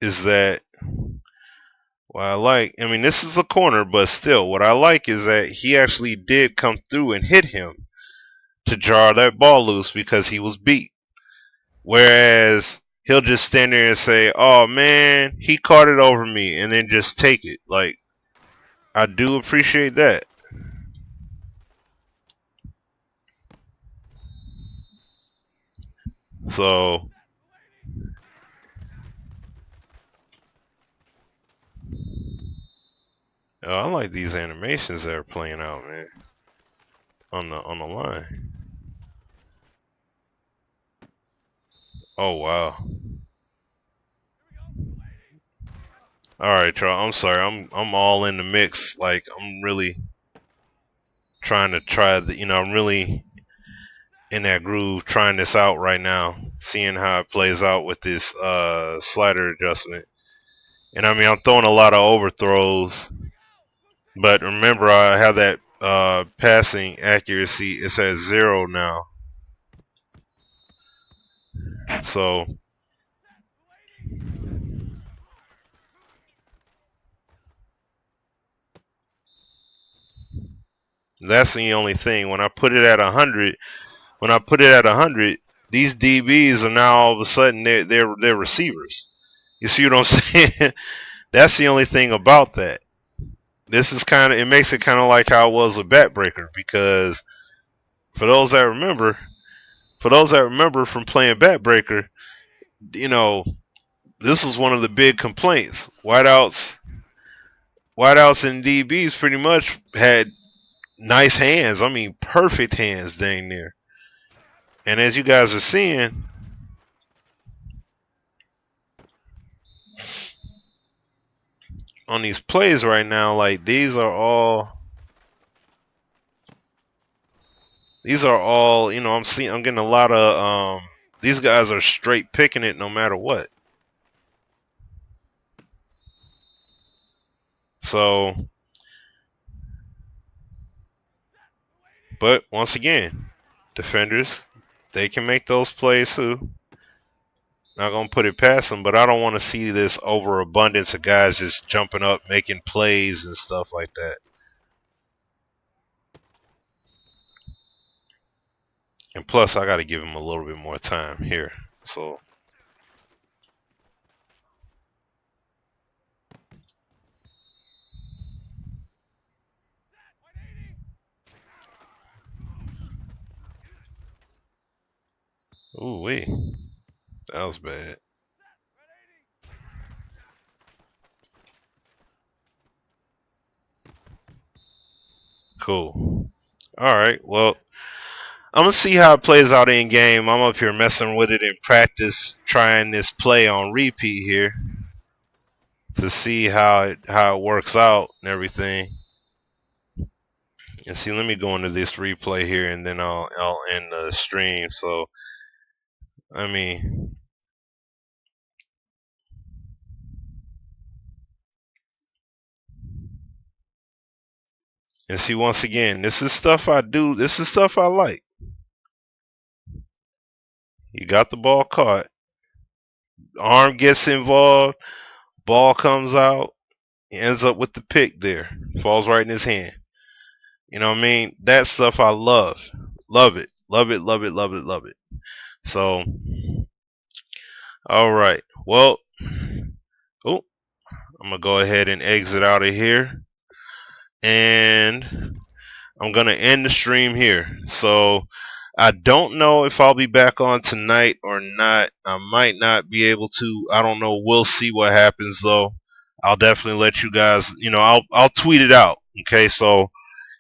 is that what I like. I mean, this is a corner, but still, what I like is that he actually did come through and hit him to jar that ball loose because he was beat. Whereas he'll just stand there and say, "Oh man, he caught it over me," and then just take it. Like, I do appreciate that. So, I like these animations that are playing out, man, on the line. Oh wow. All right, Charles. I'm sorry. I'm all in the mix. Like, I'm really trying to try the. I'm really in that groove, trying this out right now, seeing how it plays out with this slider adjustment. And I mean, I'm throwing a lot of overthrows, but remember, I have that passing accuracy. It's at 0 now. So that's the only thing. When I put it at 100, these DBs are now all of a sudden they're receivers. You see what I'm saying? That's the only thing about that. This is kind of, it makes it kind of like how it was with Backbreaker, because for those that remember, from playing Backbreaker, you know, this was one of the big complaints. Wideouts and DBs pretty much had nice hands. I mean, perfect hands, dang near. And as you guys are seeing, on these plays right now, like these are all, I'm getting a lot of these guys are straight picking it no matter what. So, but once again, defenders, they can make those plays too. Not gonna put it past them, but I don't want to see this overabundance of guys just jumping up, making plays and stuff like that. And plus, I got to give him a little bit more time here. So, ooh wee, that was bad. Cool. All right. Well, I'm gonna see how it plays out in game. I'm up here messing with it in practice, trying this play on repeat here to see how it works out and everything. And see, let me go into this replay here, and then I'll end the stream. So, I mean, and see, once again, this is stuff I do. This is stuff I like. You got the ball caught, arm gets involved, ball comes out, he ends up with the pick there, falls right in his hand. You know what I mean? That stuff I love. Love it. Love it, love it, love it, love it. So, all right. Well, oh, I'm going to go ahead and exit out of here. And I'm going to end the stream here. So, I don't know if I'll be back on tonight or not. I might not be able to. I don't know. We'll see what happens though. I'll definitely let you guys, I'll tweet it out. Okay? So,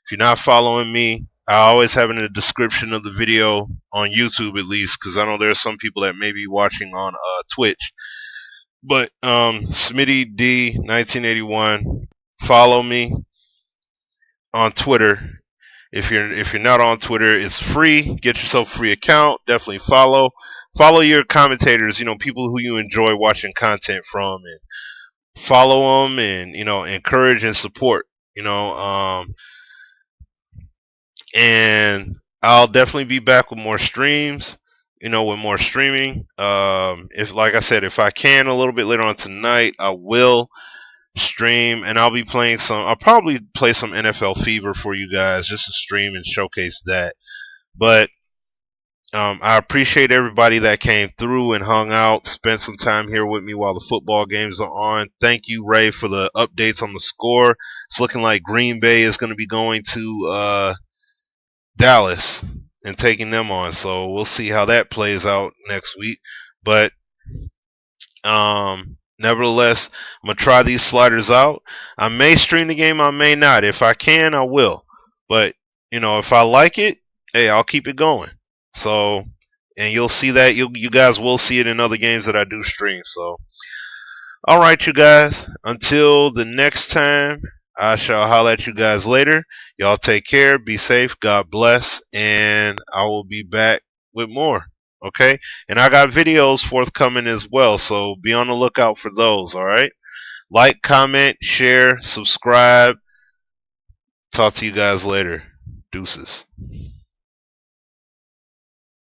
if you're not following me, I always have it in the description of the video on YouTube at least, because I know there are some people that may be watching on Twitch. But Smitty D 1981, follow me on Twitter. If you're not on Twitter, it's free. Get yourself a free account. Definitely follow your commentators. People who you enjoy watching content from, and follow them, and encourage and support. You know, um, and I'll definitely be back with more streams, with more streaming. If, like I said, if I can a little bit later on tonight, I will stream, and I'll be playing some. I'll probably play some NFL Fever for you guys just to stream and showcase that. But I appreciate everybody that came through and hung out, spent some time here with me while the football games are on. Thank you, Ray, for the updates on the score. It's looking like Green Bay is going to be going to Dallas and taking them on. So we'll see how that plays out next week. But nevertheless, I'm gonna try these sliders out. I may stream the game, I may not. If I can, I will. But if I like it, hey, I'll keep it going. So, and you'll see that you guys will see it in other games that I do stream. So, all right, you guys. Until the next time, I shall holler at you guys later. Y'all take care, be safe, God bless, and I will be back with more. Okay? And I got videos forthcoming as well, so be on the lookout for those, all right? Like, comment, share, subscribe. Talk to you guys later. Deuces.